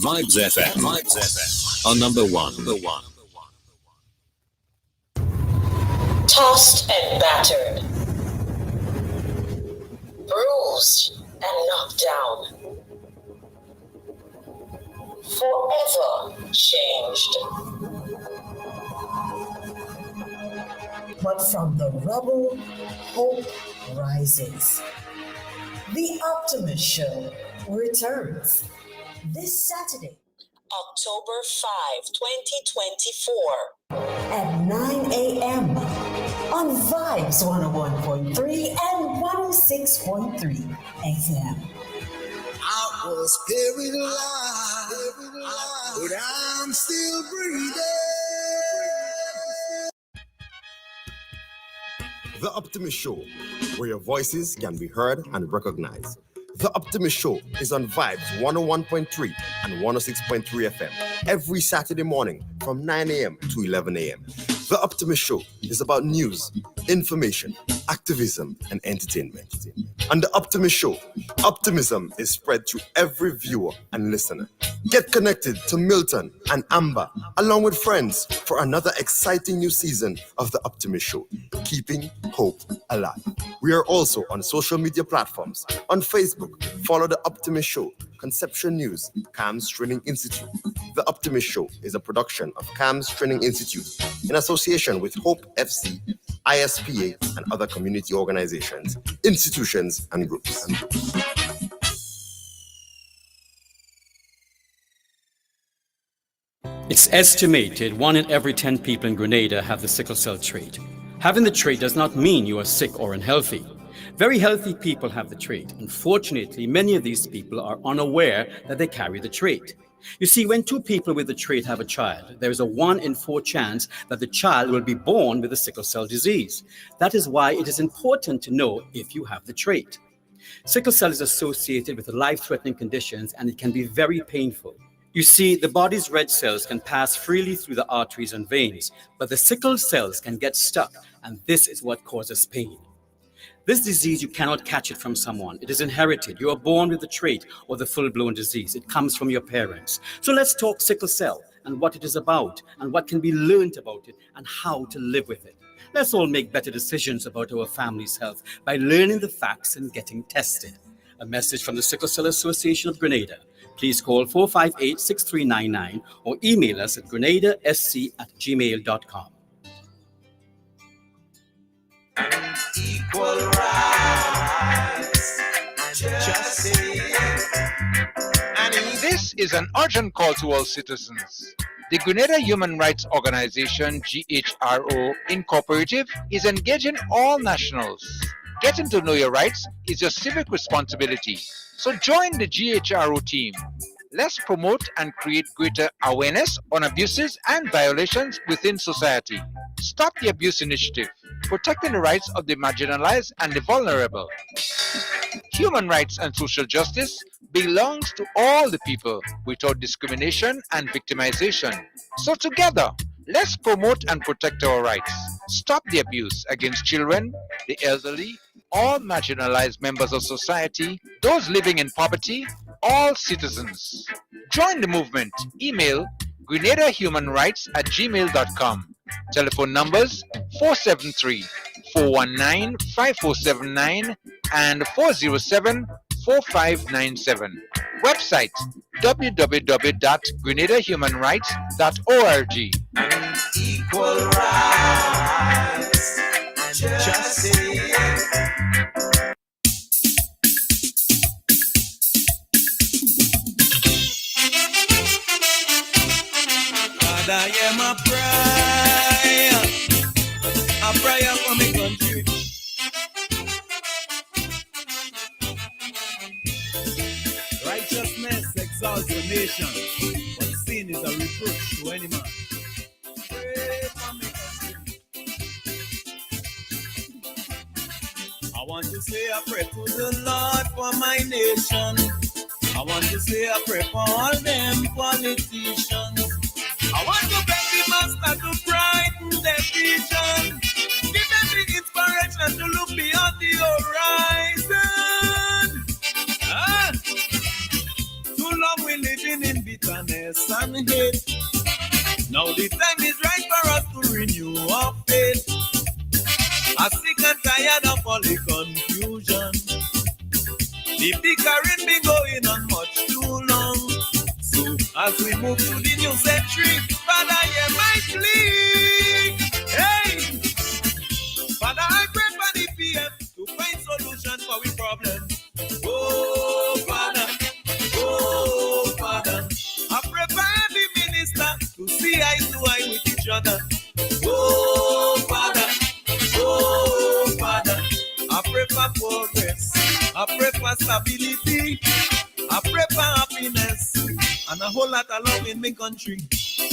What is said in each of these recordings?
Vibes FM. Vibes FM. On number one. Tossed and battered, bruised and knocked down, forever changed. But from the rubble, hope rises. The Optimist Show returns this Saturday, October 5, 2024, at 9 a.m. on Vibes 101.3 and 106.3 FM. I was buried alive, but I'm still breathing. The Optimist Show, where your voices can be heard and recognized. The Optimist Show is on Vibes 101.3 and 106.3 FM every Saturday morning from 9 a.m. to 11 a.m. The Optimist Show is about news, information, activism, and entertainment. On The Optimist Show, optimism is spread to every viewer and listener. Get connected to Milton and Amber, along with friends, for another exciting new season of The Optimist Show, keeping hope alive. We are also on social media platforms. On Facebook, follow The Optimist Show, Conception News, CAMS Training Institute. The Optimist Show is a production of CAMS Training Institute in association with Hope FC, ISPA, and other community organizations, institutions, and groups. It's estimated 1 in every 10 people in Grenada have the sickle cell trait. Having the trait does not mean you are sick or unhealthy. Very healthy people have the trait. Unfortunately, many of these people are unaware that they carry the trait. You see, when 2 people with the trait have a child, there is a 1 in 4 chance that the child will be born with the sickle cell disease. That is why it is important to know if you have the trait. Sickle cell is associated with life-threatening conditions, and it can be very painful. You see, the body's red cells can pass freely through the arteries and veins, but the sickle cells can get stuck, and this is what causes pain. This disease, you cannot catch it from someone. It is inherited. You are born with the trait or the full-blown disease. It comes from your parents. So let's talk sickle cell and what it is about and what can be learned about it and how to live with it. Let's all make better decisions about our family's health by learning the facts and getting tested. A message from the Sickle Cell Association of Grenada. Please call 458-6399 or email us at grenadasc@gmail.com. Equal rights, justice. And this is an urgent call to all citizens. The Grenada Human Rights Organization, GHRO Incorporative, is engaging all nationals. Getting to know your rights is your civic responsibility. So join the GHRO team. Let's promote and create greater awareness on abuses and violations within society. Stop the Abuse Initiative, protecting the rights of the marginalized and the vulnerable. Human rights and social justice belongs to all the people without discrimination and victimization. So together, let's promote and protect our rights. Stop the abuse against children, the elderly, all marginalized members of society, those living in poverty, all citizens. Join the movement. Email grenadahumanrights@gmail.com. Telephone numbers 473-419-5479 and 407-4597. Website www.grenadahumanrights.org. Equal rights, justice. God, I am a prayer for my country. Righteousness exalts a nation, but sin is a reproach to any man. Pray for my country. I want to say a prayer to the Lord for my nation. I want to say a prayer for all them politicians. I want to beg the master to brighten their vision. Give them the inspiration to look beyond the horizon. Too long we live living in bitterness and hate. Now the time is right for us to renew our faith. I'm sick and tired of all the confusion. The bickering been going on much too long. So as we move to the new century, Father, hear my plea. Hey, Father, I pray for the PM to find solutions for we problems. Oh, Father, I pray for every minister to see eye to eye with each other. Oh, Father, I pray for progress. I pray for stability. I pray for happiness and a whole lot of love in my country.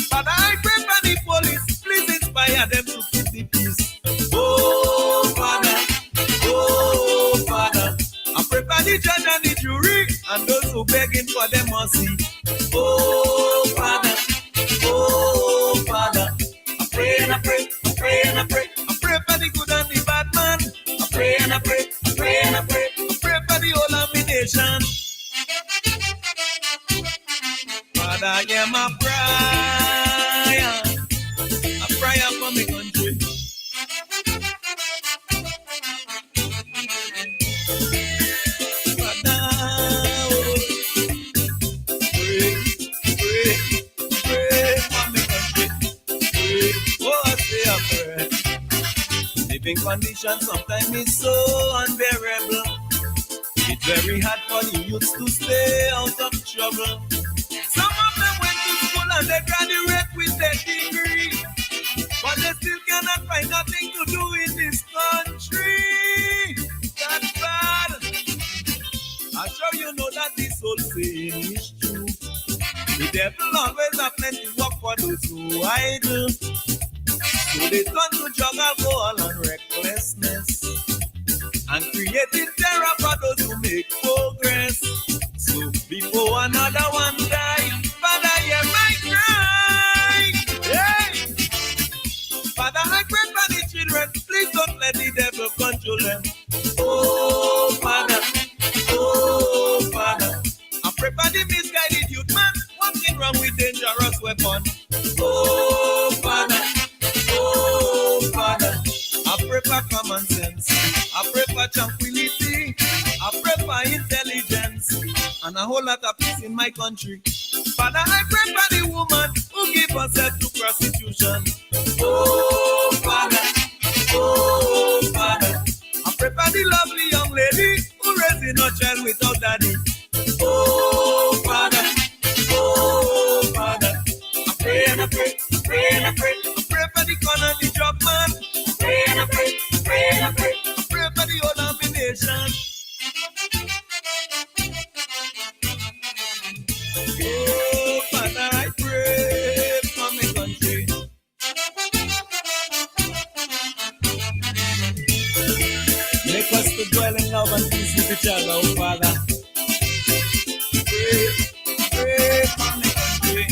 Father, I pray for the police. Please inspire them to keep the peace. Oh, Father, I pray for the judge and the jury and those who begging for them mercy. Oh, Father, I pray and I pray, I pray and I pray. I pray for the good and the bad man. I pray and I pray, I pray and I pray. I pray for the whole of the nation. Father, hear my prayer. A prayer for my country. Father, pray for my country. Pray, oh, I say a prayer. Living conditions sometimes is so unbearable. It's very hard for the youths to stay out of trouble. Some of them went to school and they graduate with their degree, but they still cannot find nothing to do in this country. That's bad. I'm sure you know that this old saying is true. The devil always have plenty work for those who idle. So they turn to drug, alcohol, and recklessness, and creating terror for those who make progress. So before another one die, Father, hear my cry. Hey, Father, I pray for the children. Please don't let the devil control them. Oh, Father, I pray for the misguided youth man walking around with dangerous weapon. Oh, Father, I pray for common sense. I pray for tranquility. I pray for intelligence and a whole lot of peace in my country. Father, I pray for the woman who give herself to prostitution. Oh, Father, I pray for the lovely young lady who raising her child without daddy. Oh, Father, I pray and I pray, I pray and I pray. I pray for the corner, the job man. I pray and I pray, I pray and I pray. I pray for the whole of the nation. Oh, Father, I pray for my country. Make us to dwell in love and peace with each other, oh Father. Pray for my country.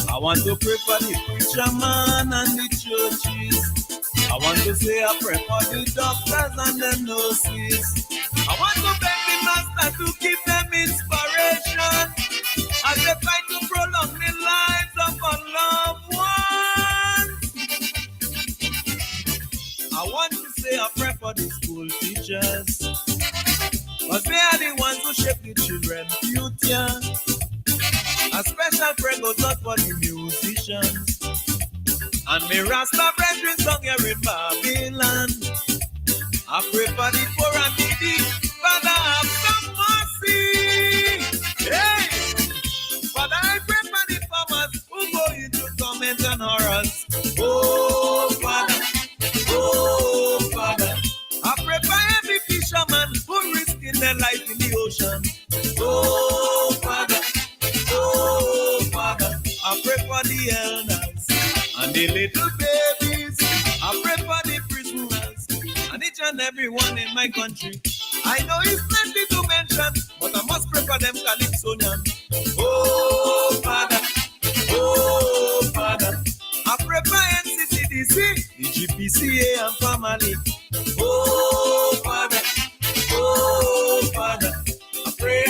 I want to pray for the preacher man and the churches. I want to say a prayer for the doctors and the nurses. I want to beg the master to give them inspiration as they fight to prolong the lives of our loved ones. I want to say a prayer for the school teachers, because they are the ones who shape the children's future. A special prayer goes out for the musicians and me Rasta brethren sung here in Babylon. I pray for the poor and needy, Father, have some mercy. Hey, Father, I pray for the farmers who go into torment and horrors. Oh, Father, I pray for every fisherman who risking their life in the ocean. Oh, Father, I pray for the elders and the little babies. I pray for the prisoners and each and every one in my country. I know it's plenty to mention, but I must pray for them Calypsonian. Oh, Father, I pray for NCCDC, the GPCA and family. Oh, Father, I pray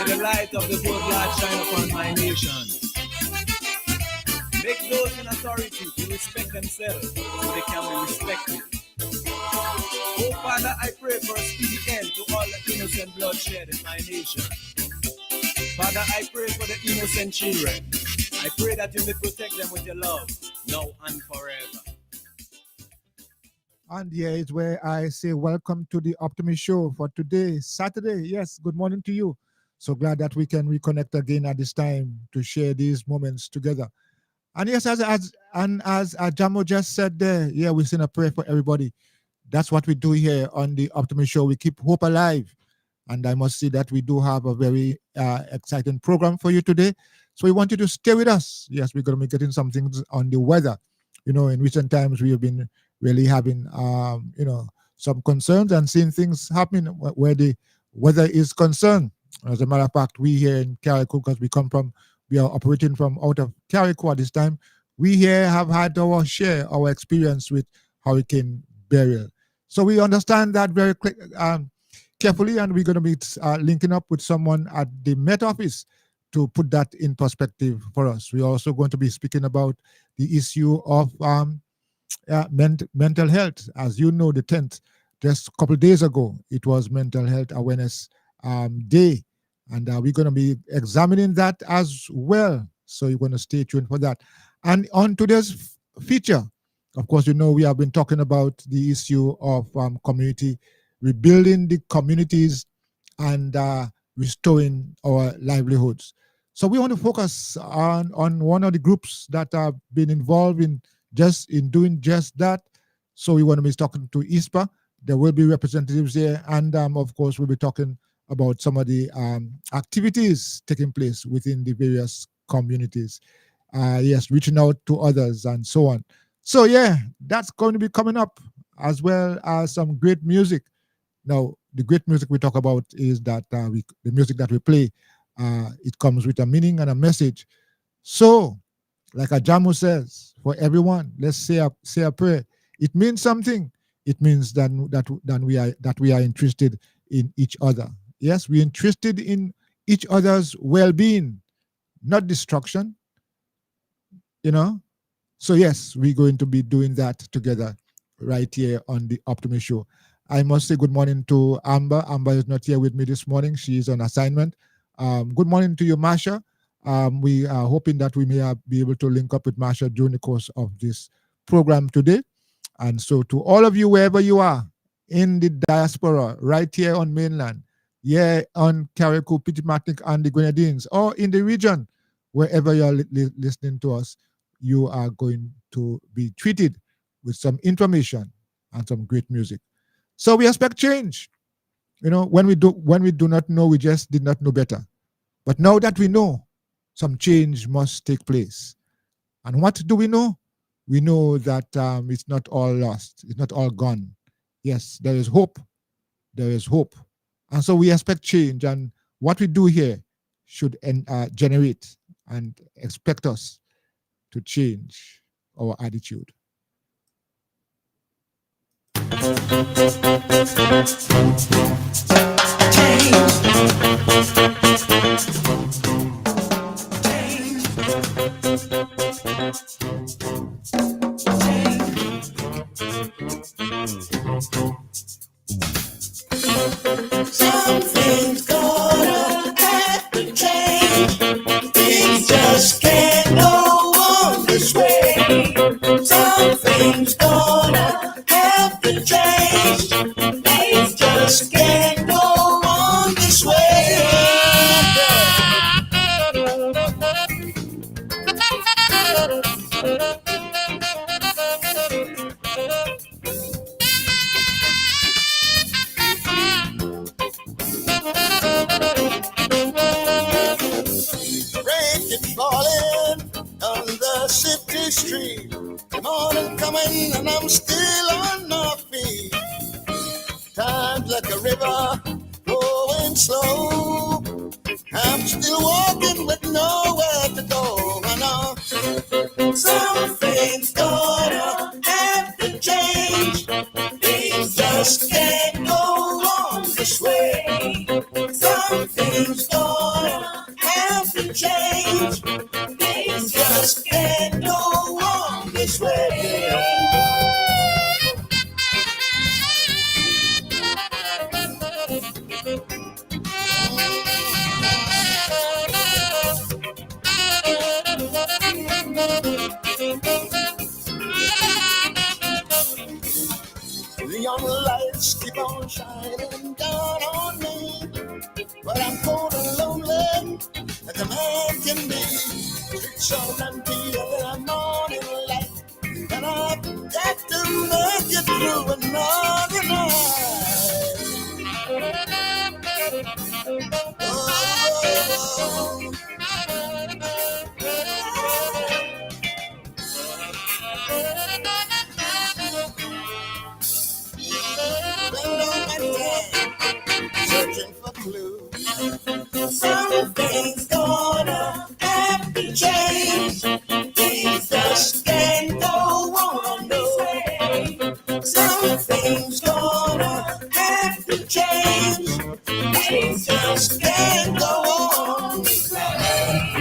the light of the good Lord shine upon my nation. Make those in authority to respect themselves so they can be respected. Oh Father, I pray for a speedy end to all the innocent bloodshed in my nation. Father, I pray for the innocent children. I pray that you may protect them with your love, now and forever. And here is where I say welcome to the Optimist Show for today, Saturday. Yes, good morning to you. So glad that we can reconnect again at this time to share these moments together. And yes, as Jamo just said there, yeah, we send a prayer for everybody. That's what we do here on the Optimist Show. We keep hope alive. And I must say that we do have a very exciting program for you today. So we want you to stay with us. Yes, we're going to be getting some things on the weather. You know, in recent times, we have been really having, some concerns and seeing things happening where the weather is concerned. As a matter of fact, we here in Carriacou, because we are operating from out of Carriacou at this time, we here have had our experience with Hurricane Beryl. So we understand that very carefully, and we're going to be linking up with someone at the Met Office to put that in perspective for us. We're also going to be speaking about the issue of mental health. As you know, the 10th, just a couple of days ago, it was Mental Health Awareness Day, and we're going to be examining that as well. So you're going to stay tuned for that. And on today's feature, of course, you know, we have been talking about the issue of community, rebuilding the communities and restoring our livelihoods. So we want to focus on one of the groups that have been involved in doing just that. So we want to be talking to ISPA. There will be representatives here, and of course, we'll be talking about some of the activities taking place within the various communities. Yes, reaching out to others and so on. So yeah, that's going to be coming up, as well as some great music. Now, the great music we talk about is that the music that we play, it comes with a meaning and a message. So, like Ajamu says, for everyone, let's say a prayer. It means something. It means that we are interested in each other. Yes, we're interested in each other's well-being, not destruction. You know. So yes, we're going to be doing that together right here on the Optimist Show. I must say good morning to Amber. Amber is not here with me this morning. She is on assignment. Good morning to you, Masha. We are hoping that we may be able to link up with Masha during the course of this program today. And so to all of you, wherever you are, in the diaspora, right here on mainland, yeah, on Carriacou, Pitimatnik, and the Grenadines, or in the region, wherever you are listening to us, you are going to be treated with some information and some great music. So we expect change. You know, when we do not know, we just did not know better. But now that we know, some change must take place. And what do we know? We know that it's not all lost. It's not all gone. Yes, there is hope. There is hope. And so we expect change. And what we do here should generate and expect us to change our attitude. Something's gonna have to change. Things just can't go on this way. Something's gonna have to change. Things just can't go on this way. Falling on the city street. The morning coming and I'm still on my feet. Time's like a river flowing slow. I'm still walking with nowhere to go. I know something's gonna have to change. Things just can't go on this way. Something's gonna change. Things just can't go on this way. The young lights keep on shining down on me, but I'm cold and lonely as a man can be. It's so empty of the morning light, and I've got to make it through another night. Oh, been on my time, searching for clues. Something's gonna have to change. Things just can't go on this way. Something's gonna have to change. Things just can't go on this way.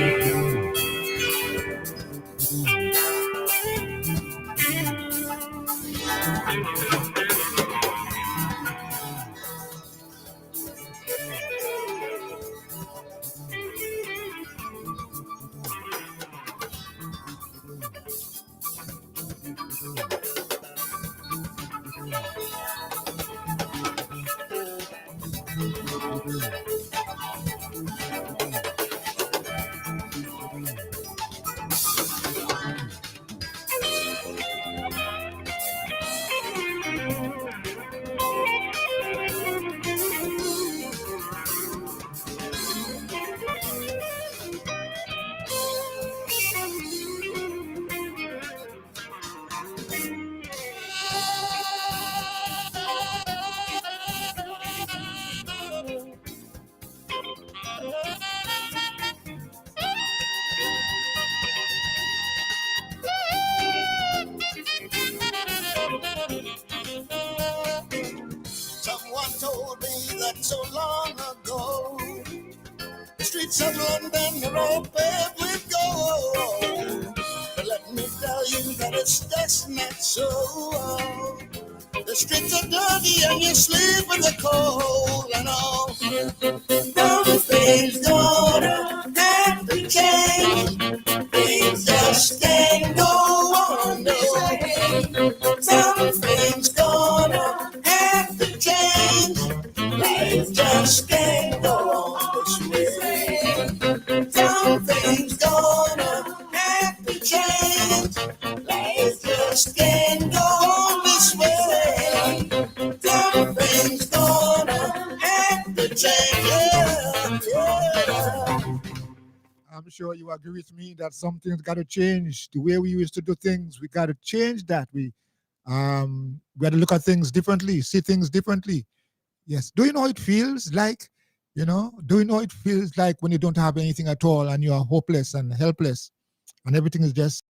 Someone told me that so long ago, the streets of London are all paved with gold. But let me tell you that it's just not so. The streets are dirty and you sleep with the cold and all. Something's gonna have to change. Things just can't go on this way. Something's gonna have to change. Things just can't go on this way. Something's gonna have to change. Things just can't go on this way. Something's gonna have to change. Yeah. I'm sure you agree with me that something's got to change. The way we used to do things, we got to change that. We got to look at things differently, see things differently. Yes. Do you know how it feels like? Do you know how it feels like when you don't have anything at all and you are hopeless and helpless and everything is just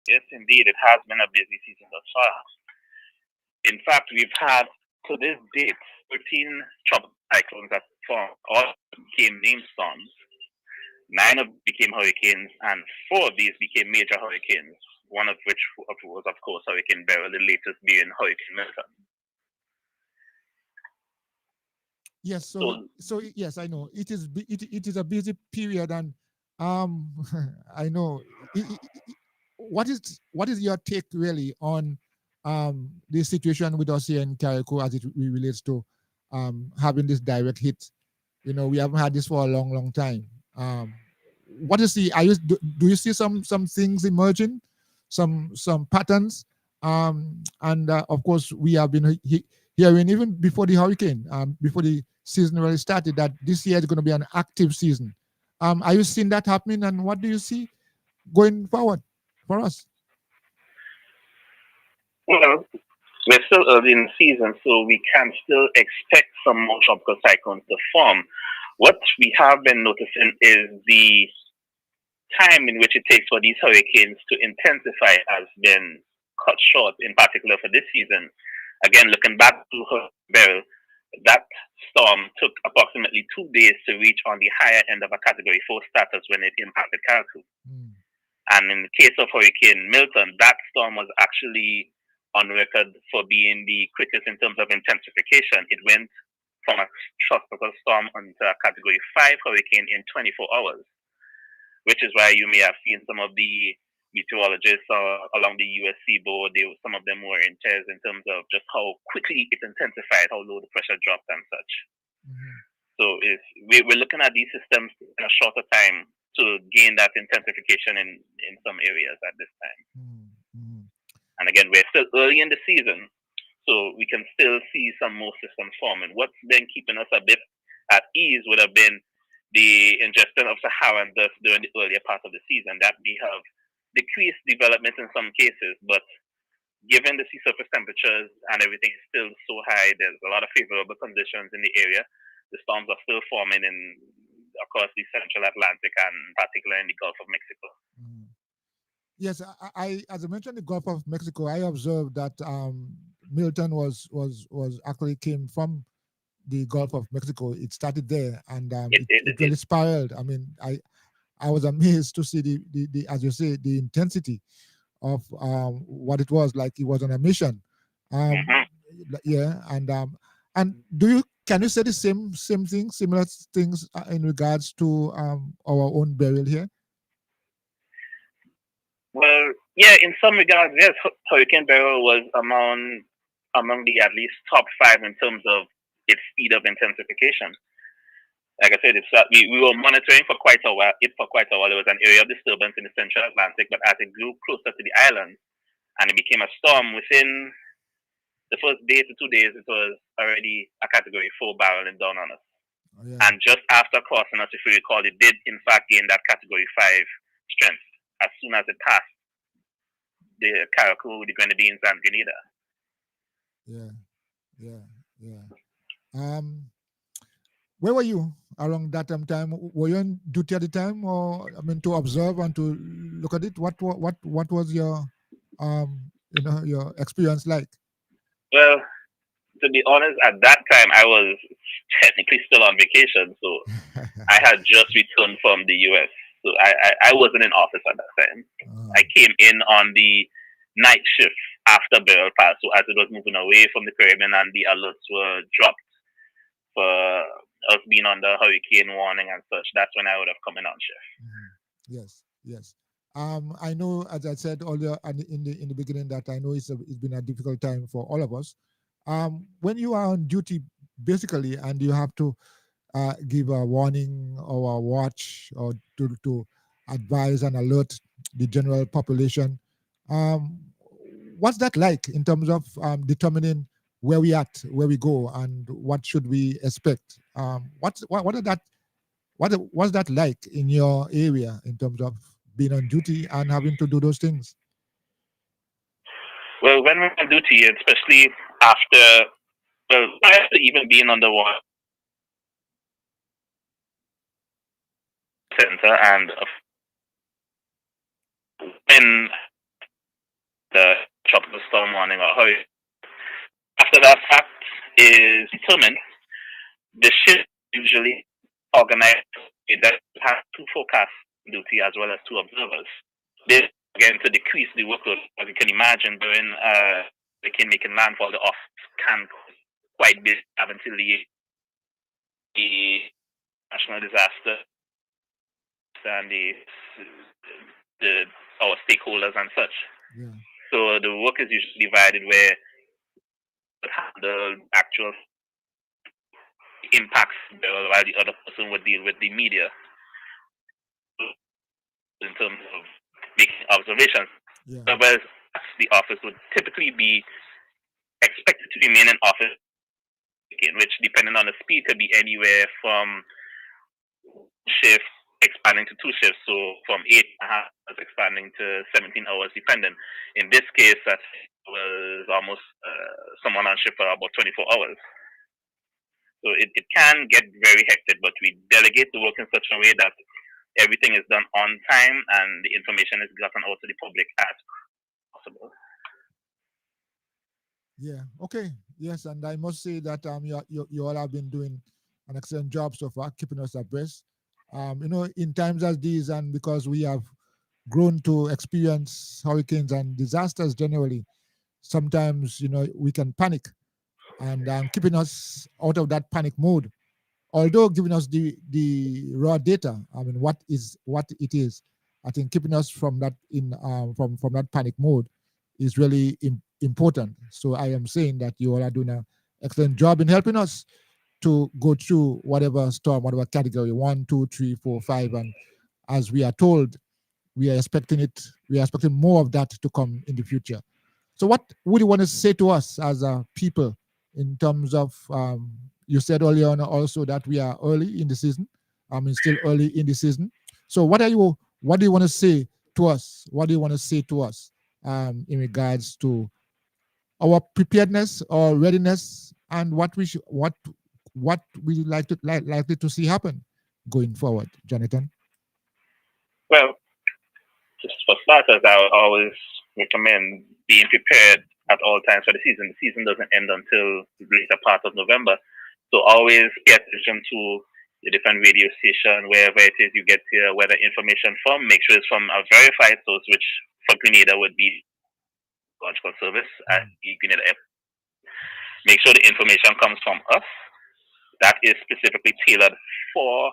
Yes, indeed, it has been a busy season thus far. In fact, we've had to this date 13 tropical cyclones that formed, all became named storms. 9 of became hurricanes, and 4 of these became major hurricanes. One of which was, of course, Hurricane Beryl, the latest being Hurricane Milton. Yes, so yes, I know it is a busy period, and I know. What is your take really on the situation with us here in Carriacou as it relates to having this direct hit? You know, we haven't had this for a long time. What do you see? Do you see some things emerging, some patterns? And of course, we have been hearing even before the hurricane, before the season really started, that this year is going to be an active season. Are you seeing that happening, and what do you see going forward for us? Well, we're still early in the season, so we can still expect some more tropical cyclones to form. What we have been noticing is the time in which it takes for these hurricanes to intensify has been cut short, in particular for this season. Again, looking back to Beryl, that storm took approximately 2 days to reach on the higher end of a Category 4 status when it impacted Carriacou. And in the case of Hurricane Milton, that storm was actually on record for being the quickest in terms of intensification. It went from a tropical storm into a Category 5 hurricane in 24 hours, which is why you may have seen some of the meteorologists along the US seaboard. Some of them were in tears in terms of just how quickly it intensified, how low the pressure dropped and such. So we're looking at these systems in a shorter time to gain that intensification in some areas at this time. And again, we're still early in the season, so we can still see some more systems forming. What's been keeping us a bit at ease would have been the ingestion of Saharan dust during the earlier part of the season, that we have decreased development in some cases, but given the sea surface temperatures and everything is still so high, there's a lot of favorable conditions in the area. The storms are still forming across the central Atlantic and particularly in the Gulf of Mexico. Yes, I as I mentioned the Gulf of Mexico, I observed that Milton was actually came from the Gulf of Mexico. It started there, and it really spiraled. I mean, I was amazed to see the as you say, the intensity of what it was like. It was on a mission. Yeah, and can you say the same thing, similar things in regards to our own Beryl here? Well, yeah, in some regards, yes, Hurricane Beryl was among the at least top 5 in terms of its speed of intensification. Like I said, we were monitoring for quite a while. There was an area of disturbance in the central Atlantic, but as it grew closer to the island and it became a storm, within the first day to 2 days, it was already a Category 4 barreling down on us. And just after crossing us, if you recall, it did in fact gain that Category 5 strength as soon as it passed the Carriacou, the Grenadines, and Grenada. Where were you around that time? Were you on duty at the time, or I mean, to observe and to look at it? What was your your experience like? Well, to be honest, at that time I was technically still on vacation, so I had just returned from the US. So I wasn't in office at that time. I came in on the night shift after Beryl passed. So as it was moving away from the Caribbean and the alerts were dropped for us being under hurricane warning and such, that's when I would have come in on shift. Yes. I know, as I said earlier in the beginning, that I know it's been a difficult time for all of us. When you are on duty, basically, and you have to give a warning or a watch or to advise and alert the general population. What's that like in terms of determining where we at, where we go, and what should we expect? What's that like in your area in terms of being on duty and having to do those things? Well, when we're on duty, especially after even being on the war center, and when the tropical storm warning or hurricane. After that fact is determined, the ship usually organized that has two forecast duty as well as two observers. This again to decrease the workload. As you can imagine, during the king making landfall, the office can quite busy up until the national disaster and the our stakeholders and such. Yeah. So the work is usually divided where the actual impacts while the other person would deal with the media in terms of making observations. Yeah. Whereas the office would typically be expected to remain in office, which depending on the speed could be anywhere from shift expanding to two shifts, so from 8.5 hours expanding to 17 hours depending. In this case, that was almost someone on shift for about 24 hours. So it can get very hectic, but we delegate the work in such a way that everything is done on time and the information is gotten out to the public as possible. Yeah. Okay. Yes, and I must say that you all have been doing an excellent job so far, keeping us abreast. In times as these, and because we have grown to experience hurricanes and disasters generally, sometimes we can panic, and keeping us out of that panic mode, although giving us the raw data, I mean what it is, I think keeping us from that from that panic mode is really important. So I am saying that you all are doing an excellent job in helping us to go through whatever storm, whatever category 1, 2, 3, 4, 5, and as we are told, we are expecting more of that to come in the future. So what would you want to say to us as a people in terms of, you said earlier on also that we are early in the season. I mean, still early in the season. So what do you want to say to us? What do you want to say to us in regards to our preparedness or readiness and what we likely to see happen going forward, Jonathan? Well, just for starters, I would always recommend being prepared at all times for the season. The season doesn't end until the later part of November. So always pay attention to the different radio station, wherever it is you get your weather information from. Make sure it's from a verified source, which for Grenada would be Geological Service at the Grenada Airport. Make sure the information comes from us. That is specifically tailored for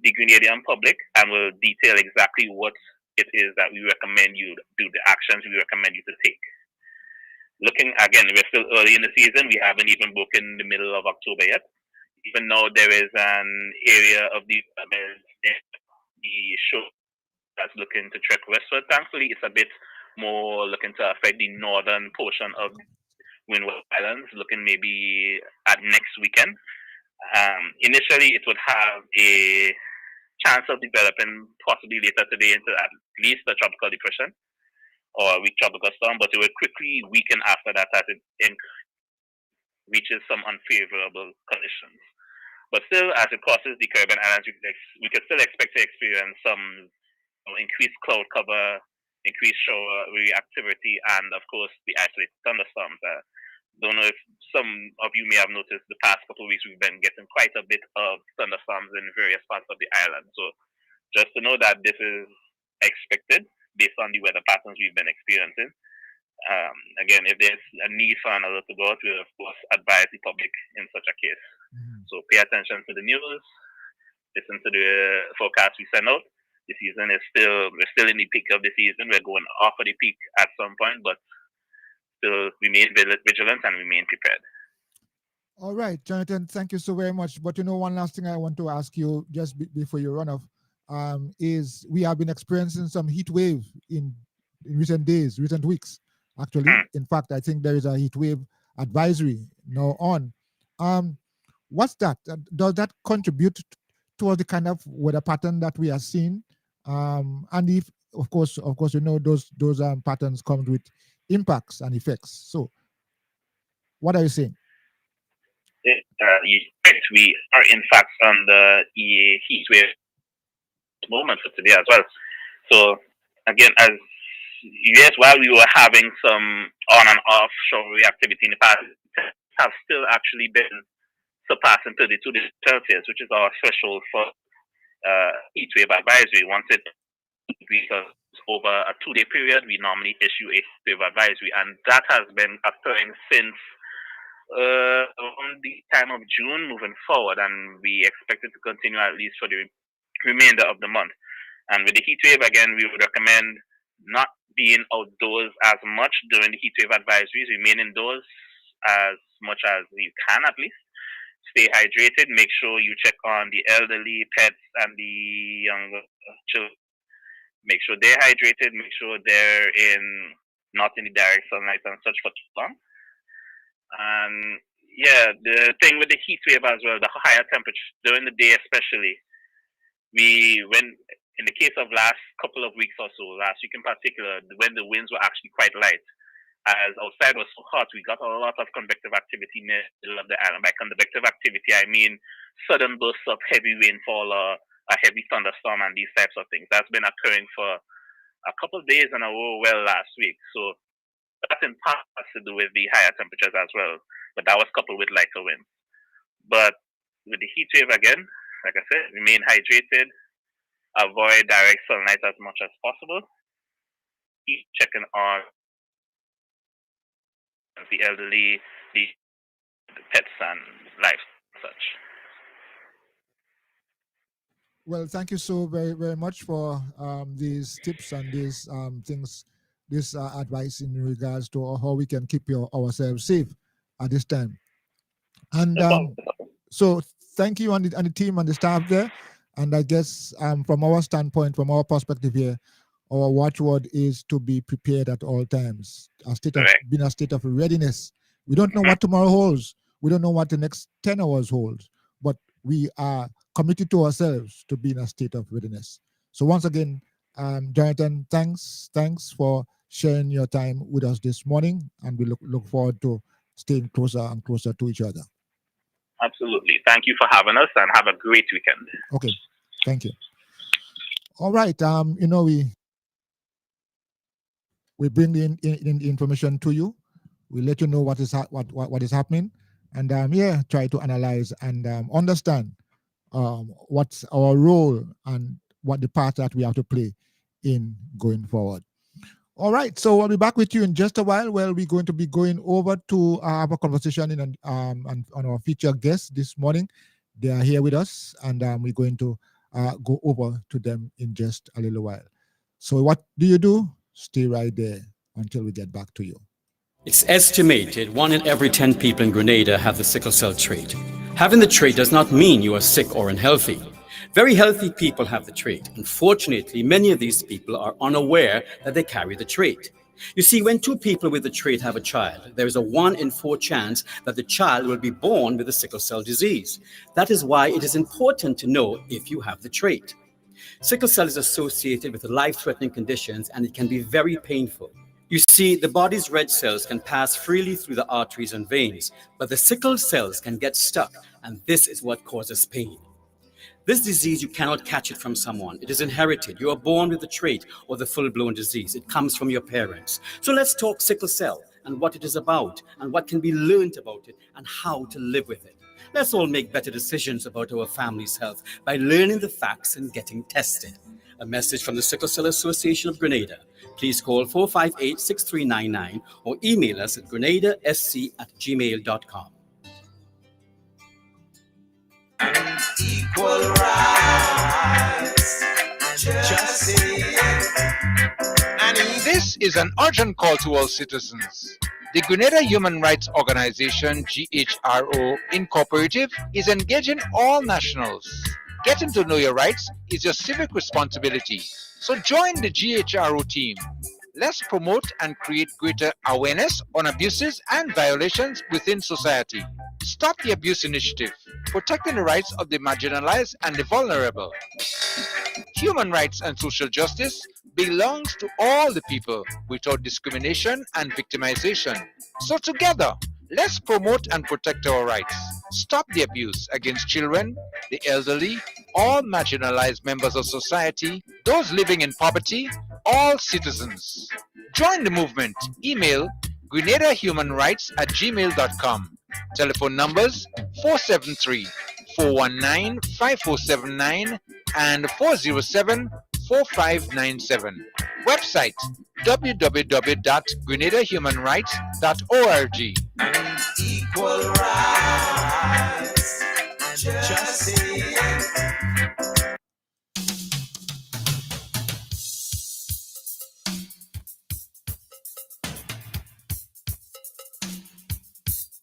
the Grenadian public and will detail exactly what it is that we recommend you do, the actions we recommend you to take. Looking again, we're still early in the season. We haven't even broken the middle of October yet. Even though there is an area of the show that's looking to trek westward, thankfully it's a bit more looking to affect the northern portion of Windward Islands, looking maybe at next weekend. Initially, it would have a chance of developing possibly later today into at least a tropical depression or a weak tropical storm, but it will quickly weaken after that as it reaches some unfavorable conditions. But still, as it crosses the Caribbean Islands, we can still expect to experience some increased cloud cover, increased shower reactivity, and of course the isolated thunderstorms. Don't know if some of you may have noticed the past couple of weeks we've been getting quite a bit of thunderstorms in various parts of the island. So just to know that this is expected based on the weather patterns we've been experiencing. Again, if there's a need for an alert to go out, we'll of course advise the public in such a case. So pay attention to the news, listen to the forecast we send out. The season is we're still in the peak of the season. We're going off of the peak at some point, but still remain vigilant and remain prepared. All right, Jonathan, thank you so very much. But one last thing I want to ask you just before you run off is we have been experiencing some heat wave in recent days, recent weeks, actually. In fact, I think there is a heat wave advisory now on. What's that? Does that contribute towards the kind of weather pattern that we are seeing? And if, of course, those patterns come with impacts and effects. So, what are you saying? We are in fact on the heat wave moment for today as well. So again, as yes, while we were having some on and off showery activity in the past, have still actually been surpassing 32 degrees Celsius, which is our threshold for heat wave advisory. Once it reaches over a 2-day period, we normally issue a heat wave advisory, and that has been occurring since around the time of June moving forward, and we expect it to continue at least for the remainder of the month. And with the heat wave, again, we would recommend not being outdoors as much during the heat wave advisories. Remain indoors as much as you can, at least. Stay hydrated. Make sure you check on the elderly, pets, and the younger children. Make sure they're hydrated. Make sure they're not in the direct sunlight and such for too long. And yeah, the thing with the heat wave as well, the higher temperature during the day especially, when in the case of last couple of weeks or so, last week in particular, when the winds were actually quite light, as outside was so hot, we got a lot of convective activity in the middle of the island. By convective activity, I mean sudden bursts of heavy rainfall or a heavy thunderstorm and these types of things. That's been occurring for a couple of days in a row last week. So that in part has to do with the higher temperatures as well. But that was coupled with lighter winds. But with the heat wave again, like I said, remain hydrated, avoid direct sunlight as much as possible. Keep checking on the elderly, the pets and life such. Well, thank you so very, very much for these tips and these things, this advice in regards to how we can keep ourselves safe at this time. And so thank you and the team and the staff there. And I guess from our standpoint, from our perspective here, our watchword is to be prepared at all times, being a state of readiness. We don't know what tomorrow holds. We don't know what the next 10 hours holds, but we are committed to ourselves to be in a state of readiness. So once again, Jonathan, thanks for sharing your time with us this morning, and we look forward to staying closer and closer to each other. Absolutely. Thank you for having us, and have a great weekend. Okay. Thank you. All right. We bring the information to you. We let you know what is happening, and try to analyze and understand what's our role and what the part that we have to play in going forward. All right, so I'll be back with you in just a while. Well, we're going to be going over to have a conversation on our featured guests this morning. They are here with us, and we're going to go over to them in just a little while. So what do? Stay right there until we get back to you. It's estimated 1 in every 10 people in Grenada have the sickle cell trait. Having the trait does not mean you are sick or unhealthy. Very healthy people have the trait. Unfortunately, many of these people are unaware that they carry the trait. You see, when 2 people with the trait have a child, there is a 1 in 4 chance that the child will be born with the sickle cell disease. That is why it is important to know if you have the trait. Sickle cell is associated with life-threatening conditions, and it can be very painful. You see, the body's red cells can pass freely through the arteries and veins, but the sickle cells can get stuck, and this is what causes pain. This disease, you cannot catch it from someone. It is inherited. You are born with the trait or the full-blown disease. It comes from your parents. So let's talk sickle cell and what it is about and what can be learned about it and how to live with it. Let's all make better decisions about our family's health by learning the facts and getting tested. A message from the Sickle Cell Association of Grenada. Please call 458-6399 or email us at grenadasc@gmail.com. Equal rights, justice. And this is an urgent call to all citizens. The Grenada Human Rights Organization, GHRO Incorporated, is engaging all nationals. Getting to know your rights is your civic responsibility. So join the GHRO team. Let's promote and create greater awareness on abuses and violations within society. Stop the Abuse Initiative, protecting the rights of the marginalized and the vulnerable. Human rights and social justice belongs to all the people without discrimination and victimization. So together, let's promote and protect our rights. Stop the abuse against children, the elderly, all marginalized members of society, those living in poverty, all citizens. Join the movement. Email grenadahumanrights@gmail.com. Telephone numbers 473-419-5479 and 407-4597. Website www.grenadahumanrights.org. Equal rights and justice.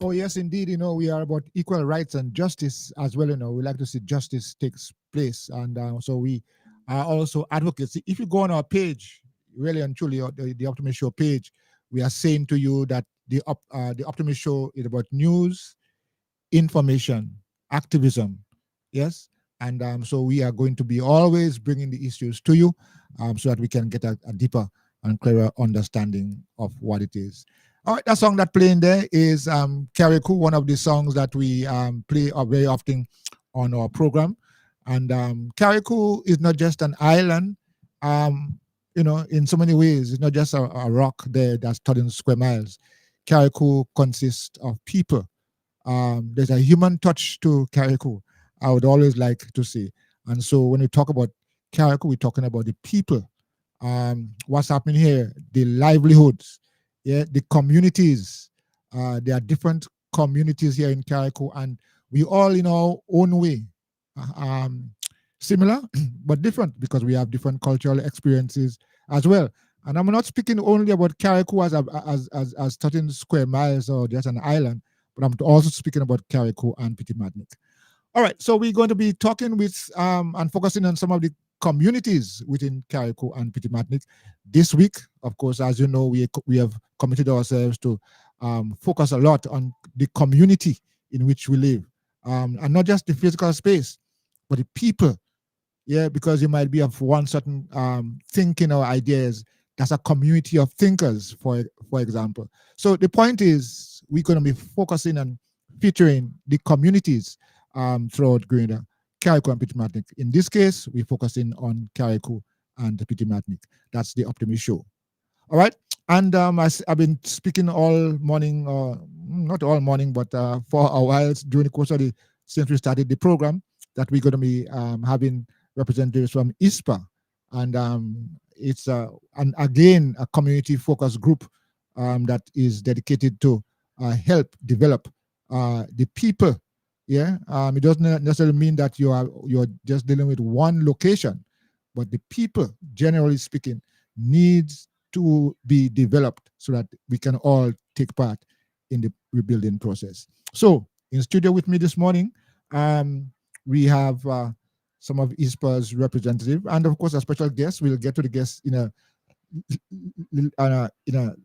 Oh, yes, indeed. We are about equal rights and justice as well. We like to see justice takes place. And so we are also advocates. If you go on our page, really and truly, the Optimist Show page, we are saying to you that the Optimist Show is about news, information, activism. Yes. And so we are going to be always bringing the issues to you so that we can get a deeper and clearer understanding of what it is. All right, that song that playing there is Kariku, one of the songs that we play very often on our program. And Kariku is not just an island, in so many ways. It's not just a rock there that's 13 square miles. Kariku consists of people. There's a human touch to Kariku, I would always like to say. And so when we talk about Kariku, we're talking about the people. What's happening here, the livelihoods, the communities. There are different communities here in Kariku, and we all in our own way, similar but different because we have different cultural experiences as well. And I'm not speaking only about Kariku as 13 square miles or just an island, but I'm also speaking about Kariku and Pitimatnik. All right, so we're going to be talking with and focusing on some of the communities within Kariku and Pitimatnik this week. Of course, as you know, we have committed ourselves to focus a lot on the community in which we live, and not just the physical space, but the people. Yeah, because you might be of one certain thinking or ideas. That's a community of thinkers, for example. So the point is, we're going to be focusing on featuring the communities throughout Grenada, Kariku and Pitimatnik. In this case, we're focusing on Kariku and Pitimatnik. That's the Optimist Show. All right. And I've been speaking all morning, not all morning, but for a while during the course of since we started the program, that we're going to be having representatives from ISPA. And it's, again, a community-focused group that is dedicated to help develop the people. Yeah, it doesn't necessarily mean that you're just dealing with one location, but the people, generally speaking, needs to be developed so that we can all take part in the rebuilding process. So, in studio with me this morning, we have some of ISPA's representative, and of course, a special guest. We'll get to the guest in a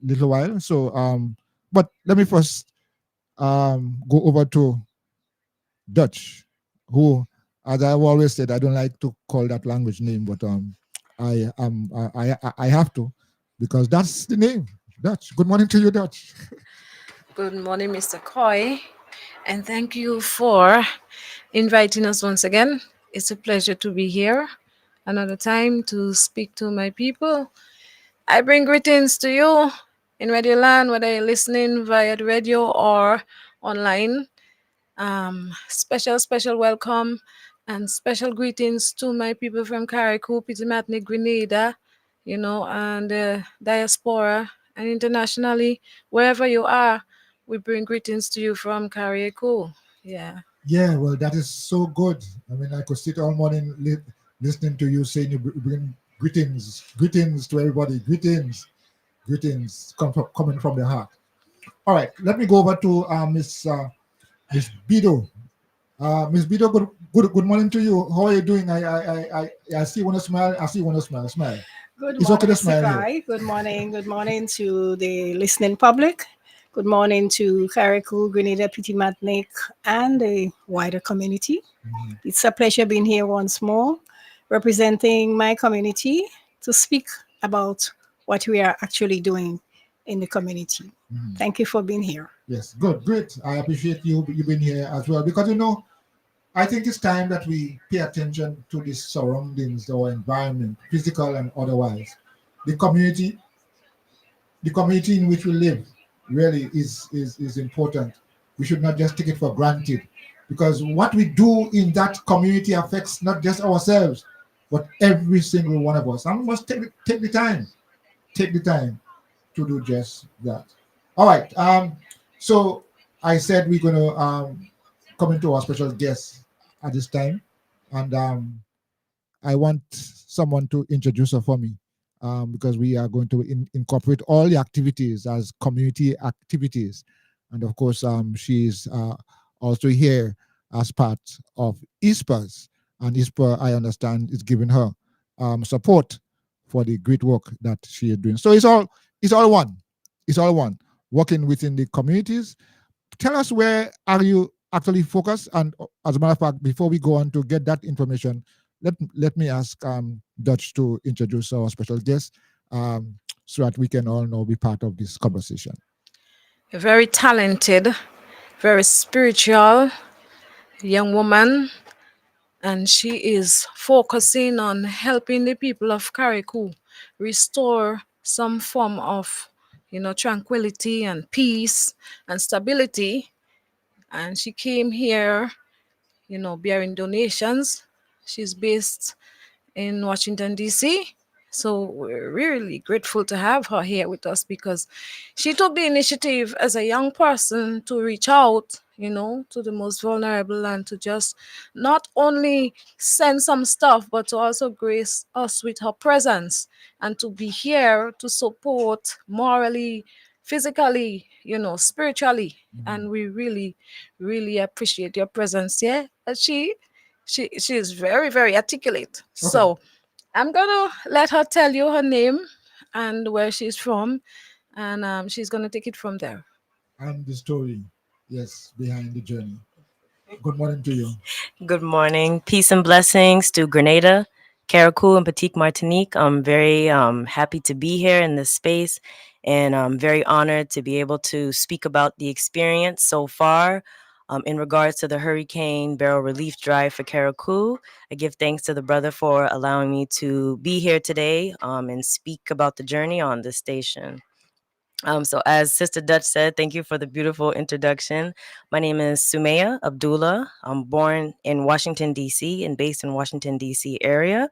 little while. So, but let me first go over to Dutch, who, as I've always said, I don't like to call that language name, but I have to, because that's the name, Dutch. Good morning to you, Dutch. Good morning, Mr. Coy, and thank you for inviting us once again. It's a pleasure to be here another time to speak to my people. I bring greetings to you in Radio Land, whether you're listening via the radio or online. Special welcome and special greetings to my people from Kariku, Pitimatnik, Grenada, and the diaspora and internationally, wherever you are, we bring greetings to you from Kariku. Yeah. Yeah, well, that is so good. I mean, I could sit all morning listening to you saying you bring greetings to everybody, greetings coming from the heart. All right, let me go over to Miss Bido. Miss Bido, good morning to you. How are you doing? I see you want to smile. I see you want to smile. Good It's morning, okay to Mr. smile. Kai. Good morning to the listening public. Good morning to Kariku, Grenada, Pitimatnik, and the wider community. Mm-hmm. It's a pleasure being here once more, representing my community to speak about what we are actually doing in the community. Mm-hmm. Thank you for being here. Yes, good, great. I appreciate you being here as well, because I think it's time that we pay attention to the surroundings, our environment, physical and otherwise. The community the community in which we live really is important. We should not just take it for granted, because what we do in that community affects not just ourselves, but every single one of us. And we must take the time to do just that. All right. So I said we're going to come into our special guest at this time, and I want someone to introduce her for me, because we are going to incorporate all the activities as community activities. And of course, she's also here as part of ISPAS. And ISPA, I understand, is giving her support for the great work that she is doing. So it's all one. It's all one. Working within the communities. Tell us, where are you actually focused? And as a matter of fact, before we go on to get that information, let me ask Dutch to introduce our special guest, so that we can all know, be part of this conversation. A very talented, very spiritual young woman, and she is focusing on helping the people of Carriacou restore some form of, tranquility and peace and stability. And she came here, bearing donations. She's based in Washington, D.C. So we're really grateful to have her here with us, because she took the initiative as a young person to reach out, to the most vulnerable, and to just not only send some stuff, but to also grace us with her presence and to be here to support morally, physically, spiritually. And we really, really appreciate your presence here. And she is very, very articulate. Okay. So I'm gonna let her tell you her name and where she's from, and she's gonna take it from there. And the story, yes, behind the journey. Good morning to you. Good morning. Peace and blessings to Grenada, Caracou, and Petite Martinique. I'm very happy to be here in this space, and I'm very honored to be able to speak about the experience so far in regards to the Hurricane Barrel Relief Drive for Caracou. I give thanks to the brother for allowing me to be here today and speak about the journey on this station. So as Sister Dutch said, thank you for the beautiful introduction. My name is Sumaya Abdullah. I'm born in Washington, D.C. and based in Washington, D.C. area.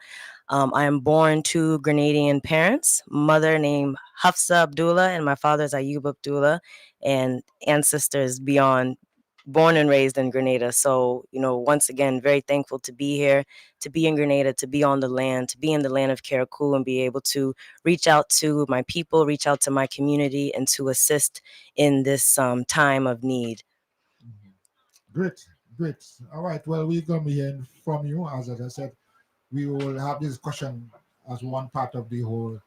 I am born to Grenadian parents, mother named Hafsa Abdullah and my father is Ayub Abdullah, and ancestors beyond, born and raised in Grenada. So, once again, very thankful to be here, to be in Grenada, to be on the land, to be in the land of Caracou and be able to reach out to my people, reach out to my community, and to assist in this time of need. Great, great. All right. Well, we're going to be hearing from you. As I said, we will have this discussion as one part of the whole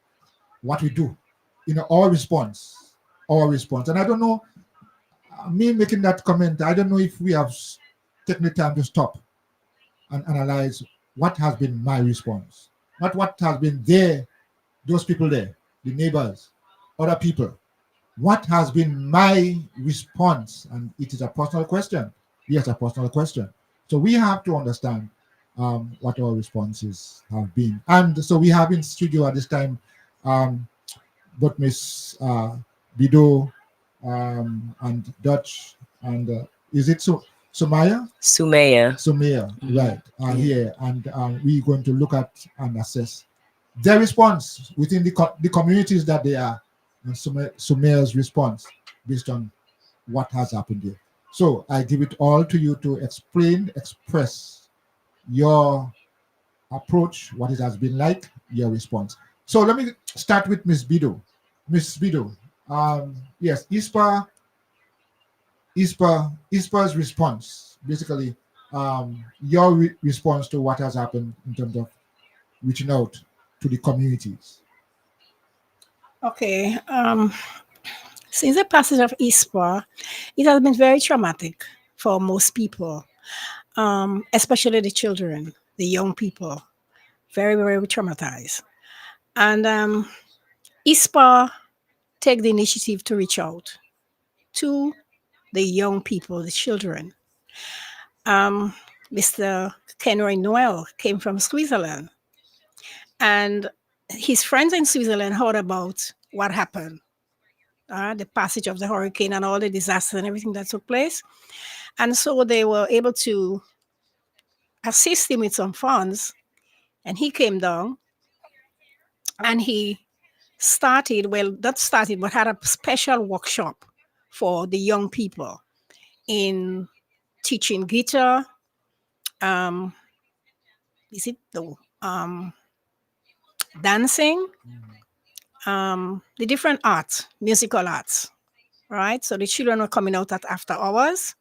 what we do. Our response. And I don't know, me making that comment, I don't know if we have taken the time to stop and analyze what has been my response, not what has been those people there, the neighbors, other people. What has been my response? And it is a personal question. Yes, a personal question. So we have to understand what our responses have been. And so we have in studio at this time both Miss Bido and Dutch, and is it Sumaya? Sumaya, right, here. And we're going to look at and assess their response within the communities that they are, and Sumaya's response based on what has happened here. So I give it all to you to express your approach, what it has been like, your response. So let me start with Miss Bido. Miss Bido, yes, ISPA's response, basically, your response to what has happened in terms of reaching out to the communities. Okay. Since the passage of ISPA, it has been very traumatic for most people, especially the children, the young people, very, very traumatized. And ISPA take the initiative to reach out to the young people, the children. Mr. Kenroy Noel came from Switzerland, and his friends in Switzerland heard about what happened the passage of the hurricane and all the disasters and everything that took place. And so they were able to assist him with some funds. And he came down and he started, well, not started, but had a special workshop for the young people in teaching guitar. Is it the dancing? The different arts, musical arts, right? So the children were coming out at after hours.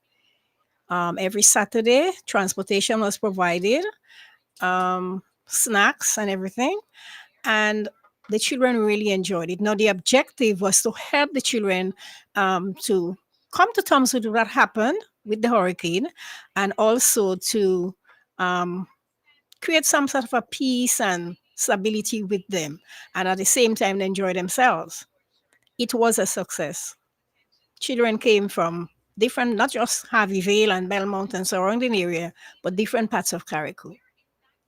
Every Saturday, transportation was provided, snacks and everything. And the children really enjoyed it. Now, the objective was to help the children to come to terms with what happened with the hurricane, and also to create some sort of a peace and stability with them, and at the same time enjoy themselves. It was a success. Children came from different, not just Harvey Vale and Belmont and surrounding area, but different parts of Carriacou.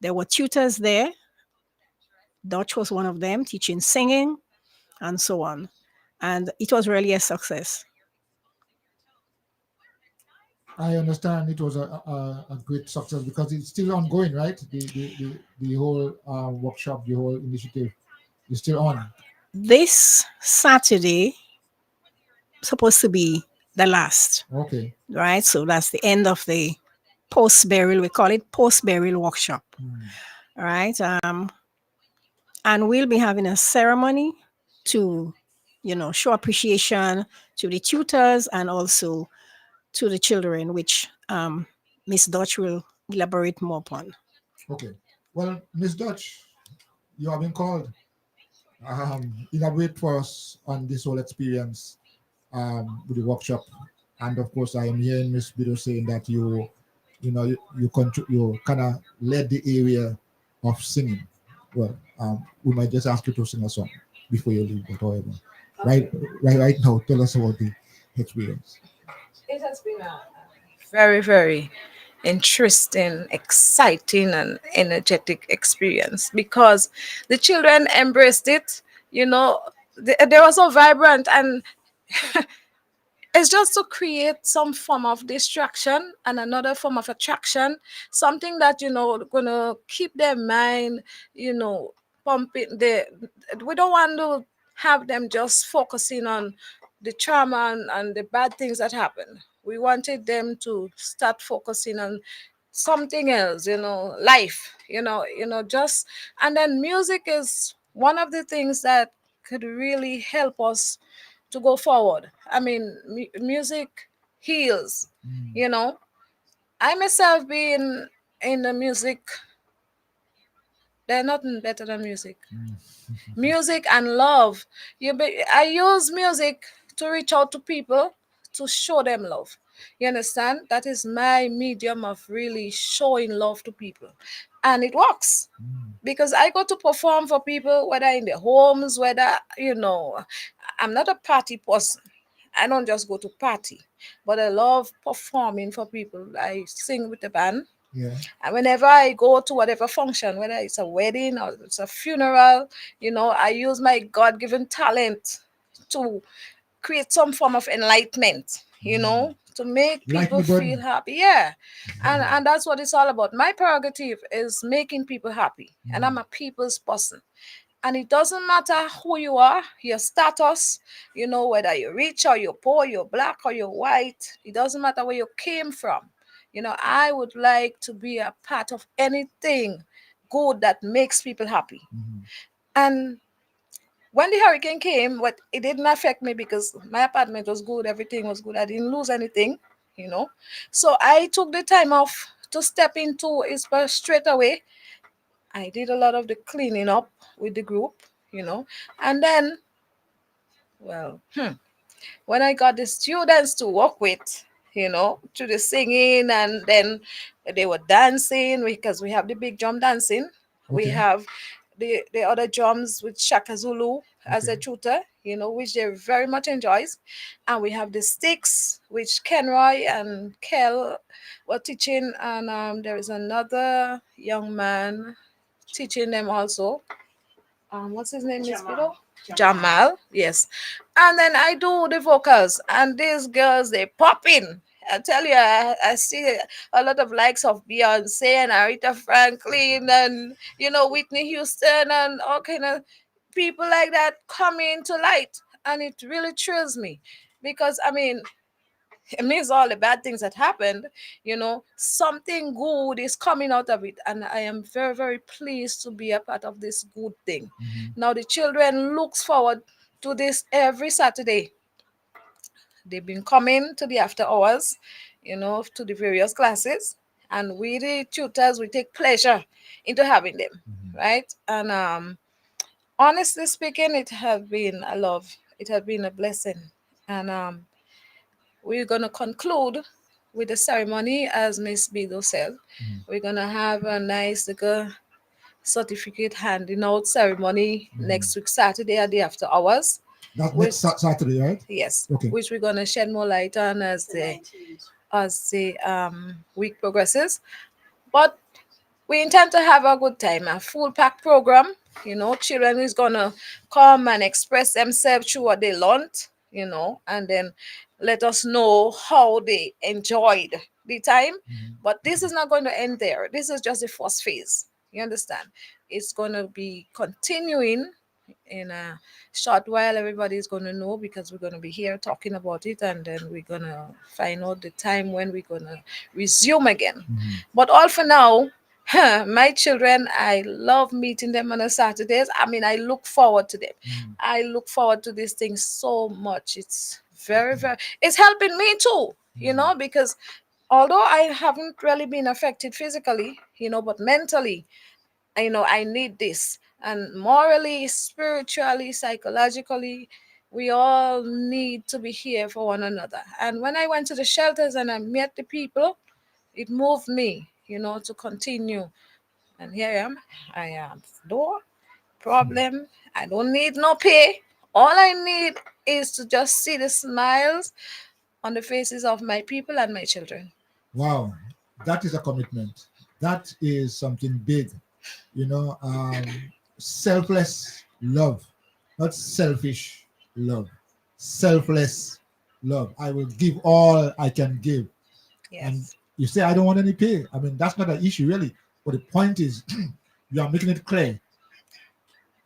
There were tutors there. Dutch was one of them, teaching singing and so on. And it was really a success. I understand it was a great success because it's still ongoing, right? The whole workshop, the whole initiative is still on. This Saturday supposed to be the last, Okay. right? So that's the end of the post-burial. We call it post-burial workshop, right? And we'll be having a ceremony to, show appreciation to the tutors and also to the children, which Miss Dutch will elaborate more upon. Okay. Well, Miss Dutch, you have been called. Elaborate for us on this whole experience with the workshop. And of course, I am hearing Miss Bido saying that you kind of led the area of singing. Well, we might just ask you to sing a song before you leave, but however, right now, tell us about the experience. It has been a very, very interesting, exciting, and energetic experience because the children embraced it. They were so vibrant, and it's just to create some form of distraction and another form of attraction, something that gonna keep their mind, pumping. We don't want to have them just focusing on the trauma and the bad things that happen. We wanted them to start focusing on something else, life, just. And then music is one of the things that could really help us to go forward. I mean, music heals, you know. I myself being in the music, there's nothing better than music. Music and love. I use music to reach out to people, to show them love. You understand? That is my medium of really showing love to people. And it works because I go to perform for people, whether in their homes, whether, I'm not a party person. I don't just go to party, but I love performing for people. I sing with the band. Yeah. And whenever I go to whatever function, whether it's a wedding or it's a funeral, I use my God-given talent to create some form of enlightenment, to make people feel happy. Yeah. And that's what it's all about. My prerogative is making people happy. And I'm a people's person. And it doesn't matter who you are, your status, whether you're rich or you're poor, you're black or you're white. It doesn't matter where you came from. I would like to be a part of anything good that makes people happy. And when the hurricane came, it didn't affect me because my apartment was good, everything was good. I didn't lose anything. So I took the time off to step into it straight away. I did a lot of the cleaning up with the group. And then, well, when I got the students to work with, to the singing, and then they were dancing because we have the big drum dancing. We Okay. have the other drums with Shaka Zulu as a tutor, which they very much enjoys. And we have the sticks, which Kenroy and Kel were teaching. And there is another young man teaching them also. What's his name, Miss Bido? Jamal, yes. And then I do the vocals, and these girls they pop in. I tell you, I see a lot of likes of Beyonce and Aretha Franklin and Whitney Houston and all kind of people like that coming to light, and it really thrills me because it means all the bad things that happened, something good is coming out of it, and I am very, very pleased to be a part of this good thing. Now the children looks forward to this every Saturday. They've been coming to the after hours, to the various classes, and we the tutors we take pleasure into having them, right? And honestly speaking, it has been a love, it has been a blessing, and we're going to conclude with the ceremony as Miss Bido said. We're going to have a nice little certificate handing out ceremony next week Saturday at the after hours. That's next Saturday, right? Yes. Okay. Which we're going to shed more light on as the week progresses. But we intend to have a good time, a full pack program. Children is gonna come and express themselves through what they learned, and then let us know how they enjoyed the time. But this is not going to end there. This is just the first phase. You understand? It's going to be continuing in a short while. Everybody's going to know because we're going to be here talking about it, and then we're going to find out the time when we're going to resume again. But all for now, my children, I love meeting them on a Saturdays. I look forward to them. I look forward to these things so much. It's very, very, it's helping me too, because although I haven't really been affected physically, but mentally, I need this. And morally, spiritually, psychologically, we all need to be here for one another. And when I went to the shelters and I met the people, it moved me, to continue. And here I am. I am no problem. I don't need no pay. All I need is to just see the smiles on the faces of my people and my children. Wow, that is a commitment. That is something big. Selfless love, not selfish love. Selfless love. I will give all I can give. Yes. And you say, I don't want any pay. That's not an issue, really. But the point is, you are making it clear.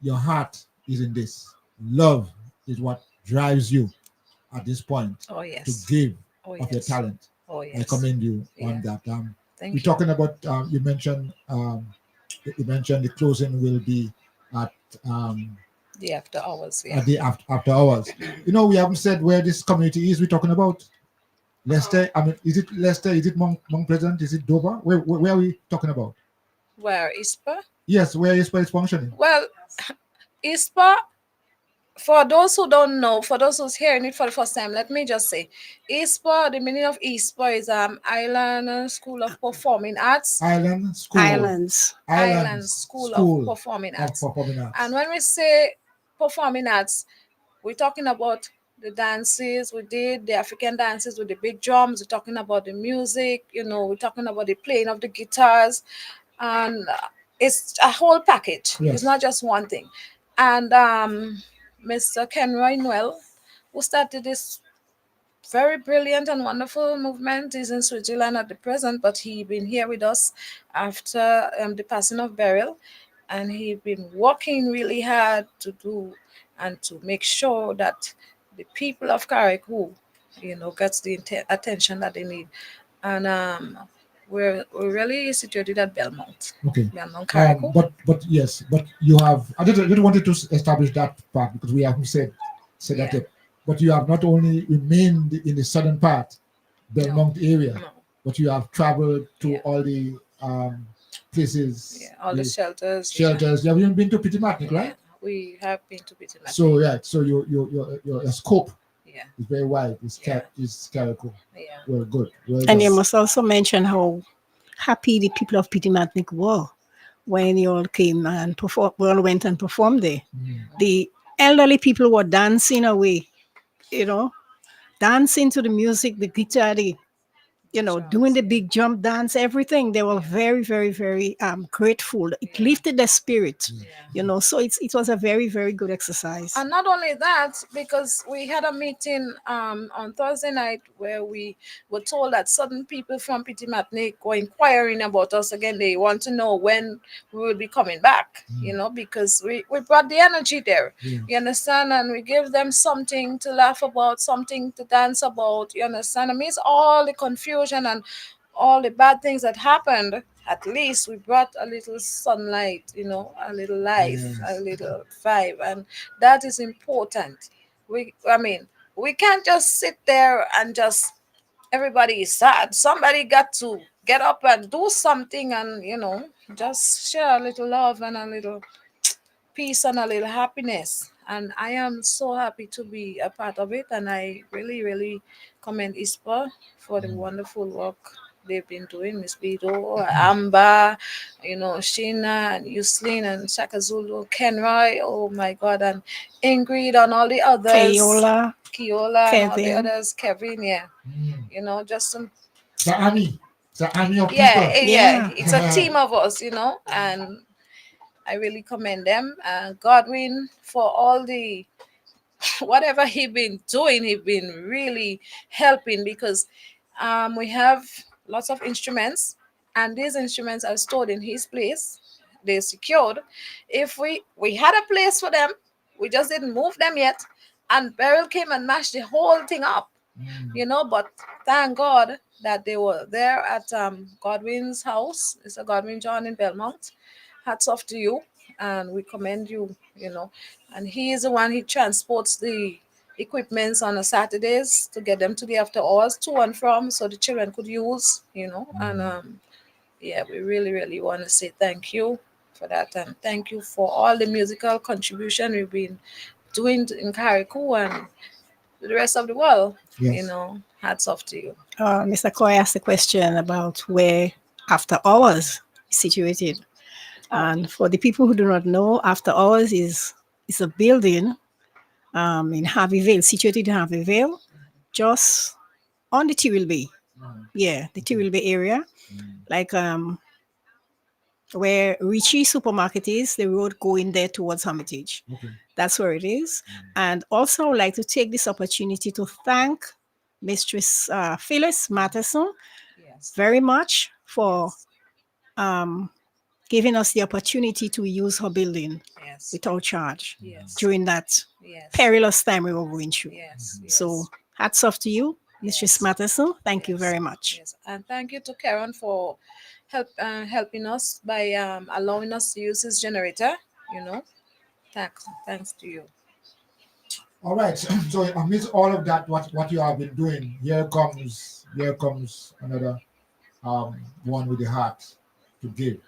Your heart is in this. Love is what drives you at this point to give of your talent. I commend you on that. Thank we're you. Talking about, you mentioned the closing will be at the after hours. At the after hours. We haven't said where this community is we're talking about. Leicester, is it Leicester? Is it Mount Pleasant? Is it Dover? Where are we talking about? Where ISPA? Yes, where ISPA is functioning. Well, ISPA, for those who don't know, for those who's hearing it for the first time, let me just say, ISPA, the meaning of ISPA is Island School of Performing Arts. Island School. Island School of Performing Arts. And when we say performing arts, we're talking about the dances we did, the African dances with the big drums. We're talking about the music, we're talking about the playing of the guitars. And it's a whole package. Yes. It's not just one thing. And Mr. Kenroy Noel, who started this very brilliant and wonderful movement, is in Switzerland at the present, but he been here with us after the passing of Beryl, and he been working really hard to do and to make sure that the people of Carriacou, gets the attention that they need. And we're really situated at Belmont. Okay. Belmont, Carriacou. But yes, but you have. I just wanted to establish that part because we haven't said that yet. But you have not only remained in the southern part, Belmont area, but you have traveled to all the places. Yeah, all the shelters. Shelters. You have even been to Pitty-Matnick, right? We have been to Pitty-Matnick. So your scope is very wide. It's Carriacou. Yeah. Well, good. And you must also mention how happy the people of Pitty-Matnick were when you all came and went and performed there. The elderly people were dancing away, dancing to the music, the guitar, doing the big jump dance, everything. They were very, very, very grateful. It lifted their spirit, So it was a very, very good exercise. And not only that, because we had a meeting on Thursday night where we were told that certain people from Petit Martinique were inquiring about us again. They want to know when we will be coming back, because we brought the energy there. You understand? And we give them something to laugh about, something to dance about. You understand? I mean, it's all the confusion and all the bad things that happened. At least we brought a little sunlight, a little life, a little vibe, and that is important. We can't just sit there and just everybody is sad. Somebody got to get up and do something, and just share a little love and a little peace and a little happiness. And I am so happy to be a part of it. And I really, really commend ISPA for the wonderful work they've been doing. Miss Bido, Amber, Sheena and Yuslin and Shaka Zulu, Kenroy, oh my God, and Ingrid and all the others. Kiola and all the others, Kevin, yeah. Just some. The army. The army of Yeah, people. yeah. It's a team of us, and I really commend them. Godwin for all the whatever he been doing, he been really helping because we have lots of instruments, and these instruments are stored in his place. They're secured. If we had a place for them, we just didn't move them yet, and Beryl came and mashed the whole thing up. But thank God that they were there at Godwin's house. It's a Godwin John in Belmont. Hats off to you, and we commend you. And he is the one, he transports the equipments on the Saturdays to get them to the after hours to and from so the children could use. And yeah, we really, really want to say thank you for that, and thank you for all the musical contribution we've been doing in Carriacou and the rest of the world. Yes. Hats off to you. Mr. Coy asked a question about where After Hours is situated. And for the people who do not know, After Hours is a building in Harveyville, situated in Harveyville, just on the Tyrrell Bay. Yeah, the Tyrrell Bay area. Like where Richie Supermarket is, the road going there towards Hermitage. That's where it is. And also I would like to take this opportunity to thank Mistress Phyllis Matterson very much for giving us the opportunity to use her building without charge during that perilous time we were going through. So hats off to you, Mistress Matterson. Thank you very much. Yes, and thank you to Karen for helping us by allowing us to use his generator. Thanks to you. All right. So amidst all of that, what you have been doing, here comes another one with the heart to give.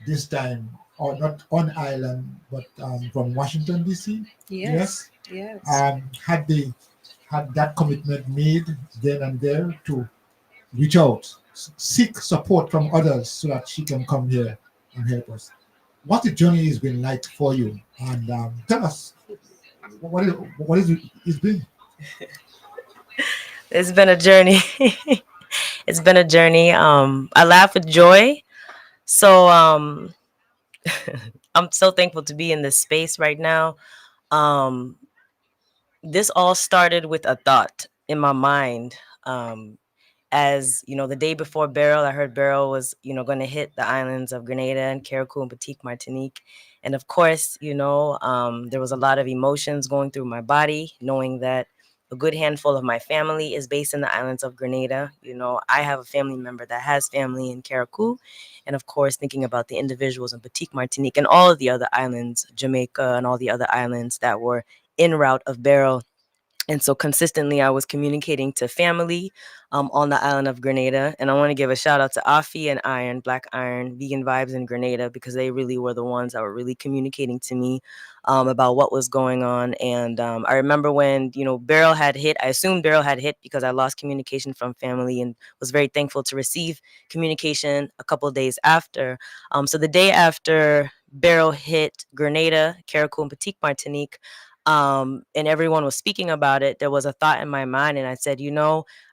This time, or not on island, but from Washington D.C. Yes. Had that commitment made then and there to reach out, seek support from others so that she can come here and help us. What the journey has been like for you, and tell us what is it's been. It's been a journey. It's been a journey. I laugh with joy. So I'm so thankful to be in this space right now. This all started with a thought in my mind. As the day before Beryl, I heard Beryl was, going to hit the islands of Grenada and Carriacou and Petite Martinique. And of course, there was a lot of emotions going through my body, knowing that a good handful of my family is based in the islands of Grenada. I have a family member that has family in Carriacou. And of course, thinking about the individuals in Petite Martinique and all of the other islands, Jamaica and all the other islands that were en route of Beryl. And so consistently, I was communicating to family on the island of Grenada. And I want to give a shout out to Afi and Iron, Black Iron, Vegan Vibes in Grenada, because they really were the ones that were really communicating to me about what was going on. And I remember when, Beryl had hit, I assumed Beryl had hit because I lost communication from family and was very thankful to receive communication a couple of days after. So the day after Beryl hit Grenada, Carriacou, and Petite Martinique, And everyone was speaking about it, there was a thought in my mind, and I said,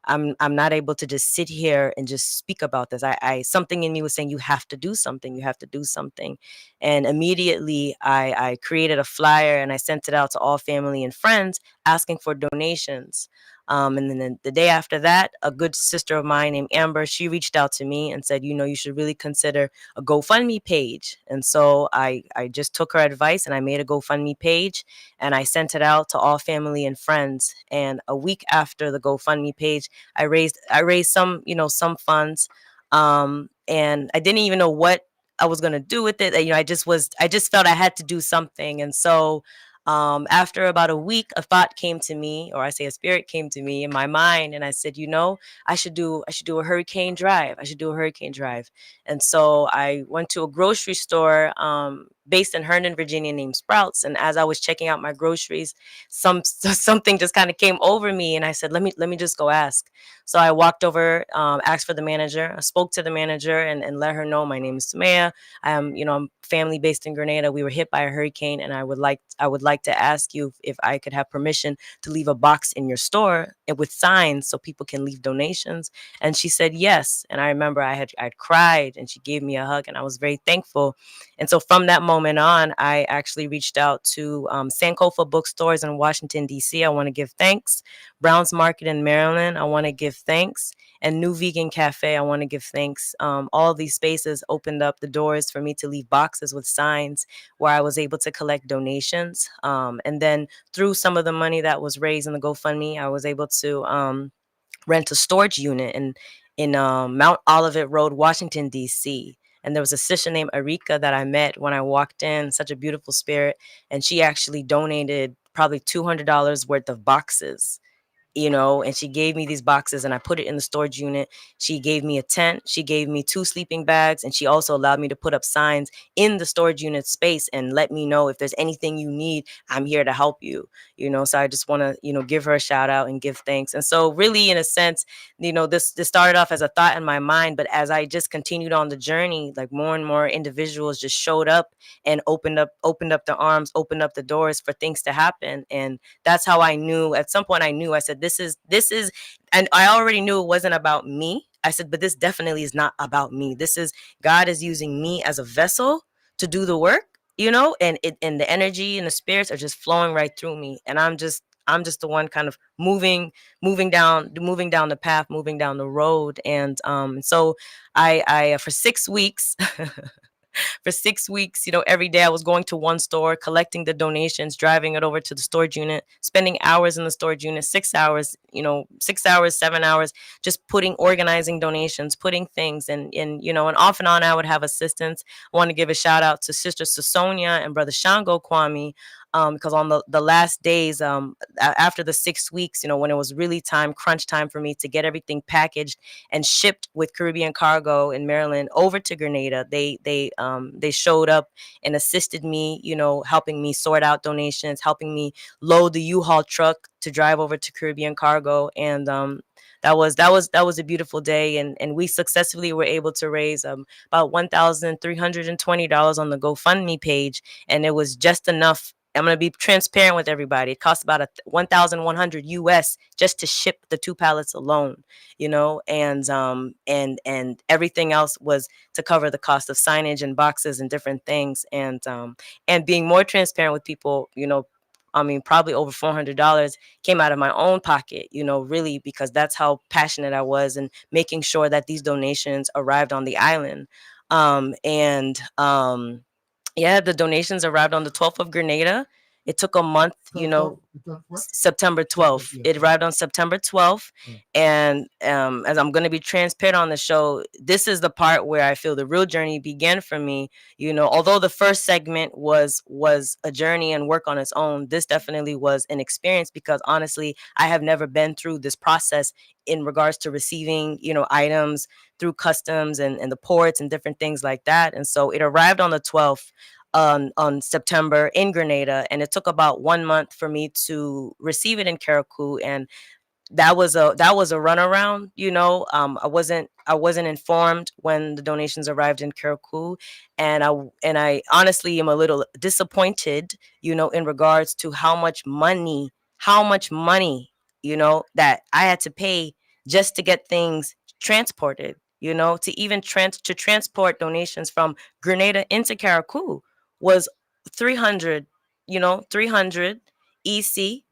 I'm not able to just sit here and just speak about this. I something in me was saying, you have to do something, you have to do something. And immediately I created a flyer and I sent it out to all family and friends asking for donations. And then the day after that, a good sister of mine named Amber, she reached out to me and said, you should really consider a GoFundMe page. And so I just took her advice and I made a GoFundMe page and I sent it out to all family and friends. And a week after the GoFundMe page, I raised some funds. And I didn't even know what I was gonna do with it. I just felt I had to do something. And so after about a week, a thought came to me, or I say a spirit came to me in my mind, and I said, I should do a hurricane drive. I should do a hurricane drive. And so I went to a grocery store based in Herndon, Virginia, named Sprouts. And as I was checking out my groceries, something just kind of came over me, and I said, let me just go ask. So I walked over, asked for the manager. I spoke to the manager and let her know my name is Samaya. I'm family based in Grenada. We were hit by a hurricane, and I would like to ask you if I could have permission to leave a box in your store with signs so people can leave donations. And she said yes. And I remember I'd cried, and she gave me a hug, and I was very thankful. And so from that moment on, I actually reached out to Sankofa bookstores in Washington, D.C. I want to give thanks. Brown's Market in Maryland, I want to give thanks. And New Vegan Cafe, I want to give thanks. All of these spaces opened up the doors for me to leave boxes with signs where I was able to collect donations. And then through some of the money that was raised in the GoFundMe, I was able to rent a storage unit in Mount Olivet Road, Washington, D.C. And there was a sister named Arika that I met when I walked in, such a beautiful spirit. And she actually donated probably $200 worth of boxes, and she gave me these boxes and I put it in the storage unit. She gave me a tent. She gave me 2 sleeping bags. And she also allowed me to put up signs in the storage unit space and let me know if there's anything you need, I'm here to help you. So I just want to, give her a shout out and give thanks. And so really, in a sense, this started off as a thought in my mind, but as I just continued on the journey, like more and more individuals just showed up and opened up their arms, opened up the doors for things to happen. And that's how I knew. At some point I knew, I said, this is, and I already knew it wasn't about me. I said, but this definitely is not about me. This is, God is using me as a vessel to do the work, and the energy and the spirits are just flowing right through me. And I'm just the one kind of moving down the path, moving down the road. And so I for 6 weeks for 6 weeks, every day I was going to one store, collecting the donations, driving it over to the storage unit, spending hours in the storage unit, 6 hours, 6 hours, 7 hours, just organizing donations, putting things, and off and on I would have assistants. I want to give a shout out to Sister Sasonia and Brother Shango Kwame, because on the last days, after the 6 weeks, when it was really crunch time for me to get everything packaged and shipped with Caribbean Cargo in Maryland over to Grenada, they showed up and assisted me, helping me sort out donations, helping me load the U-Haul truck to drive over to Caribbean Cargo. And that was a beautiful day, and we successfully were able to raise about $1,320 on the GoFundMe page, and it was just enough. I'm going to be transparent with everybody. It cost about 1,100 US just to ship the 2 pallets alone, and everything else was to cover the cost of signage and boxes and different things. And being more transparent with people, I mean, probably over $400 came out of my own pocket, really, because that's how passionate I was in making sure that these donations arrived on the island. And yeah, the donations arrived on the 12th of Grenada. It took a month, September 12th. It arrived on September 12th. And as I'm going to be transparent on the show, this is the part where I feel the real journey began for me. Although the first segment was a journey and work on its own, this definitely was an experience, because honestly, I have never been through this process in regards to receiving, items through customs and the ports and different things like that. And so it arrived on the 12th on September in Grenada, and it took about 1 month for me to receive it in Karakou. And that was a runaround. I wasn't informed when the donations arrived in Karaku, and I honestly am a little disappointed, in regards to how much money, that I had to pay just to get things transported. To even transport donations from Grenada into Karaku was 300, 300 EC.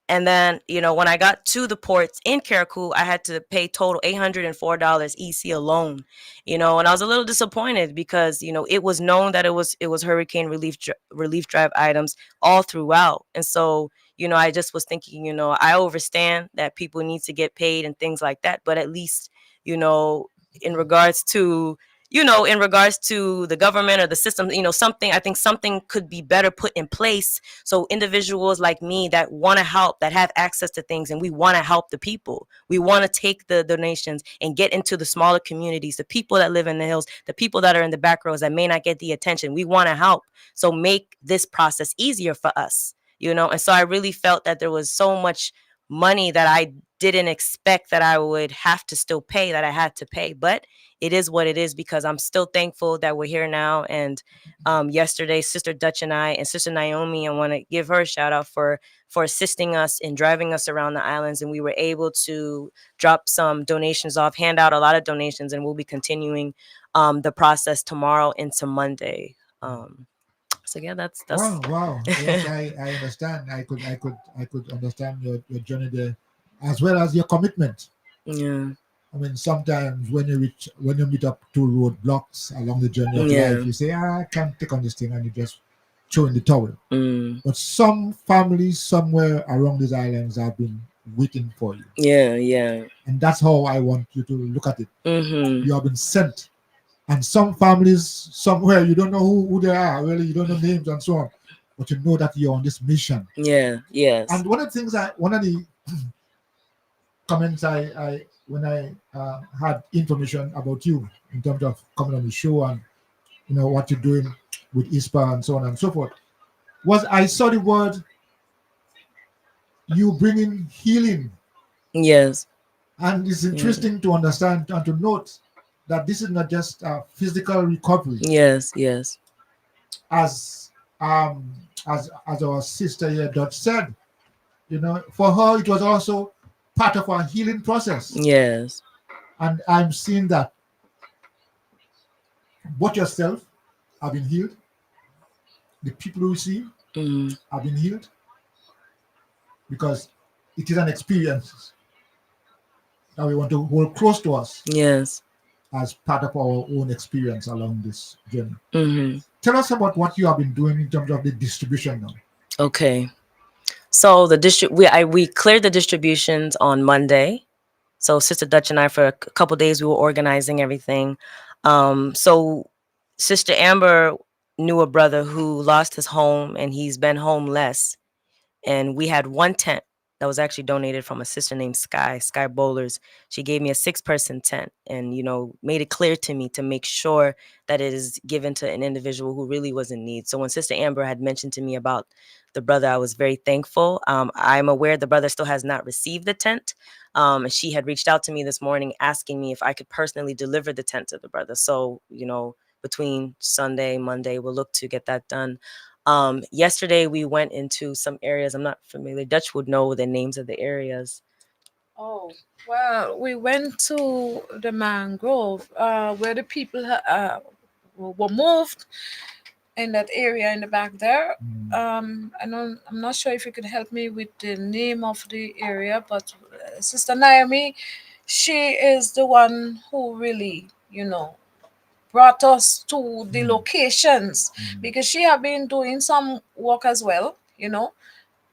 And then, when I got to the ports in Karakou, I had to pay total $804 EC alone. And I was a little disappointed because, it was known that it was hurricane relief drive items all throughout. And so, I just was thinking, I understand that people need to get paid and things like that, but at least, you know, in regards to the government or the system, something, I think something could be better put in place, so individuals like me that want to help, that have access to things, and we want to help the people, we want to take the donations and get into the smaller communities, the people that live in the hills, the people that are in the back rows that may not get the attention, we want to help. So make this process easier for us. And so I really felt that there was so much money that I didn't expect that I would have to still pay, that I had to pay. But it is what it is, because I'm still thankful that we're here now. And yesterday, Sister Dutch and I, and Sister Naomi, I want to give her a shout out for assisting us in driving us around the islands. And we were able to drop some donations off, hand out a lot of donations, and we'll be continuing the process tomorrow into Monday. So yeah, that's Wow, wow. Yes, I understand. I could understand your journey there, as well as your commitment. Yeah. I mean, sometimes when you meet up two roadblocks along the journey of Yeah. life, you say, I can't take on this thing, and you just throw in the towel. Mm. But some families somewhere around these islands have been waiting for you. Yeah, yeah. And that's how I want you to look at it. Mm-hmm. You have been sent. And some families somewhere, you don't know who they are, really, you don't know names and so on. But you know that you're on this mission. Yeah, yes. And one of the comments I when I had information about you in terms of coming on the show and what you're doing with ISPA and so on and so forth, was I saw the word you bringing healing. Yes. And it's interesting to understand and to note that this is not just a physical recovery. Yes, yes. As as our sister here Dot said, for her it was also part of our healing process. Yes. And I'm seeing that both yourself have been healed, the people who see have been healed, because it is an experience that we want to hold close to us. Yes. As part of our own experience along this journey. Mm-hmm. Tell us about what you have been doing in terms of the distribution now. Okay. So we cleared the distributions on Monday. So Sister Dutch and I, for a couple days, we were organizing everything. So Sister Amber knew a brother who lost his home, and he's been homeless. And we had one tent that was actually donated from a sister named Sky Bowlers. She gave me a 6-person tent, and made it clear to me to make sure that it is given to an individual who really was in need. So when Sister Amber had mentioned to me about the brother, I was very thankful. I'm aware the brother still has not received the tent. She had reached out to me this morning asking me if I could personally deliver the tent to the brother. So between Sunday, Monday, we'll look to get that done. Yesterday we went into some areas. I'm not familiar. Dutch would know the names of the areas. Oh, well, we went to the mangrove where the people were moved in that area in the back there. I'm not sure if you could help me with the name of the area, but Sister Naomi, she is the one who really, brought us to the locations, because she had been doing some work as well,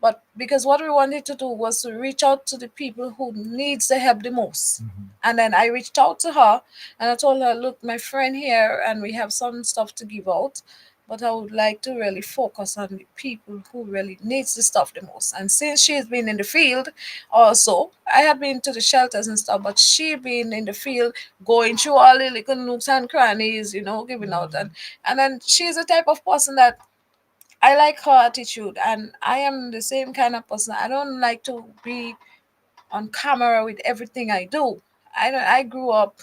but because what we wanted to do was to reach out to the people who needs the help the most. And then I reached out to her and I told her, look, my friend here, and we have some stuff to give out, but I would like to really focus on the people who really needs the stuff the most. And since she's been in the field also, I had been to the shelters and stuff, but she been in the field going through all the little nooks and crannies, giving out. And then she's the type of person that I like her attitude, and I am the same kind of person. I don't like to be on camera with everything I do. I grew up,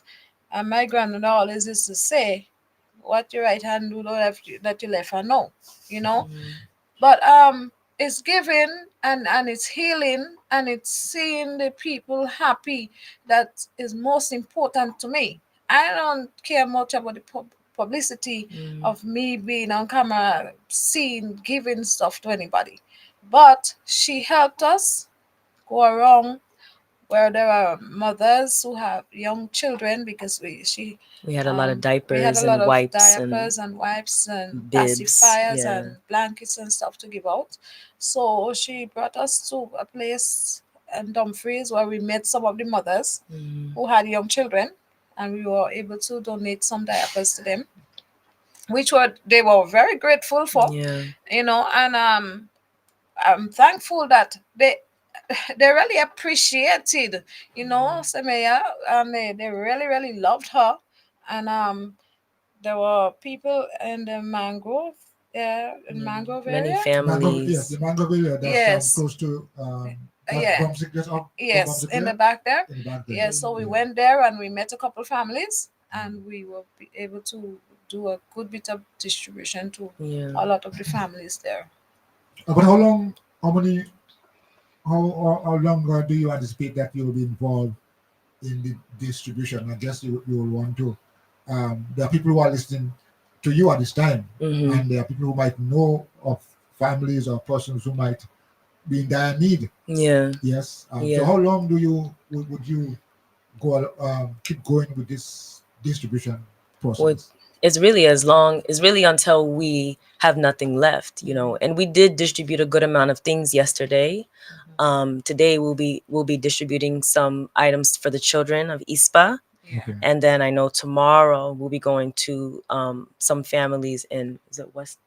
and my grandmother always used to say, "What your right hand do, don't let your left hand know," you know. But it's giving, and it's healing, and it's seeing the people happy that is most important to me. I don't care much about the publicity of me being on camera, seeing, giving stuff to anybody. But she helped us go around where there are mothers who have young children, because We had a lot of we had a diapers lot and of wipes diapers and and wipes and bibs. pacifiers Yeah. and blankets and stuff to give out. So she brought us to a place in Dumfries where we met some of the mothers who had young children, and we were able to donate some diapers to them, which were they were very grateful for, Yeah. and I'm thankful that they really appreciated, Samaya, and they really, really loved her. And there were people in the mangrove, mangrove Many area. Yes, families. the mangrove area that's Yes. close to that Yeah. Brunswick, just up Yes, Brunswick in the there, back there. in the back there. Yeah, so we Yeah. went there and we met a couple families, and we were able to do a good bit of distribution to Yeah. a lot of the families there. But how long, how many, how long do you anticipate that you will be involved in the distribution? I guess you will want to. There are people who are listening to you at this time, and there are people who might know of families or persons who might be in dire need. Yeah. Yes. Yeah. So how long do you would you go keep going with this distribution process? Well, it's really it's really until we have nothing left, and we did distribute a good amount of things yesterday. Today we'll be distributing some items for the children of ISPA. Okay. And then I know tomorrow we'll be going to some families in, is it West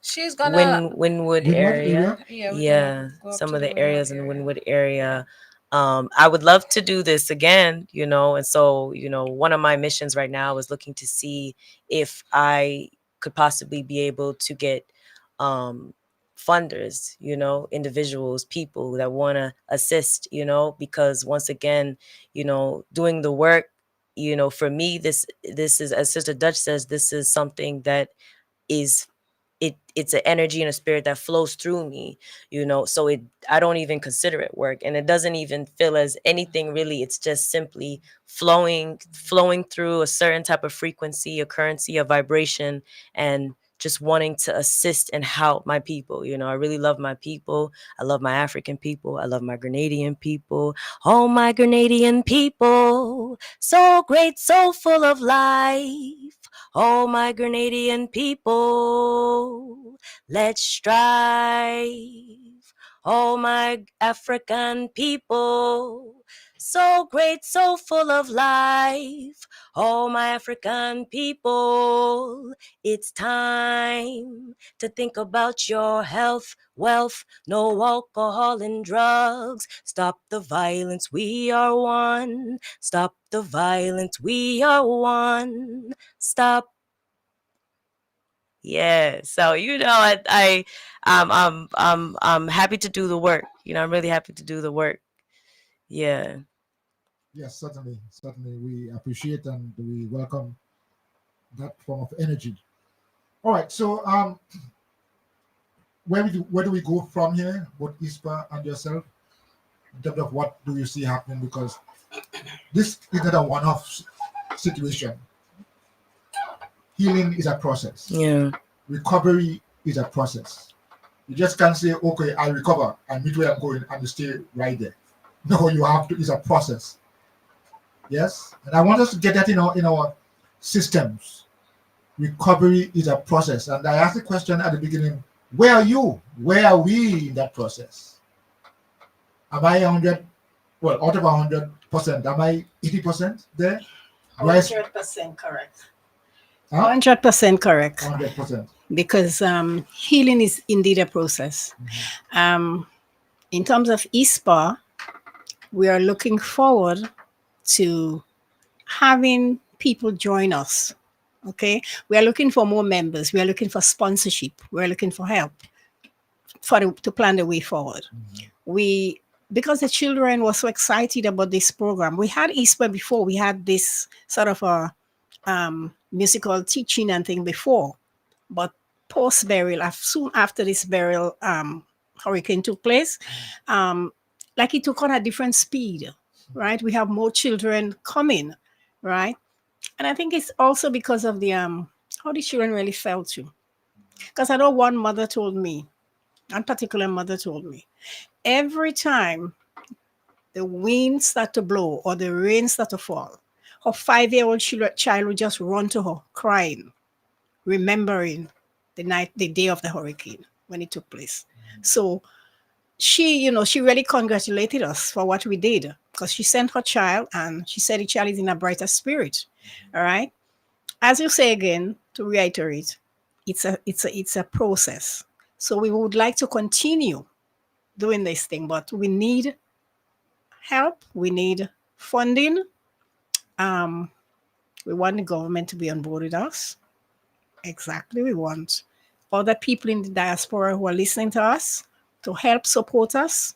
She's gonna Wynwood Wynwood area? Yeah, we're Yeah, gonna go up some to of the the areas in the area. Wynwood area. I would love to do this again, and so, one of my missions right now is looking to see if I could possibly be able to get funders, individuals, people that want to assist, because once again, doing the work, for me, this is, as Sister Dutch says, this is something that is it's an energy and a spirit that flows through me, so I don't even consider it work, and it doesn't even feel as anything really. It's just simply flowing through a certain type of frequency, a currency, a vibration, and just wanting to assist and help my people. I really love my people. I love my African people. I love my Grenadian people. Oh, my Grenadian people, so great, so full of life. Oh, my Grenadian people, let's strive. Oh, my African people, so great, so full of life. Oh, my African people, it's time to think about your health, wealth, no alcohol and drugs. Stop the violence, we are one. Stop the violence, we are one. Stop. Yeah. So I'm happy to do the work. I'm really happy to do the work. Yeah. Yes, certainly, certainly. We appreciate and we welcome that form of energy. All right. So where do we go from here, both ISPA and yourself, in terms of what do you see happening? Because this is not a one-off situation. Healing is a process. Yeah. Recovery is a process. You just can't say, okay, I'll recover and meet where I'm going and you stay right there. No, you have to, it's a process. Yes? And I want us to get that in our systems. Recovery is a process. And I asked the question at the beginning, where are you? Where are we in that process? Am I 100, well, out of 100%, am I 80% there? 100% correct. Huh? 100% correct. 100%. Because healing is indeed a process. In terms of ISPA, we are looking forward to having people join us. Okay, we are looking for more members. We are looking for sponsorship. We are looking for help to plan the way forward. We because the children were so excited about this program. We had Easter before. We had this sort of a musical teaching and thing before, but post burial, soon after this burial, hurricane took place, like it took on a different speed, right? We have more children coming, right? And I think it's also because of the how the children really felt too. Because I know one mother told me, one particular mother told me, every time the wind start to blow or the rain start to fall, her 5-year-old child would just run to her crying, remembering the day of the hurricane when it took place. So she really congratulated us for what we did, because she sent her child and she said the child is in a brighter spirit. All right. As you say again, to reiterate, it's a process. So we would like to continue doing this thing, but we need help. We need funding. We want the government to be on board with us. Exactly. We want other people in the diaspora who are listening to us to help support us.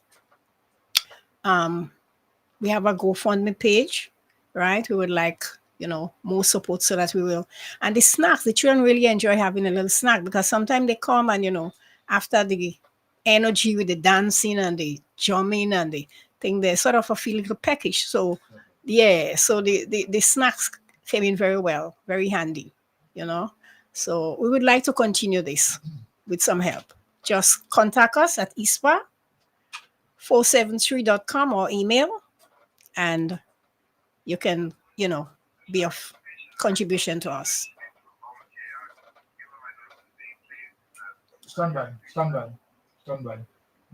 We have a GoFundMe page, right? We would like, more support so that we will. And the snacks, the children really enjoy having a little snack, because sometimes they come and, after the energy with the dancing and the drumming and the thing, they sort of feel a little peckish. So, yeah, so the snacks came in very well, very handy, So we would like to continue this with some help. Just contact us at ispa473.com or email, and you can, be of contribution to us. Stand by.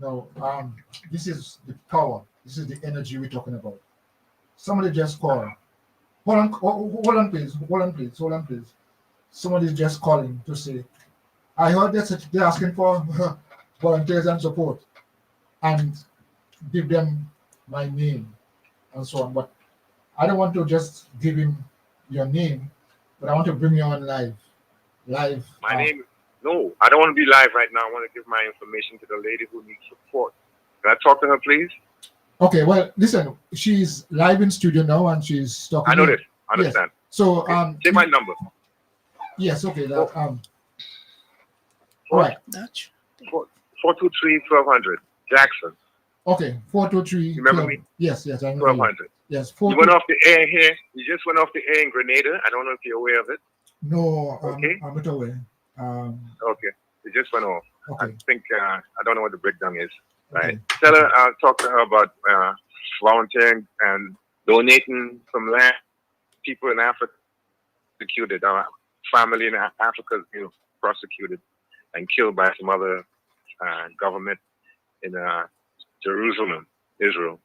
No, this is the power. This is the energy we're talking about. Somebody just called. Hold on, please. Somebody is just calling to say, I heard that they're asking for volunteers and support, and give them my name and so on. But I don't want to just give him your name, but I want to bring you on live. My name. No, I don't want to be live right now. I want to give my information to the lady who needs support. Can I talk to her, please? Okay, well, listen, she's live in studio now and she's talking. I know this. I understand. Yes. So, take my number. Yes, okay. All right. 423-1200, Jackson. Okay, 423. Remember me? Yes, I know. 1200. Yes, you went off the air here. You just went off the air in Grenada. I don't know if you're aware of it. No, okay. I'm not aware. Okay, it just went off. Okay. I think I don't know what the breakdown is. Right. Tell her, talk to her about volunteering and donating some land. People in Africa executed, family in Africa, prosecuted and killed by some other government in Jerusalem, Israel.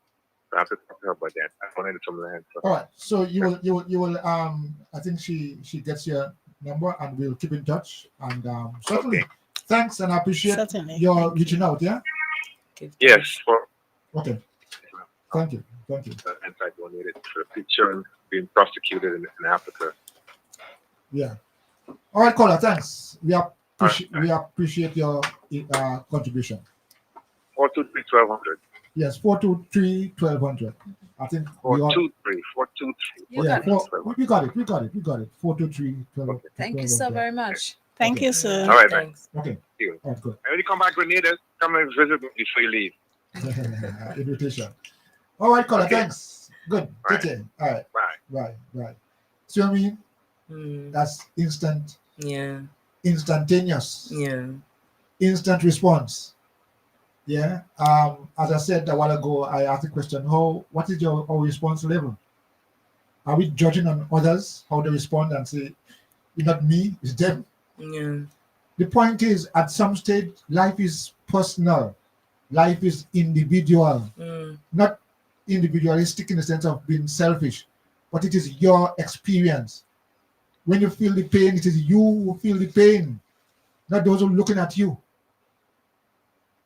So I have to talk to her about that. I donated some land. So. All right. So you will I think she gets your number and we'll keep in touch. And certainly, okay. Thanks, and I appreciate your reaching out. Yeah. Yes. Okay. Thank you. And I donated for the children being prosecuted in Africa. Yeah. All right, caller. Thanks. We appreciate your contribution. 423-1200. Yes, 423-1200. I think 423. Yeah, we got it. 423-1200. Okay. Thank you so very much. Thank you, sir. All right, thanks. Okay. All right, good. And when you come back, Grenada, come and visit me before you leave. Invitation. All right, caller. Okay. Thanks. Good. Right. Take care. All right. Bye. Right. So I mean, that's instant. Yeah. Instantaneous. Yeah. Instant response. Yeah. As I said a while ago, I asked the question: what is our response level? Are we judging on others how they respond and say, "It's not me, it's them"? Yeah. The point is, at some stage, life is personal. Life is individual, not individualistic in the sense of being selfish, but it is your experience. When you feel the pain, it is you who feel the pain, not those who are looking at you.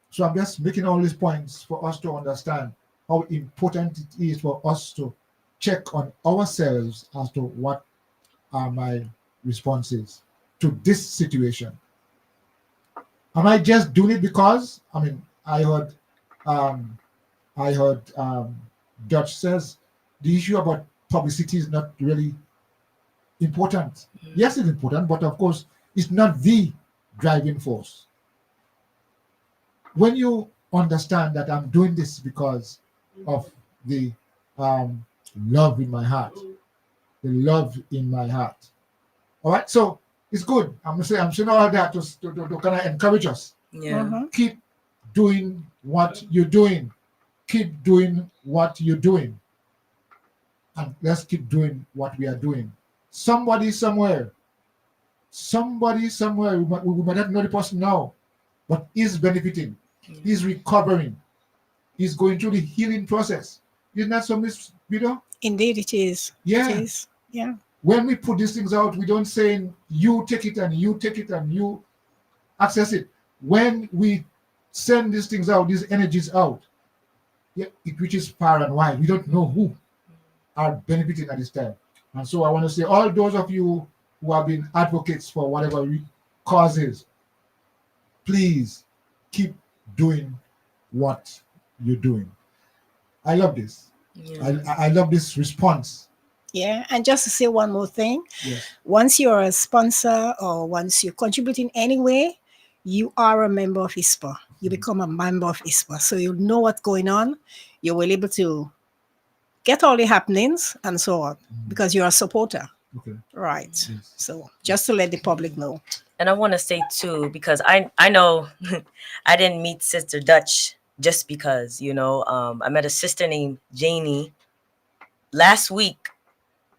So I'm just making all these points for us to understand how important it is for us to check on ourselves as to what are my responses to this situation. Am I just doing it because, I heard I heard Dutch says the issue about publicity is not really important. Yes, it's important, but of course, it's not the driving force. When you understand that I'm doing this because of the um, love in my heart, the love in my heart. All right, so it's good. I'm saying all that to kind of encourage us. Yeah. Keep doing what you're doing. Keep doing what you're doing, and let's keep doing what we are doing. Somebody somewhere, we might not know the person now, but is benefiting, is recovering, is going through the healing process. Isn't that so, Miss Vida? Indeed, it is. Yeah. It is. Yeah. When we put these things out, we don't say you take it and you take it and you access it. When we send these things out, these energies out, yeah, it reaches far and wide. We don't know who are benefiting at this time. And so I want to say, all those of you who have been advocates for whatever causes, please keep doing what you're doing. I love this. I love this response. Yeah, and just to say one more thing, Yes. once you're a sponsor or once you contribute in any way, you are a member of ISPA. You become a member of ISPA. So you know what's going on. You will able to get all the happenings and so on because you're a supporter. Okay. Right. So just to let the public know. And I want to say too, because I know I didn't meet Sister Dutch just because, I met a sister named Janie last week,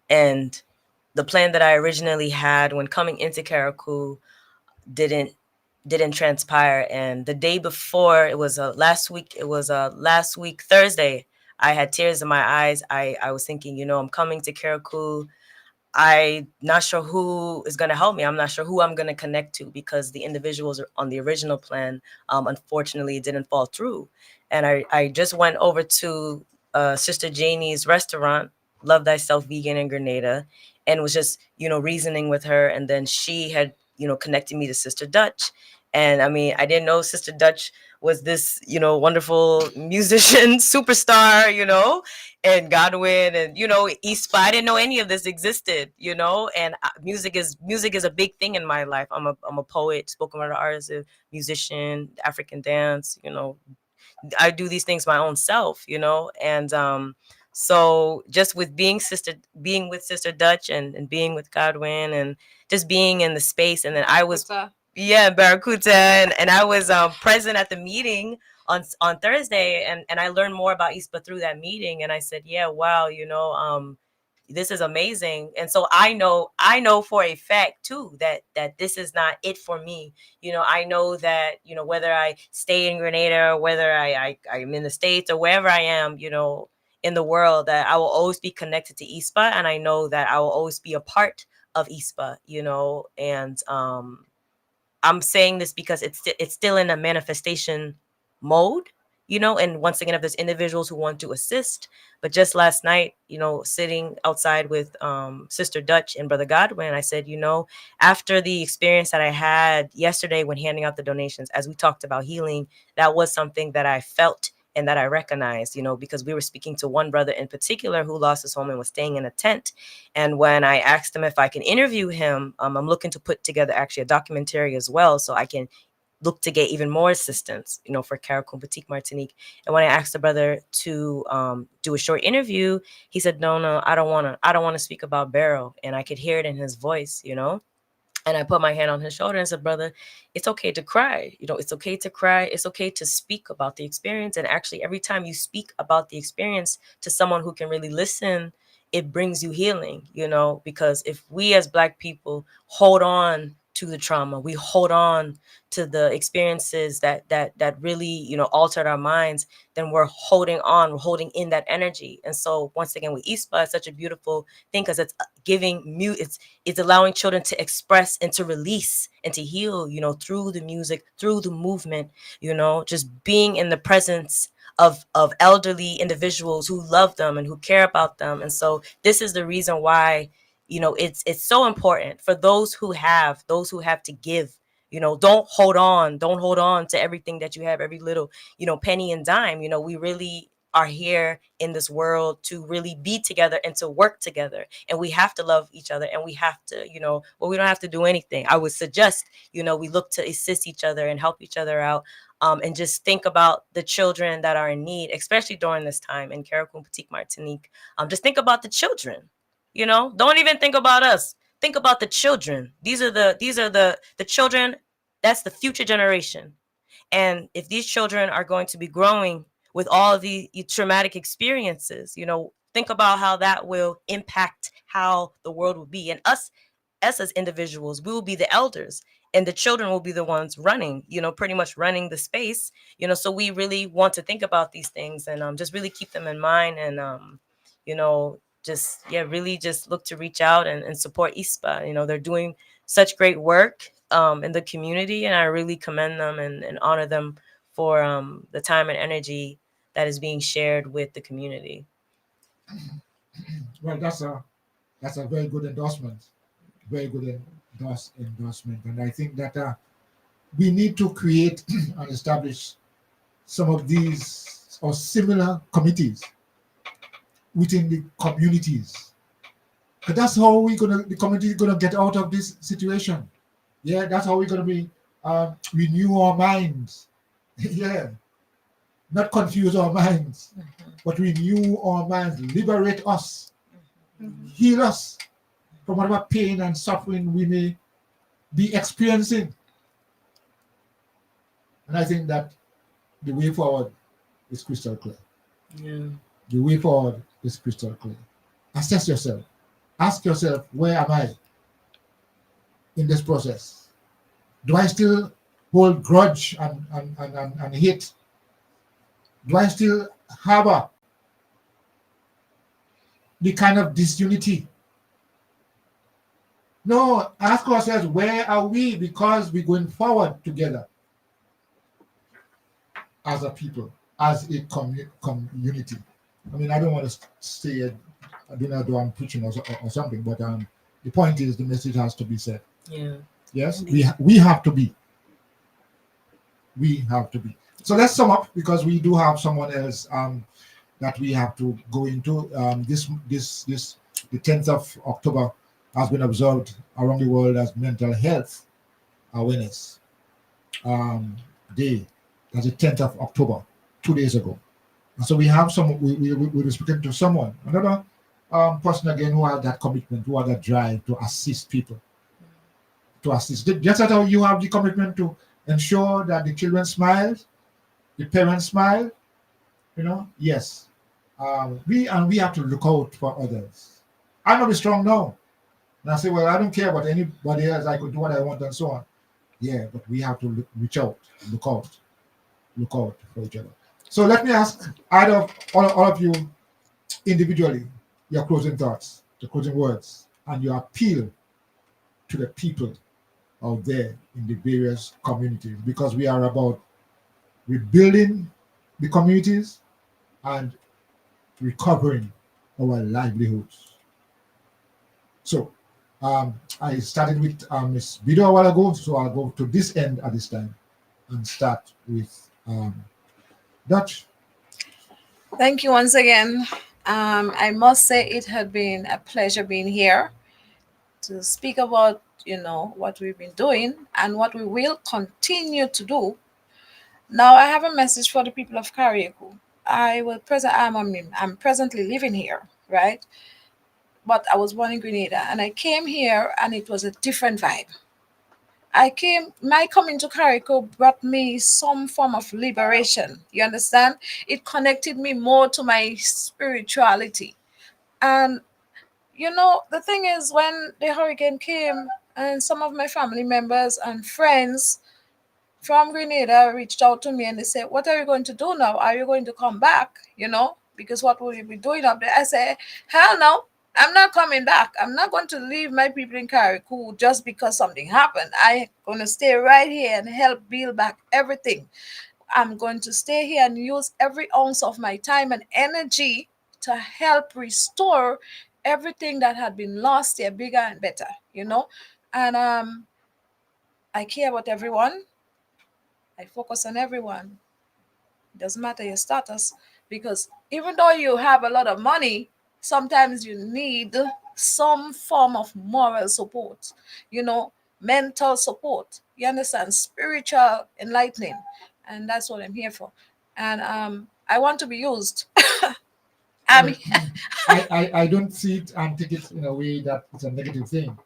and the plan that I originally had when coming into Karaku didn't transpire. And the day before, it was last week Thursday, I had tears in my eyes. I was thinking, I'm coming to Karaku. I'm not sure who is going to help me. I'm not sure who I'm going to connect to because the individuals on the original plan, unfortunately, didn't fall through. And I just went over to Sister Janie's restaurant, Love Thyself Vegan in Grenada, and was just, reasoning with her. And then she had, connected me to Sister Dutch. And I mean, I didn't know Sister Dutch was this, wonderful musician superstar, and Godwin and, East. I didn't know any of this existed, and music is a big thing in my life. I'm a poet, spoken word artist, a musician, African dance, I do these things my own self, and so just with being with Sister Dutch and being with Godwin and just being in the space, and then I was Barracuda, and I was present at the meeting on Thursday, and I learned more about ISPA through that meeting, and I said, yeah, wow, this is amazing. And so I know for a fact too that this is not it for me. I know that, whether I stay in Grenada or whether I'm in the States or wherever I am, in the world, that I will always be connected to ISPA, and I know that I will always be a part of ISPA, and I'm saying this because it's still in a manifestation mode, and once again, if there's individuals who want to assist. But just last night, sitting outside with Sister Dutch and Brother Godwin, I said, after the experience that I had yesterday when handing out the donations, as we talked about healing, that was something that I felt and that I recognized, because we were speaking to one brother in particular who lost his home and was staying in a tent. And when I asked him if I can interview him, I'm looking to put together actually a documentary as well, so I can look to get even more assistance, for Caracol Boutique Martinique. And when I asked the brother to do a short interview, he said, no, I don't want to speak about Barrow. And I could hear it in his voice, And I put my hand on his shoulder and said, brother, it's okay to cry. It's okay to cry. It's okay to speak about the experience. And actually, every time you speak about the experience to someone who can really listen, it brings you healing, because if we as Black people hold on to the trauma, we hold on to the experiences that really, altered our minds, then we're holding in that energy. And so once again, with ISPA, it's such a beautiful thing because it's it's allowing children to express and to release and to heal, through the music, through the movement, just being in the presence of elderly individuals who love them and who care about them. And so this is the reason why, it's so important for those who have to give. Don't hold on to everything that you have, every little, penny and dime. We really are here in this world to really be together and to work together. And we have to love each other, and we have to, well, we don't have to do anything. I would suggest, we look to assist each other and help each other out. And just think about the children that are in need, especially during this time in Caracou, Petite Martinique. Just think about the children. Don't even think about us. Think about the children. These are the children. That's the future generation. And if these children are going to be growing with all of the traumatic experiences, think about how that will impact how the world will be. And us as individuals, we will be the elders, and the children will be the ones running, pretty much running the space. So we really want to think about these things, and just really keep them in mind, and just really just look to reach out and support ISPA. They're doing such great work in the community, and I really commend them and honor them for the time and energy that is being shared with the community. Well, that's a very good endorsement, very good endorsement, and I think that we need to create and establish some of these or similar committees within the communities. Because that's how the community is gonna get out of this situation. Yeah, that's how we're gonna be renew our minds. Yeah, not confuse our minds, but renew our minds, liberate us, heal us from whatever pain and suffering we may be experiencing. And I think that the way forward is crystal clear. Yeah. The way forward is crystal clear. Assess yourself. Ask yourself, where am I in this process? Do I still hold grudge and hate? Do I still harbor the kind of disunity? No, ask ourselves, where are we? Because we're going forward together as a people, as a community. I mean, I don't want to say, I do not do I'm preaching or something, but the point is the message has to be said. Yeah. Yes, we have to be. We have to be. So let's sum up, because we do have someone else that we have to go into. This the 10th of October has been observed around the world as Mental Health Awareness Day. That's the 10th of October, 2 days ago. And so we have we were speaking to someone, another person again who had that commitment, who had that drive to assist people, to assist. Just as how you have the commitment to ensure that the children smile, the parents smile, yes. We have to look out for others. I'm not strong now. And I say, well, I don't care about anybody else. I could do what I want and so on. Yeah, but we have to reach out, look out for each other. So let me ask either all of you individually your closing thoughts, the closing words, and your appeal to the people out there in the various communities, because we are about rebuilding the communities and recovering our livelihoods. So I started with Ms. Bido a while ago, so I'll go to this end at this time and start with Dutch. Thank you once again. I must say it had been a pleasure being here to speak about, what we've been doing and what we will continue to do. Now, I have a message for the people of Carriacou. I'm presently living here, right? But I was born in Grenada, and I came here, and it was a different vibe. My coming to Carriacou brought me some form of liberation. You understand? It connected me more to my spirituality. And the thing is, when the hurricane came, and some of my family members and friends from Grenada reached out to me and they said, "What are you going to do now? Are you going to come back? Because what will you be doing up there?" I say, "Hell no. I'm not coming back. I'm not going to leave my people in Carriacou just because something happened. I'm going to stay right here and help build back everything. I'm going to stay here and use every ounce of my time and energy to help restore everything that had been lost here, bigger and better, And I care about everyone. I focus on everyone. It doesn't matter your status. because even though you have a lot of money, sometimes you need some form of moral support, mental support. You understand? Spiritual enlightening. And that's what I'm here for. And I want to be used. Well, I don't see it and take it in a way that it's a negative thing.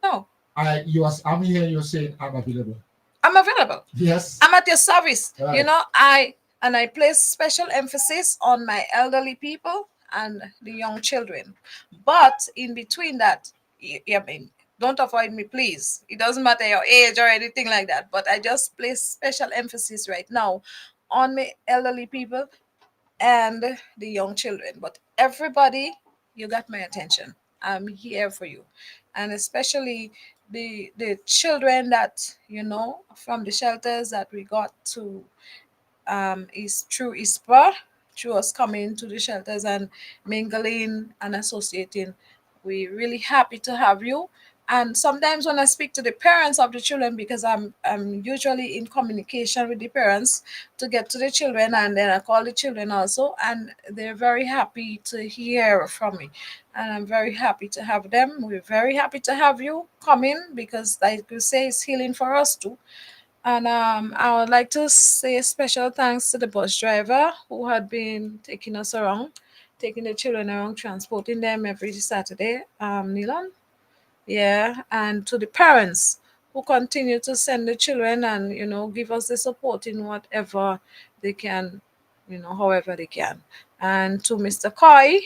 No. I'm here, you're saying I'm available. I'm available. Yes. I'm at your service. Right. I place special emphasis on my elderly people and the young children. But in between that, I mean, don't avoid me, please. It doesn't matter your age or anything like that. But I just place special emphasis right now on my elderly people and the young children. But everybody, you got my attention. I'm here for you. And especially the children that, from the shelters that we got to is through ISPA, through us coming to the shelters and mingling and associating. We're really happy to have you. And sometimes when I speak to the parents of the children, because I'm usually in communication with the parents to get to the children, and then I call the children also, and they're very happy to hear from me. And I'm very happy to have them. We're very happy to have you come in because, like you say, it's healing for us too. And I would like to say special thanks to the bus driver who had been taking us around, taking the children around, transporting them every Saturday, Nilan. Yeah, and to the parents who continue to send the children and, give us the support in whatever they can, however they can. And to Mr. Coy,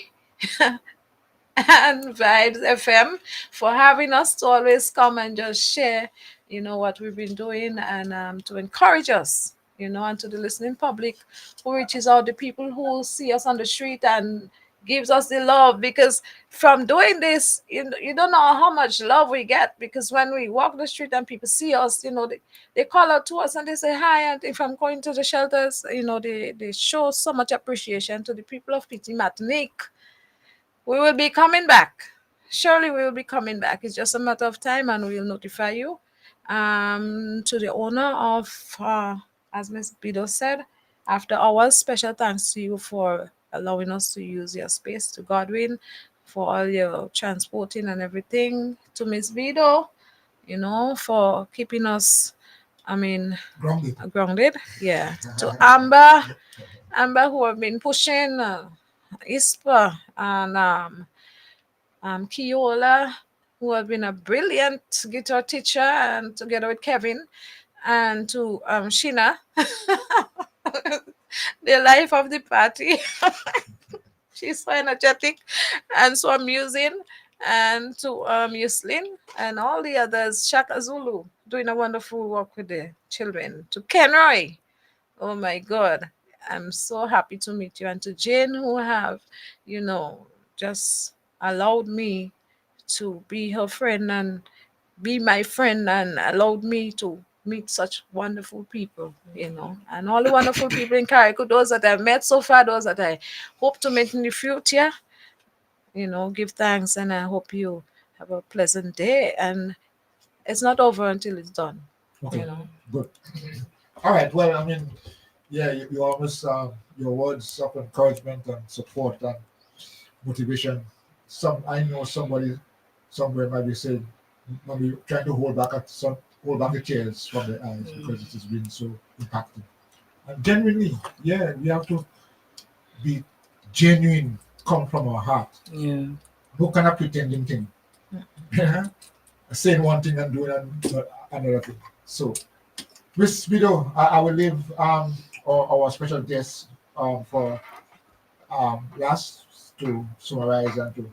and Vibes FM for having us to always come and just share, what we've been doing and to encourage us, and to the listening public who reaches out, the people who see us on the street and gives us the love, because from doing this, you don't know how much love we get, because when we walk the street and people see us, they call out to us and they say hi. And if I'm going to the shelters, they show so much appreciation to the people of Petit Martinique. We will be coming back. Surely we will be coming back. It's just a matter of time, and we'll notify you. To the owner of, as Ms. Bido said, after hours, special thanks to you for allowing us to use your space, to Godwin, for all your transporting and everything, to Miss Bido, for keeping us, grounded. Yeah. To Amber, who have been pushing, ISPA, and Kiola, who have been a brilliant guitar teacher, and together with Kevin, and to Sheena, the life of the party. She's so energetic and so amusing. And to Yuslin and all the others, Shaka Zulu, doing a wonderful work with the children. To Kenroy, oh my God, I'm so happy to meet you. And to Jane, who have, just allowed me to be her friend and be my friend, and allowed me to meet such wonderful people, and all the wonderful people in Carriacou, those that I've met so far, those that I hope to meet in the future, give thanks. And I hope you have a pleasant day. And it's not over until it's done. Okay, good. All right. Well, yeah, you almost your words of encouragement and support and motivation. I know somebody somewhere might be saying, maybe trying to hold back the tears from their eyes because it has been so impacting. And genuinely, yeah, we have to be genuine, come from our heart. Yeah. No kind of pretending thing. Saying one thing and doing another thing. So, Miss Bido, I will leave our special guest for last to summarize and to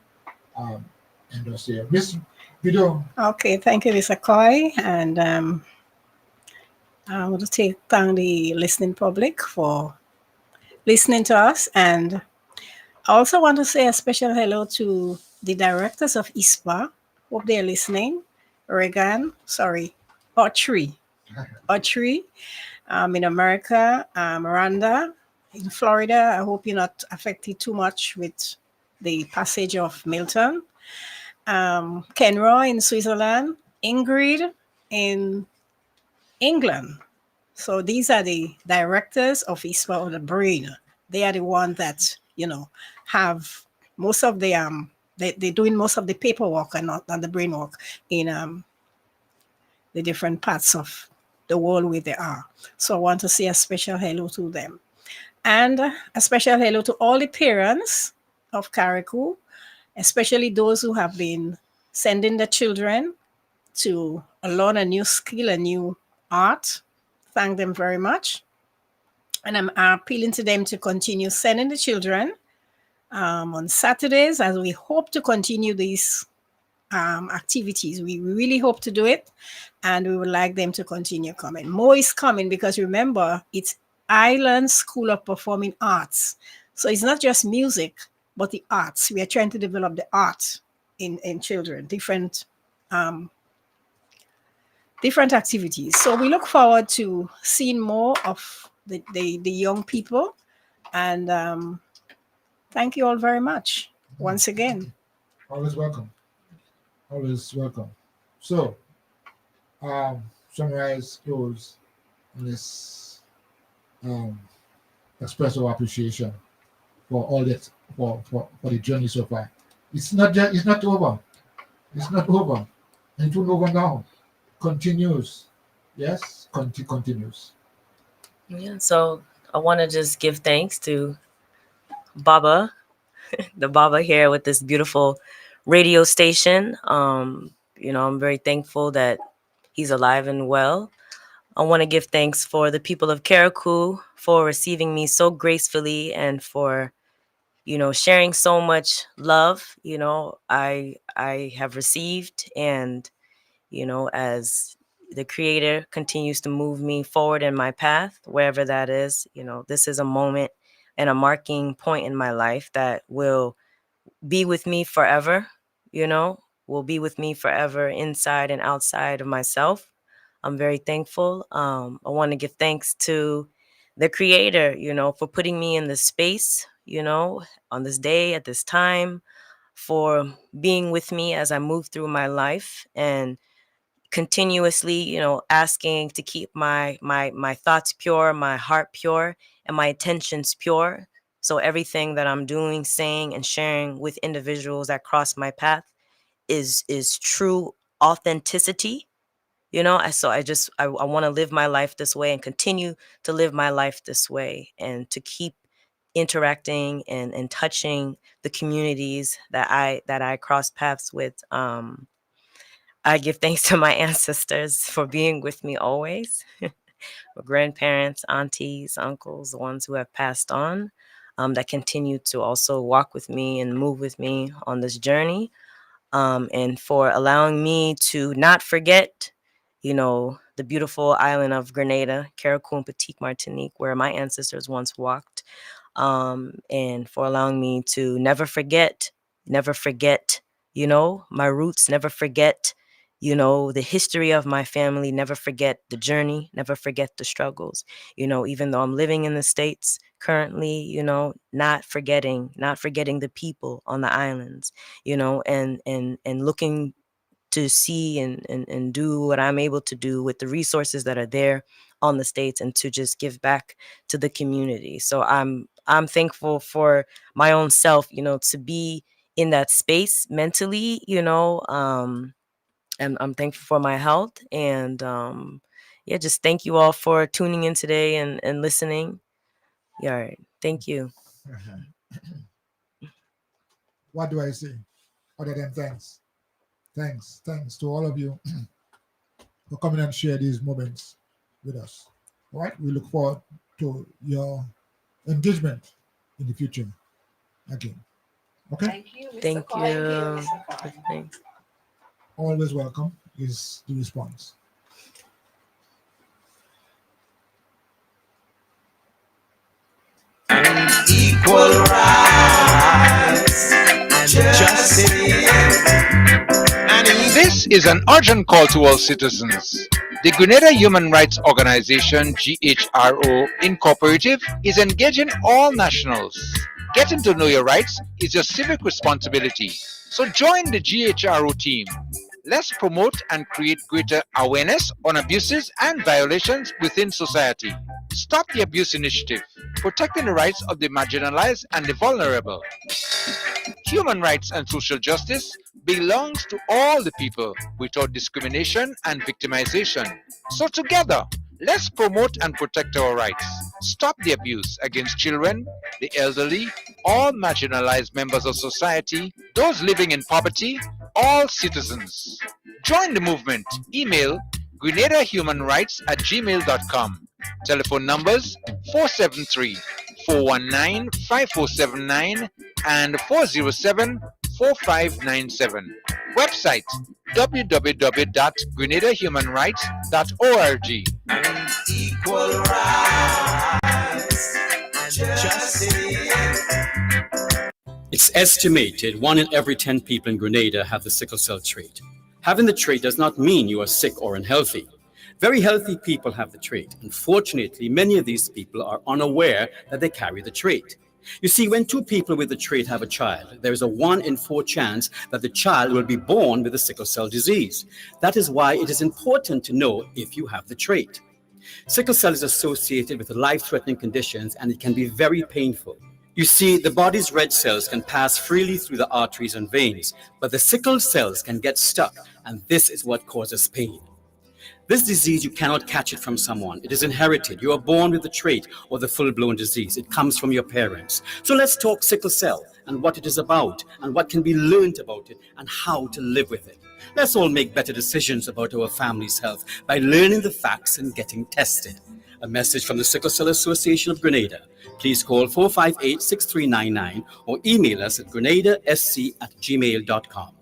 endorse here. Miss Bido. Okay, thank you, Mr. Coy. And I want to thank the listening public for listening to us. And I also want to say a special hello to the directors of ISPA. Hope they're listening. Autry in America, Miranda in Florida. I hope you're not affected too much with the passage of Milton. Kenroy in Switzerland, Ingrid in England. So these are the directors of ISPA, or the brain they are the one that, have most of the they're doing most of the paperwork and not the brain work in the different parts of the world where they are. So I want to say a special hello to them. And a special hello to all the parents of Carriacou, especially those who have been sending their children to learn a new skill, a new art. Thank them very much. And I'm appealing to them to continue sending the children on Saturdays, as we hope to continue these activities. We really hope to do it, and we would like them to continue coming. More is coming, because remember, it's Island School of Performing Arts. So it's not just music, but the arts. We are trying to develop the art in children, different activities. So we look forward to seeing more of the young people. And thank you all very much once again. Always welcome. Always welcome. So, summarize, close on this express our appreciation for all that, for the journey so far. It's not over. It's not over. And it won't over now. Continues. Yes, continues. Yeah, so I want to just give thanks to Baba, the Baba here with this beautiful radio station. I'm very thankful that he's alive and well. I want to give thanks for the people of Carriacou for receiving me so gracefully and for, sharing so much love. I have received, and, as the Creator continues to move me forward in my path, wherever that is, this is a moment and a marking point in my life that will be with me forever, will be with me forever inside and outside of myself. I'm very thankful. I want to give thanks to the Creator, for putting me in this space, on this day, at this time, for being with me as I move through my life, and continuously, asking to keep my thoughts pure, my heart pure, and my intentions pure. So everything that I'm doing, saying, and sharing with individuals that cross my path is true authenticity. So I want to live my life this way and continue to live my life this way, and to keep interacting and touching the communities that I cross paths with. I give thanks to my ancestors for being with me always. My grandparents, aunties, uncles, the ones who have passed on, that continue to also walk with me and move with me on this journey. And for allowing me to not forget, the beautiful island of Grenada, Carriacou and Petite Martinique, where my ancestors once walked. And for allowing me to never forget, my roots, never forget, the history of my family, never forget the journey, never forget the struggles, even though I'm living in the States currently, not forgetting the people on the islands, and looking to see and do what I'm able to do with the resources that are there on the States, and to just give back to the community. So I'm thankful for my own self, to be in that space mentally, and I'm thankful for my health. And just thank you all for tuning in today and listening. Yeah, all right. Thank you. What do I say other than thanks? Thanks to all of you for coming and share these moments with us. All right, we look forward to your engagement in the future again. Okay? Thank you, Mr. Thank Coy. you. Thanks. Always welcome is the response. Equal rights and justice. And this is an urgent call to all citizens. The Grenada Human Rights Organization, GHRO Incorporative, is engaging all nationals. Getting to know your rights is your civic responsibility. So join the GHRO team. Let's promote and create greater awareness on abuses and violations within society. Stop the Abuse Initiative. protecting the rights of the marginalized and the vulnerable. Human rights and social justice belongs to all the people without discrimination and victimization. So together, let's promote and protect our rights. Stop the abuse against children, the elderly, all marginalized members of society, those living in poverty, all citizens. Join the movement. Email grenadahumanrights@gmail.com. Telephone numbers 473-419-5479 and 407-4597. Website www.grenadahumanrights.org. Equal rights and justice. It's estimated 1 in every 10 people in Grenada have the sickle cell trait. Having the trait does not mean you are sick or unhealthy. Very healthy people have the trait. Unfortunately, many of these people are unaware that they carry the trait. You see, when two people with the trait have a child, there is a 1 in 4 chance that the child will be born with a sickle cell disease. That is why it is important to know if you have the trait. Sickle cell is associated with life-threatening conditions, and it can be very painful. You see, the body's red cells can pass freely through the arteries and veins, but the sickle cells can get stuck, and this is what causes pain. This disease, you cannot catch it from someone. It is inherited. You are born with the trait or the full-blown disease. It comes from your parents. So let's talk sickle cell and what it is about and what can be learned about it and how to live with it. Let's all make better decisions about our family's health by learning the facts and getting tested. A message from the Sickle Cell Association of Grenada. Please call 458-6399 or email us at grenadasc@gmail.com.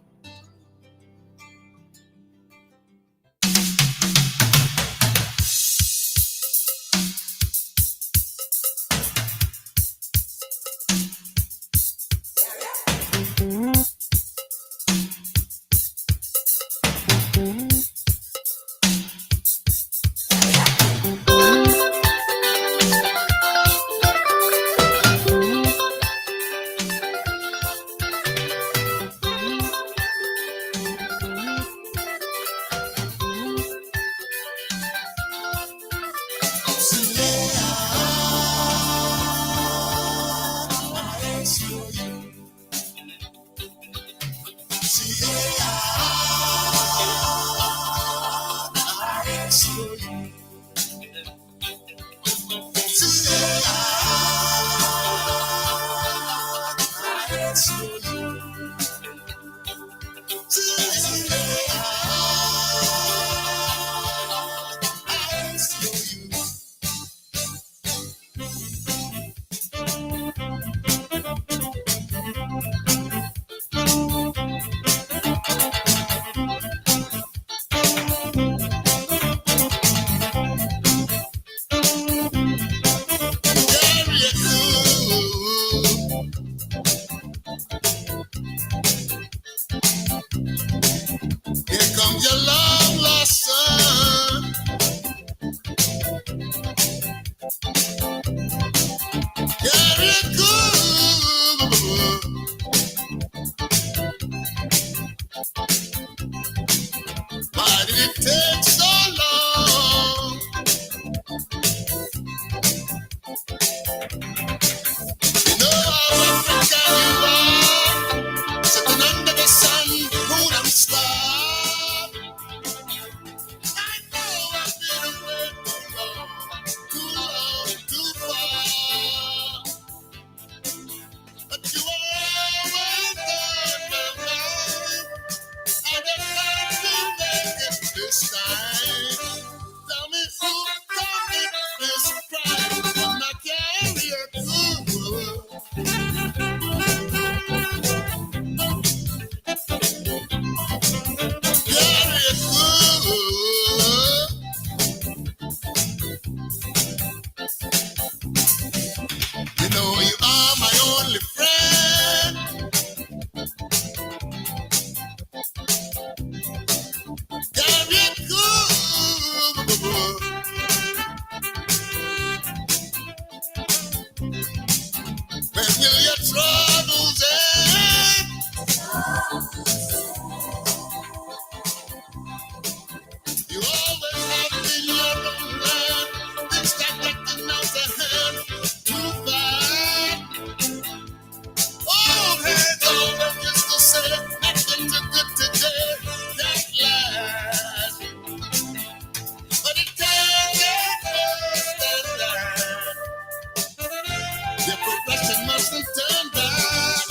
mustn't turn back.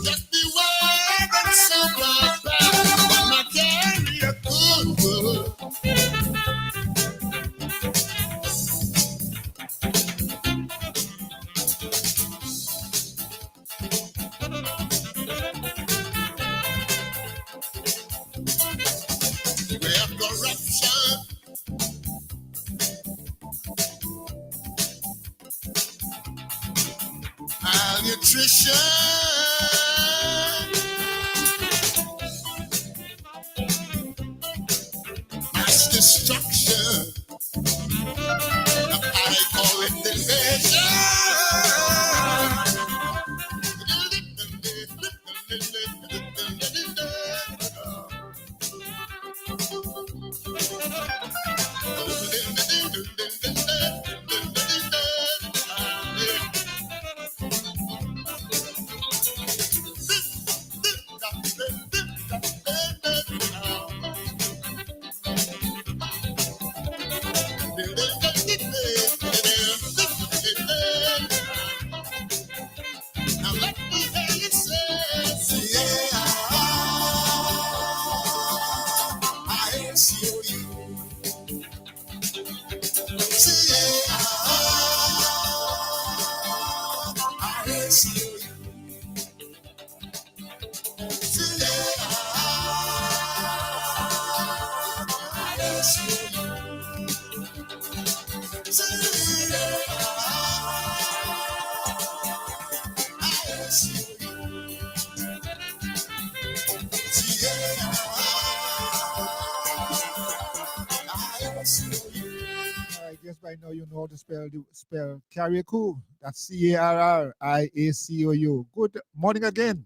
Just beware that super back. But my carry a good. We have corruption. Malnutrition, mass destruction. I call it division. Now let me hear you say, yeah, I see you. See, yeah, I see you. See, yeah, I see you. See, yeah, I see you. See, yeah, I see you. I guess by now you know how to spell Carriacou. That's Carriacou. Good morning again.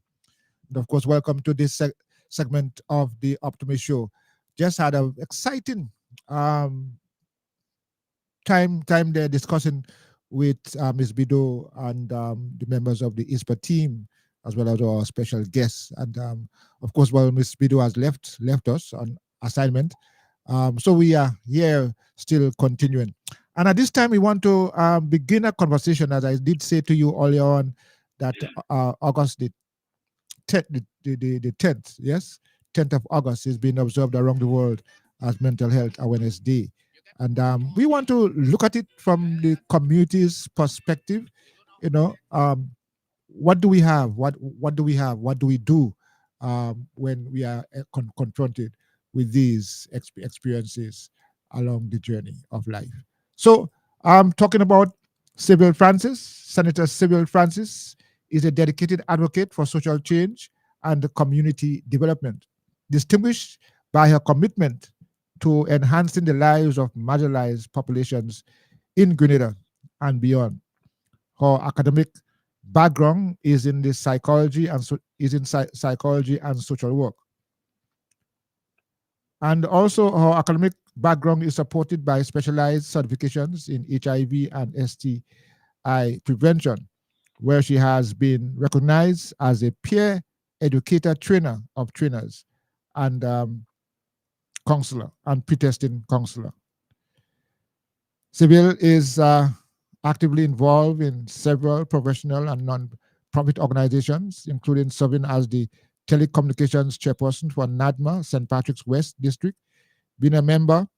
And of course, welcome to this segment of the Optimist Show. Just had an exciting time there discussing with Ms. Bido and the members of the ISPA team, as well as our special guests. And of course, while Ms. Bido has left us on assignment, so we are here still continuing. And at this time, we want to begin a conversation, as I did say to you earlier on, that August the 10th, yes, 10th of August is being observed around the world as Mental Health Awareness Day. And we want to look at it from the community's perspective. You know, what do we have? What do we have? What do we do when we are confronted with these experiences along the journey of life? So I'm talking about Sybil Francis. Senator Sybil Francis is a dedicated advocate for social change and community development, distinguished by her commitment to enhancing the lives of marginalized populations in Grenada and beyond. Her academic background is in the psychology and psychology and social work. And also her academic background is supported by specialized certifications in HIV and STI prevention, where she has been recognized as a peer educator trainer of trainers and counselor and pre-testing counselor. Sybil is actively involved in several professional and non-profit organizations, including serving as the telecommunications chairperson for NADMA, St. Patrick's West District, being a member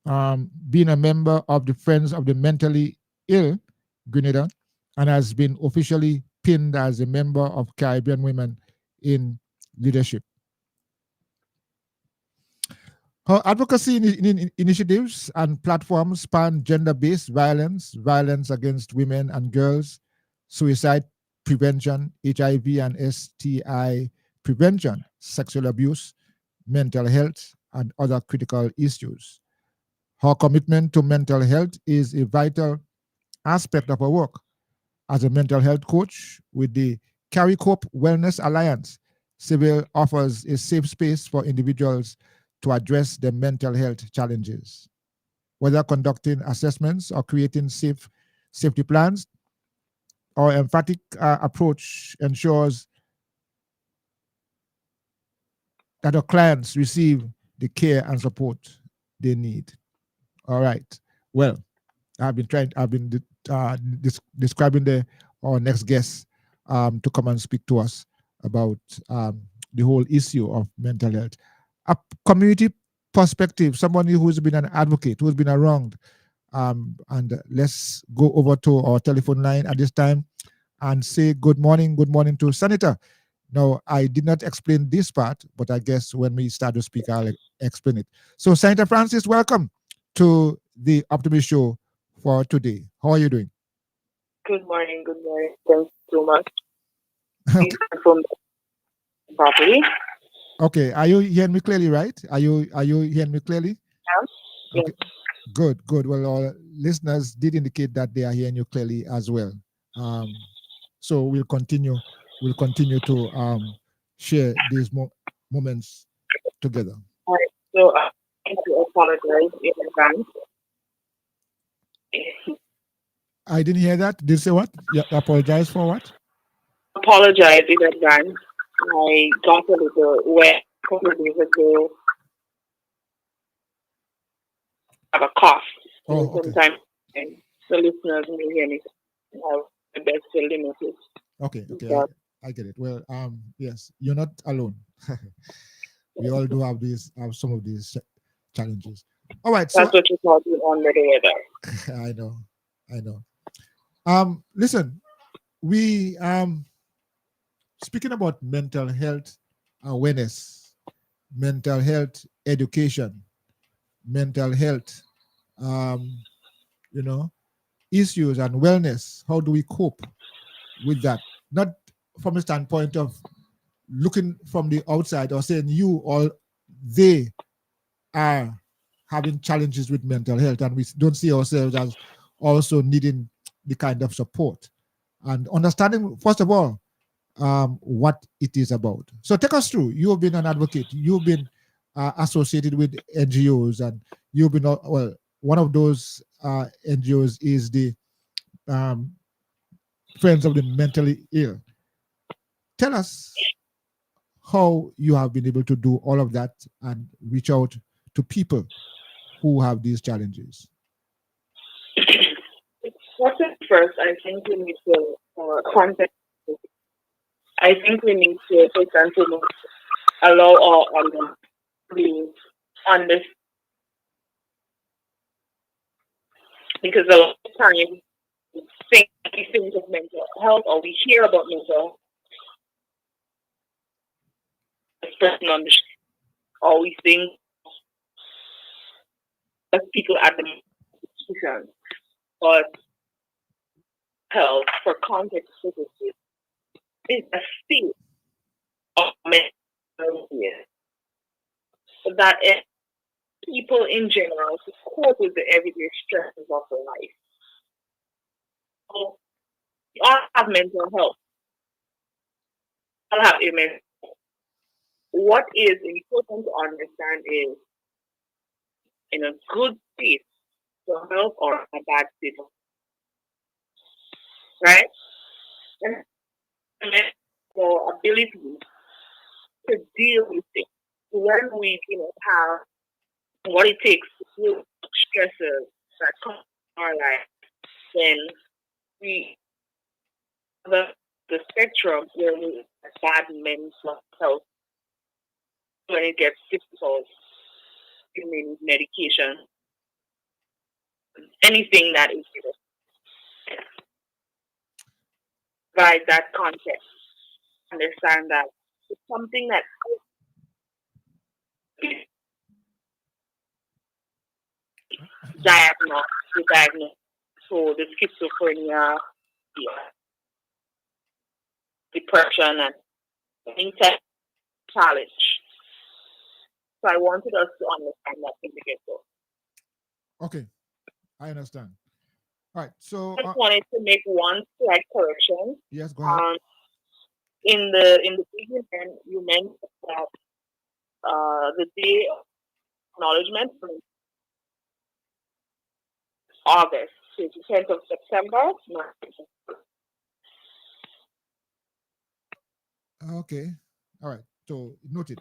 of the Friends of the Mentally Ill Grenada, and has been officially pinned as a member of Caribbean Women in Leadership. Her advocacy initiatives and platforms span gender-based violence, violence against women and girls, suicide prevention, HIV and STI prevention, sexual abuse, mental health, and other critical issues. Her commitment to mental health is a vital aspect of her work. As a mental health coach with the CariCope Wellness Alliance, Sybil offers a safe space for individuals to address their mental health challenges. Whether conducting assessments or creating safety plans, our emphatic approach ensures that our clients receive the care and support they need. All right. Well, I've been describing our next guest to come and speak to us about the whole issue of mental health. A community perspective, somebody who's been an advocate, who's been around. And let's go over to our telephone line at this time and say good morning to Senator. Now, I did not explain this part, but I guess when we start to speak, I'll explain it. So, Senator Francis, welcome to the Optimist Show for today. How are you doing? Good morning. Thanks so much. Okay. From property. Okay. Are you hearing me clearly, right? Are you hearing me clearly? Yeah. Okay. Good. Well, our listeners did indicate that they are hearing you clearly as well. So we'll continue to share these moments together. All right. So I need to apologize in advance. I didn't hear that. Did you say what? Yeah, apologize for what? Apologize in advance. I got a little wet a couple of days ago. I have a cough. Oh, okay. Sometimes the listeners may hear me. I have the best to limit it. Okay. I get it. Well, yes, you're not alone. We all do have some of these challenges. All right. So that's what you call being under the weather. I know. Listen, we speaking about mental health awareness, mental health education, mental health, issues and wellness. How do we cope with that? Not from a standpoint of looking from the outside or saying you or they are having challenges with mental health, and we don't see ourselves as also needing the kind of support and understanding, first of all, what it is about. So take us through. You've been an advocate. You've been associated with NGOs, and you've been, well, one of those NGOs is the Friends of the Mentally Ill. Tell us how you have been able to do all of that and reach out to people who have these challenges. First, I think we need to context. I think we need to take and to allow our audience to understand, because a lot of times we think of mental health, or we hear about mental health, person understand, or we think of people at the institution, but health, for context purposes, is a state of mental health that people in general to cope with the everyday stresses of their life. So we all have mental health. We all have mental health. What is important to understand is, in a good state of health or a bad state of health, right? And our ability to deal with it when we, have what it takes to deal with stresses that come in our life, then we the spectrum where we have bad mental health, when it gets difficult, you need medication, anything that is provide that context. Understand that it's something that diagnosed. So the schizophrenia, depression, and any type of challenge. So I wanted us to understand that in the get-go. Okay, I understand. All right, so I just wanted to make one slight correction. Yes, go ahead. In the beginning, you mentioned that the day of acknowledgement from August, so it's the 10th of September. Okay, all right. So noted.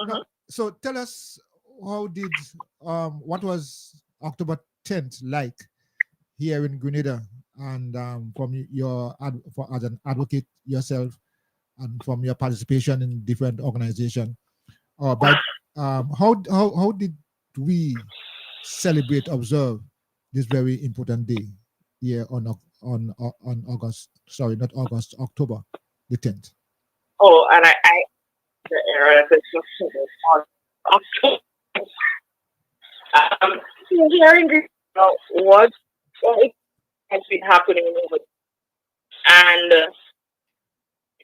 Now, so tell us, how did what was October 10th like here in Grenada, and from your as an advocate yourself, and from your participation in different organizations. But how did we celebrate, observe this very important day here on August? Sorry, not August, October the 10th. Oh, and I the era that's just on October. So hearing what has been happening over and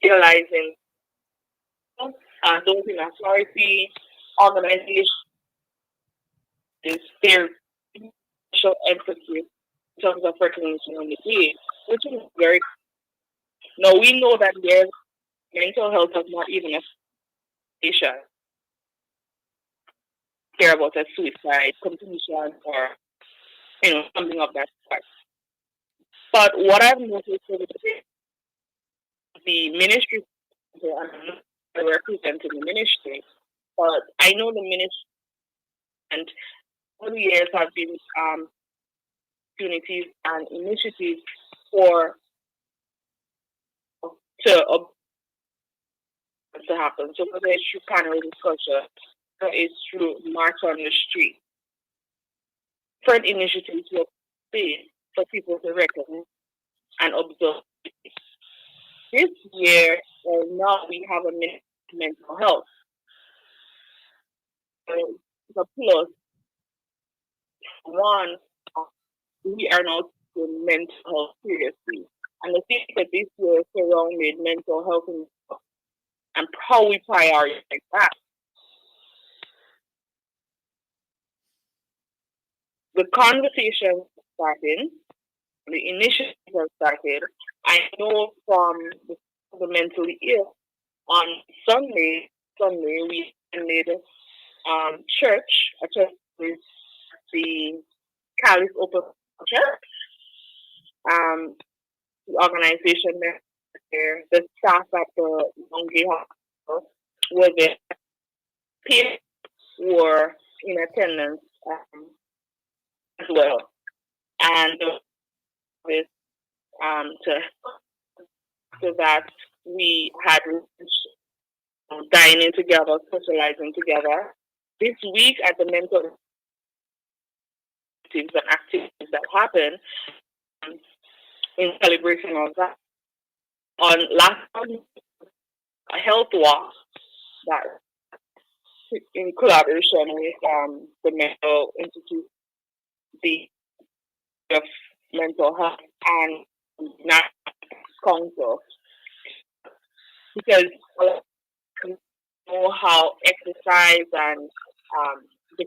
realizing those in authority, organizations, their social empathy in terms of recognition on the day, which is very. Now we know that there's mental health is not even a station care about a suicide, completion, or something of that sort. But what I've noticed over the ministry, I represent the ministry, but I know the ministry and over the years have been opportunities and initiatives for to happen. So whether it's through panel discussion, whether it's through march on the street, different initiatives will be for people to recognize and observe. This year, now we have a mental health. The plus one, we are now taking mental health seriously. And I think that this year surrounded mental health and how we prioritize that. The conversation started, the initiatives have started. I know from the mentally ill on Sunday we attended church, a church with the Calais Open Church. The organization there, the staff at the Longy Hospital were there. Patients were in attendance as well. And with so that we had dining together, socializing together. This week at the mental activities and activities that happen in celebration of that. On last month, a health walk that in collaboration with the Mental Institute, the of Mental Health and National Council, because you know how exercise and the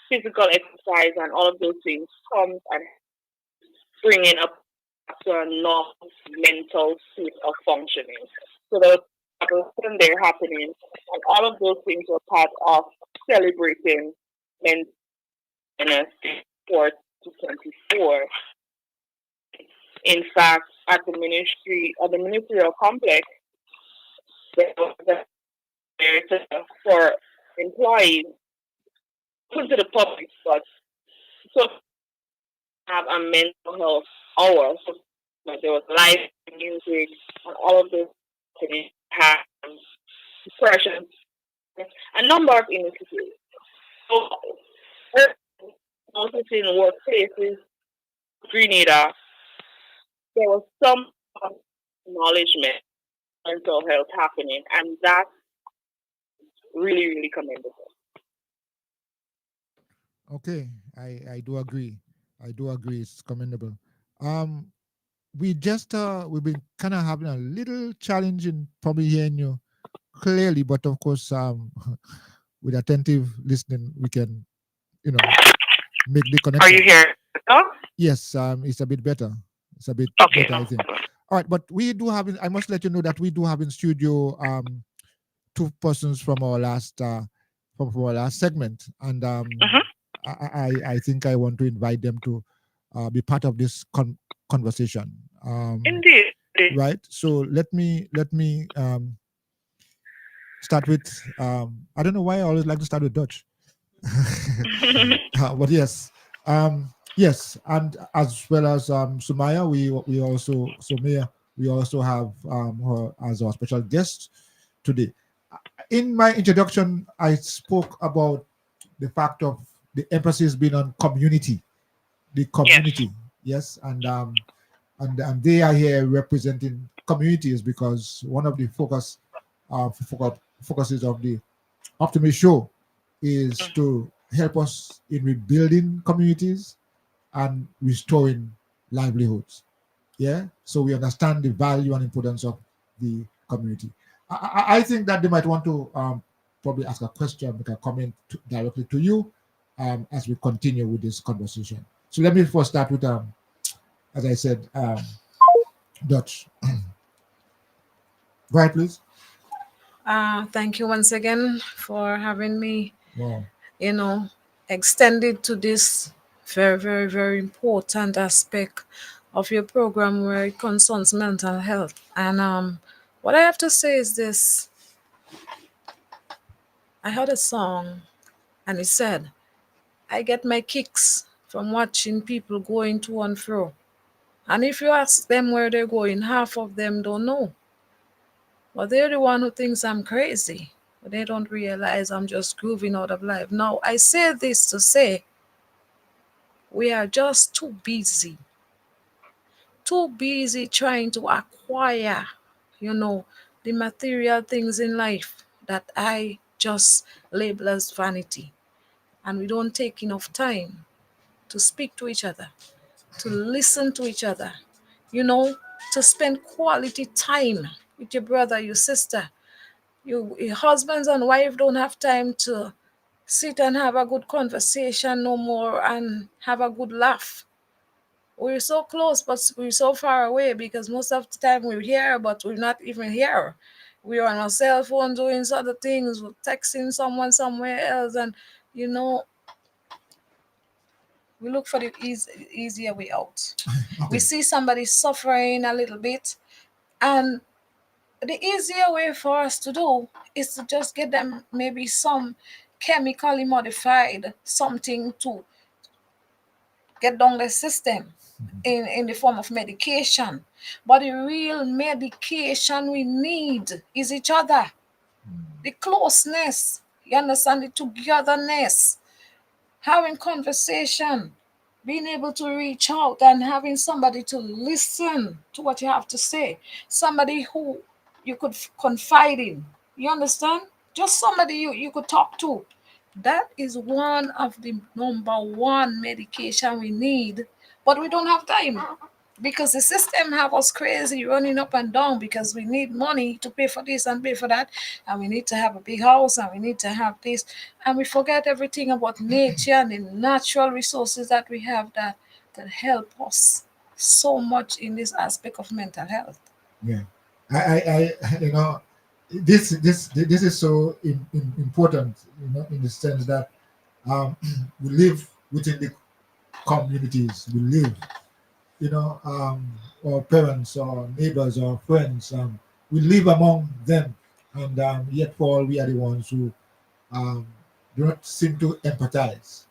physical exercise and all of those things comes and bringing up to a normal mental state of functioning. So there was something there happening, and all of those things were part of celebrating mental illness for 2024. In fact, at the ministerial complex, there was for employees, open to the public, but so have a mental health hour. So there was live music and all of those things had depression, a number of initiatives. So noticing workplaces, Grenada, there was some acknowledgement of mental health happening, and that's really, really commendable. Okay, I do agree. It's commendable. We've been kind of having a little challenge in probably hearing you clearly, but of course, with attentive listening, we can, make the connection. Are you here? Yes, it's a bit better. It's a bit okay, better, I think. All right, but we do have. I must let you know that we do have in studio two persons from our last segment, and I think I want to invite them to be part of this conversation. Indeed. Right. So let me start with. I don't know why I always like to start with Dutch, but yes. Yes, and as well as Sumaya, we also have her as our special guest today. In my introduction, I spoke about the fact of the emphasis being on community, the Yes. community, yes, and they are here representing communities because one of the focuses of the Optimist show is to help us in rebuilding communities and restoring livelihoods. Yeah, so we understand the value and importance of the community. I think that they might want to probably ask a question, make a comment directly to you as we continue with this conversation. So let me first start with, as I said, Dutch. Go ahead, please. Thank you once again for having me, Wow. you know, extended to this very, very, very important aspect of your program where it concerns mental health. And what I have to say is this. I heard a song and it said, I get my kicks from watching people going to and fro. And if you ask them where they're going, half of them don't know. But they're the one who thinks I'm crazy. But they don't realize I'm just grooving out of life. Now, I say this to say we are just too busy trying to acquire, you know, the material things in life that I just label as vanity. And we don't take enough time to speak to each other, to listen to each other, you know, to spend quality time with your brother, your sister. Your husbands and wife don't have time to sit and have a good conversation no more and have a good laugh. We're so close, but we're so far away because most of the time we're here, but we're not even here. We're on our cell phone doing other things, we're texting someone somewhere else, and you know, we look for the easier way out. We see somebody suffering a little bit, and the easier way for us to do is to just get them maybe some chemically modified something to get down the system in the form of medication. But the real medication we need is each other, the closeness, you understand, the togetherness, having conversation, being able to reach out and having somebody to listen to what you have to say, somebody who you could confide in, you understand, just somebody you could talk to. That is one of the number one medication we need, but we don't have time because the system have us crazy running up and down because we need money to pay for this and pay for that, and we need to have a big house and we need to have this, and we forget everything about nature and the natural resources that we have that help us so much in this aspect of mental health. Yeah, you know, this is so important, you know, in the sense that we live within the communities we live, you know, or parents or neighbors or friends, we live among them, and yet for all we are the ones who um, do not seem to empathize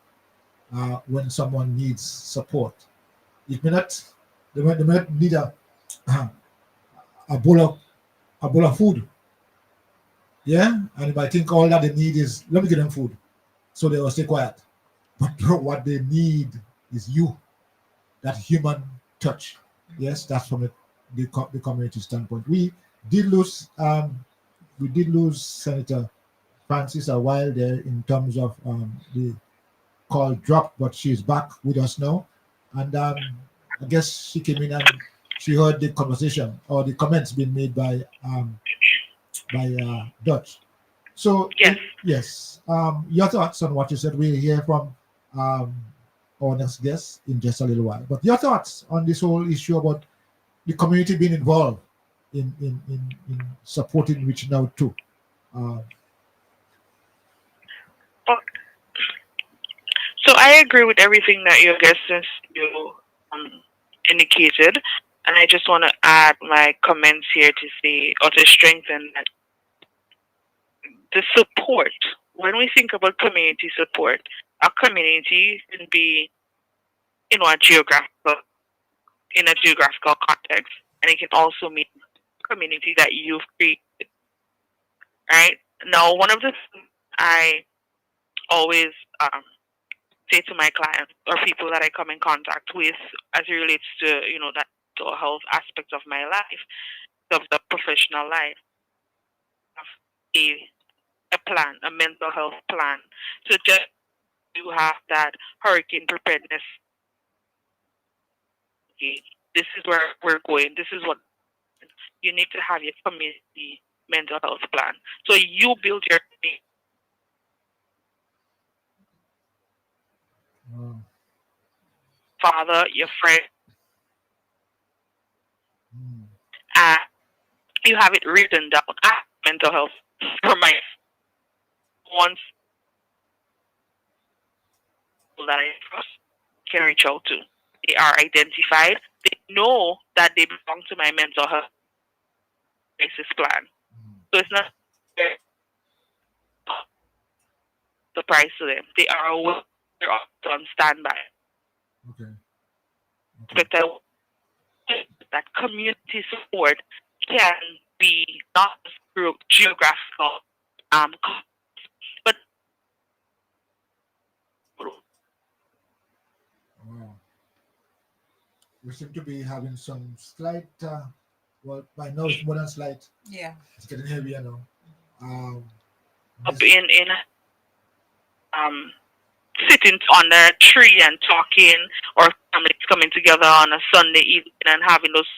when someone needs support. It may not, they may not need a bowl of food, yeah, and you might think all that they need is let me give them food, so they will stay quiet. But bro, what they need is you, that human touch. Yes, that's from the community standpoint. We did lose Senator Francis a while there in terms of the call dropped, but she's back with us now, and I guess she came in and she heard the conversation or the comments being made by Dutch. So Yes. yes, your thoughts on what you said. We'll hear from um, our next guest in just a little while. But your thoughts on this whole issue about the community being involved in supporting reaching out to. Uh, Oh, so I agree with everything that your guest since you indicated, and I just want to add my comments here to say or to strengthen that the support. When we think about community support, a community can be a geographical context, and it can also mean community that you've created. Right now, one of the things I always say to my clients or people that I come in contact with, as it relates to that mental health aspect of my life, of the professional life, a plan, a mental health plan. So just you have that hurricane preparedness. Okay, this is where we're going. This is what you need to have your community mental health plan. So you build your father, your friend, you have it written down. Mental health for my once that I trust can reach out to. They are identified. They know that they belong to my mental health crisis plan. So it's not surprise to them. They are aware, they're on standby. But that community support can be not through geographical, but We seem to be having some slight, well, by now it's more than slight. Yeah. It's getting heavier now. Up in sitting under a tree and talking, or families coming together on a Sunday evening and having those.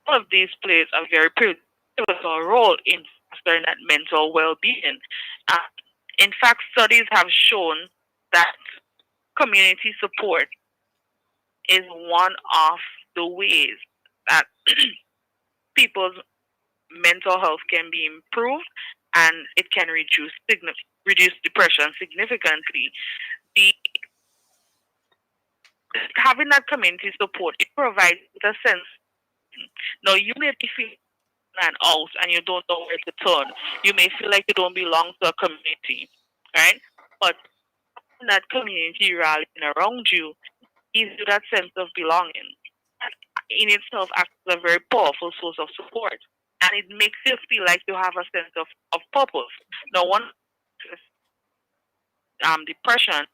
All of these plays a very pivotal role in fostering that mental well-being. In fact, studies have shown that community support is one of the ways that people's mental health can be improved, and it can reduce depression significantly. The having that community support, it provides a sense. Now, you may be feeling and out and you don't know where to turn. You may feel like you don't belong to a community, right? But that community rallying around you gives you that sense of belonging. In itself acts as a very powerful source of support. And it makes you feel like you have a sense of purpose. Now, one depression,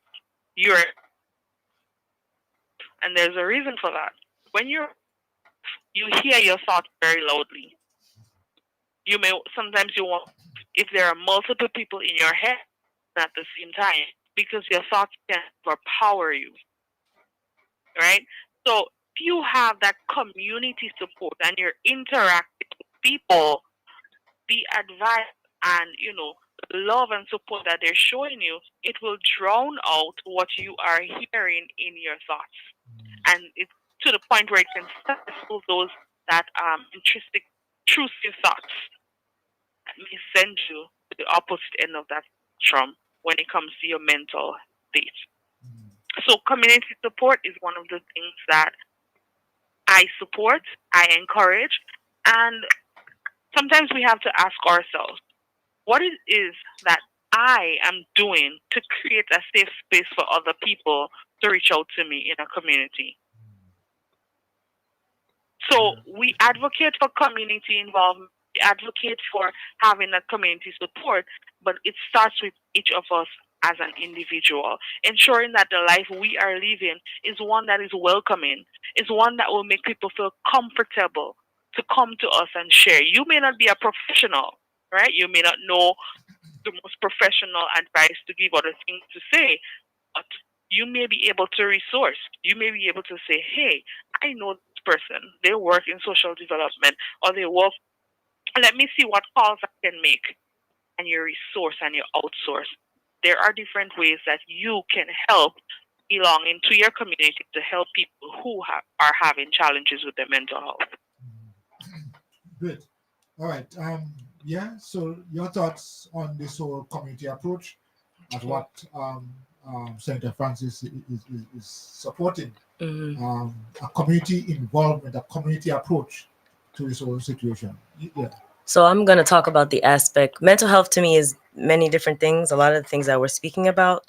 and there's a reason for that. When you hear your thoughts very loudly. Sometimes you want, if there are multiple people in your head at the same time, because your thoughts can overpower you, right? So if you have that community support and you're interacting with people, the advice and the love and support that they're showing you, it will drown out what you are hearing in your thoughts, and it's to the point where it can stifle those that intrusive thoughts that may send you to the opposite end of that spectrum when it comes to your mental state. So community support is one of the things that I support, I encourage, and sometimes we have to ask ourselves, what it is that I am doing to create a safe space for other people to reach out to me in a community. So we advocate for community involvement, we advocate for having that community support, but it starts with each of us as an individual, ensuring that the life we are living is one that is welcoming, is one that will make people feel comfortable to come to us and share. You may not be a professional, right? You may not know the most professional advice to give or the things to say, but you may be able to resource. You may be able to say, hey, I know this person. They work in social development, or they work, let me see what calls I can make. And you resource and you outsource. There are different ways that you can help belonging to your community to help people who are having challenges with their mental health. Good. All right. Yeah. So your thoughts on this whole community approach, as what Senator Francis is supporting, a community involvement, a community approach to this whole situation. Yeah. So I'm going to talk about the aspect. Mental health to me is many different things, a lot of the things that we're speaking about.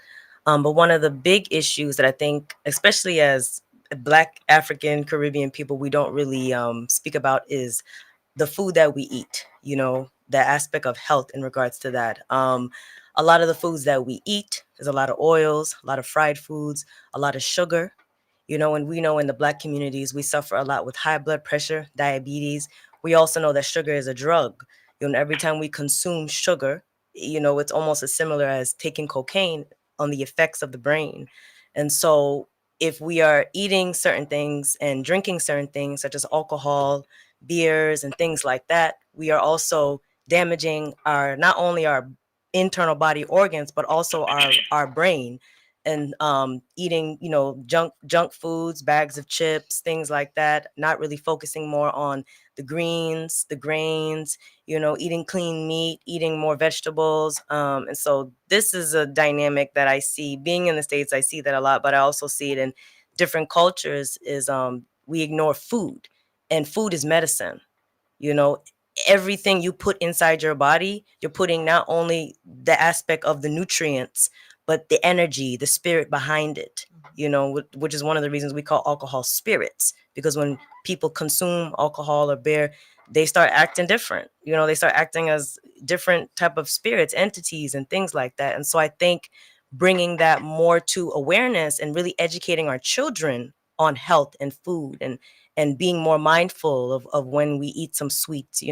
But one of the big issues that I think, especially as Black African Caribbean people, we don't really speak about is the food that we eat, the aspect of health in regards to that. A lot of the foods that we eat, there's a lot of oils, a lot of fried foods, a lot of sugar, and we know in the Black communities, we suffer a lot with high blood pressure, diabetes. We also know that sugar is a drug. Every time we consume sugar, it's almost as similar as taking cocaine on the effects of the brain. And so if we are eating certain things and drinking certain things, such as alcohol, beers, and things like that, we are also damaging not only our internal body organs, but also our brain. And eating junk foods, bags of chips, things like that, not really focusing more on the greens, the grains, eating clean meat, eating more vegetables. And so this is a dynamic that I see being in the States. I see that a lot, but I also see it in different cultures is we ignore food, and food is medicine. you know Everything you put inside your body, you're putting not only the aspect of the nutrients, but the energy, the spirit behind it, which is one of the reasons we call alcohol spirits, because when people consume alcohol or beer, they start acting different. They start acting as different type of spirits, entities, and things like that. And so I think bringing that more to awareness and really educating our children on health and food, and being more mindful of when we eat some sweets,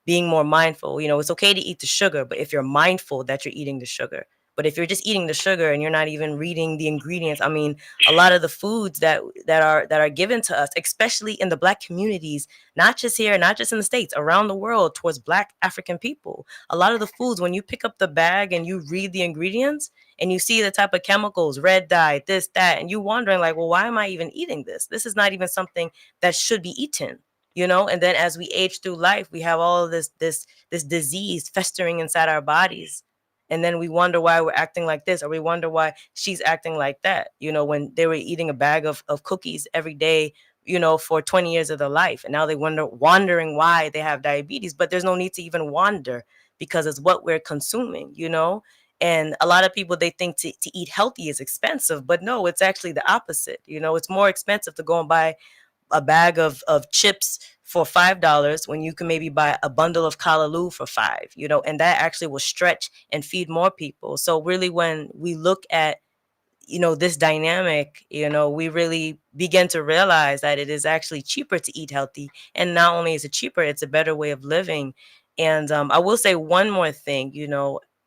being more mindful. It's okay to eat the sugar, but if you're mindful that you're eating the sugar. But if you're just eating the sugar and you're not even reading the ingredients, I mean, a lot of the foods that are given to us, especially in the Black communities, not just here, not just in the States, around the world, towards Black African people, a lot of the foods, when you pick up the bag and you read the ingredients and you see the type of chemicals, red dye, this, that, and you wondering like, well, why am I even eating this? This is not even something that should be eaten. And then as we age through life, we have all of this disease festering inside our bodies, and then we wonder why we're acting like this, or we wonder why she's acting like that, when they were eating a bag of cookies every day, for 20 years of their life, and now they wondering why they have diabetes. But there's no need to even wonder, because it's what we're consuming. And a lot of people, they think to eat healthy is expensive, but no, it's actually the opposite. It's more expensive to go and buy a bag of chips for $5 when you can maybe buy a bundle of callaloo for $5, and that actually will stretch and feed more people. So really, when we look at this dynamic, we really begin to realize that it is actually cheaper to eat healthy. And not only is it cheaper, it's a better way of living. And I will say one more thing,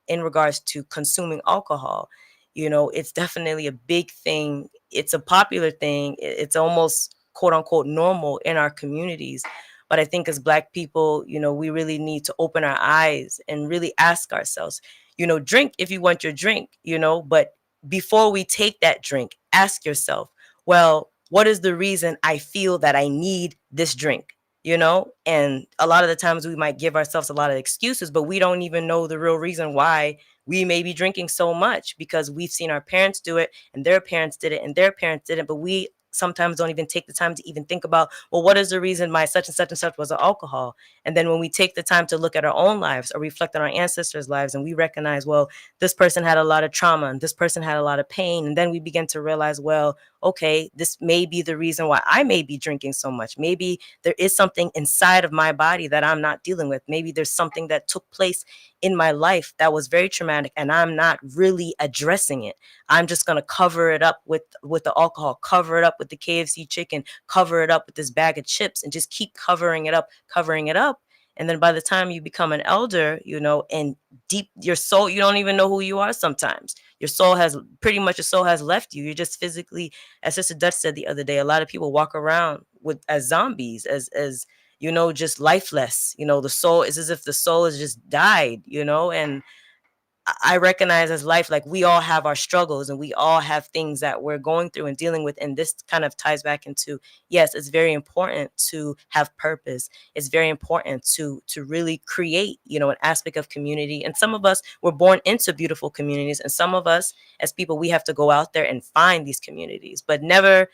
in regards to consuming alcohol. It's definitely a big thing. It's a popular thing. It's almost quote unquote normal in our communities. But I think as Black people, we really need to open our eyes and really ask ourselves, drink if you want your drink, but before we take that drink, ask yourself, well, what is the reason I feel that I need this drink? And a lot of the times we might give ourselves a lot of excuses, but we don't even know the real reason why we may be drinking so much, because we've seen our parents do it, and their parents did it, and their parents did it. But we sometimes don't even take the time to even think about, well, what is the reason my such and such was an alcohol? And then when we take the time to look at our own lives or reflect on our ancestors' lives, and we recognize, well, this person had a lot of trauma and this person had a lot of pain, and then we begin to realize, well, okay, this may be the reason why I may be drinking so much. Maybe there is something inside of my body that I'm not dealing with. Maybe there's something that took place in my life that was very traumatic, and I'm not really addressing it. I'm just going to cover it up with the alcohol, cover it up with the KFC chicken, cover it up with this bag of chips, and just keep covering it up, covering it up. And then by the time you become an elder, and deep your soul, you don't even know who you are sometimes. Your soul has left you. You're just physically, as Sister Dutch said the other day, a lot of people walk around as zombies, as just lifeless. The soul is as if the soul has just died, and I recognize as life, like we all have our struggles and we all have things that we're going through and dealing with. And this kind of ties back into, yes, it's very important to have purpose. It's very important to really create, an aspect of community. And some of us were born into beautiful communities. And some of us as people, we have to go out there and find these communities, but never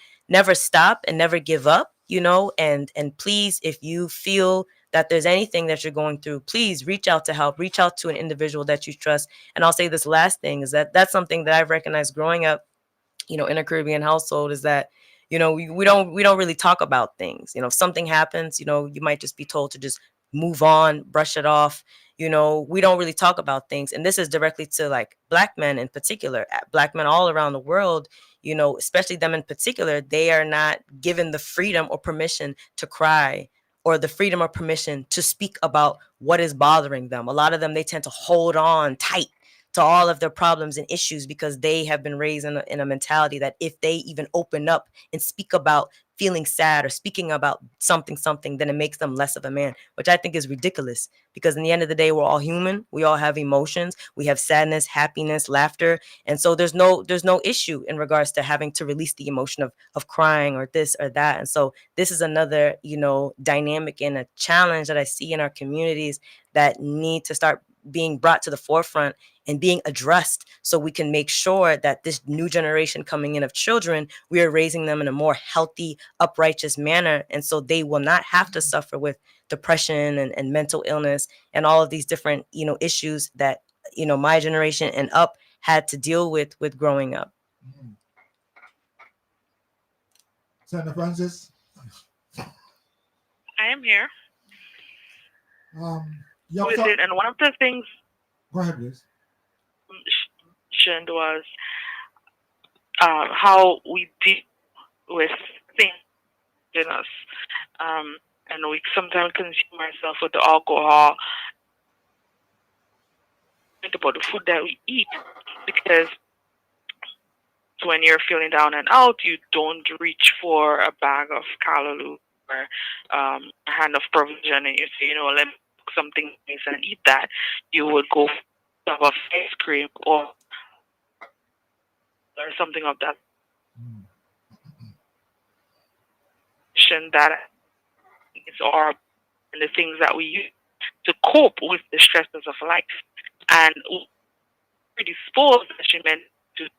stop and never give up, and please, if you feel that there's anything that you're going through, please reach out to help, reach out to an individual that you trust. And I'll say this last thing is that that's something that I've recognized growing up, in a Caribbean household, is that, we don't really talk about things. If something happens, you might just be told to just move on, brush it off. We don't really talk about things. And this is directly to like Black men in particular, Black men all around the world, especially them in particular. They are not given the freedom or permission to cry, or the freedom or permission to speak about what is bothering them. A lot of them, they tend to hold on tight to all of their problems and issues because they have been raised in a mentality that if they even open up and speak about feeling sad or speaking about something, then it makes them less of a man, which I think is ridiculous, because in the end of the day, we're all human. We all have emotions. We have sadness, happiness, laughter. And so there's no issue in regards to having to release the emotion of crying or this or that. And so this is another, dynamic and a challenge that I see in our communities that need to start being brought to the forefront and being addressed, so we can make sure that this new generation coming in of children, we are raising them in a more healthy, uprighteous manner. And so they will not have to suffer with depression and mental illness and all of these different, issues that, my generation and up had to deal with growing up. Senator Francis? I am here. Listen, and one of the things go ahead, please. mentioned was how we deal with things in us. And we sometimes consume ourselves with the alcohol. Think about the food that we eat, because when you're feeling down and out, you don't reach for a bag of callaloo or a hand of provision, and you say, let me cook something nice and eat that. You would go for a cup of ice cream or something of that. That is our and the things that we use to cope with the stresses of life, and predisposed, as you mentioned, to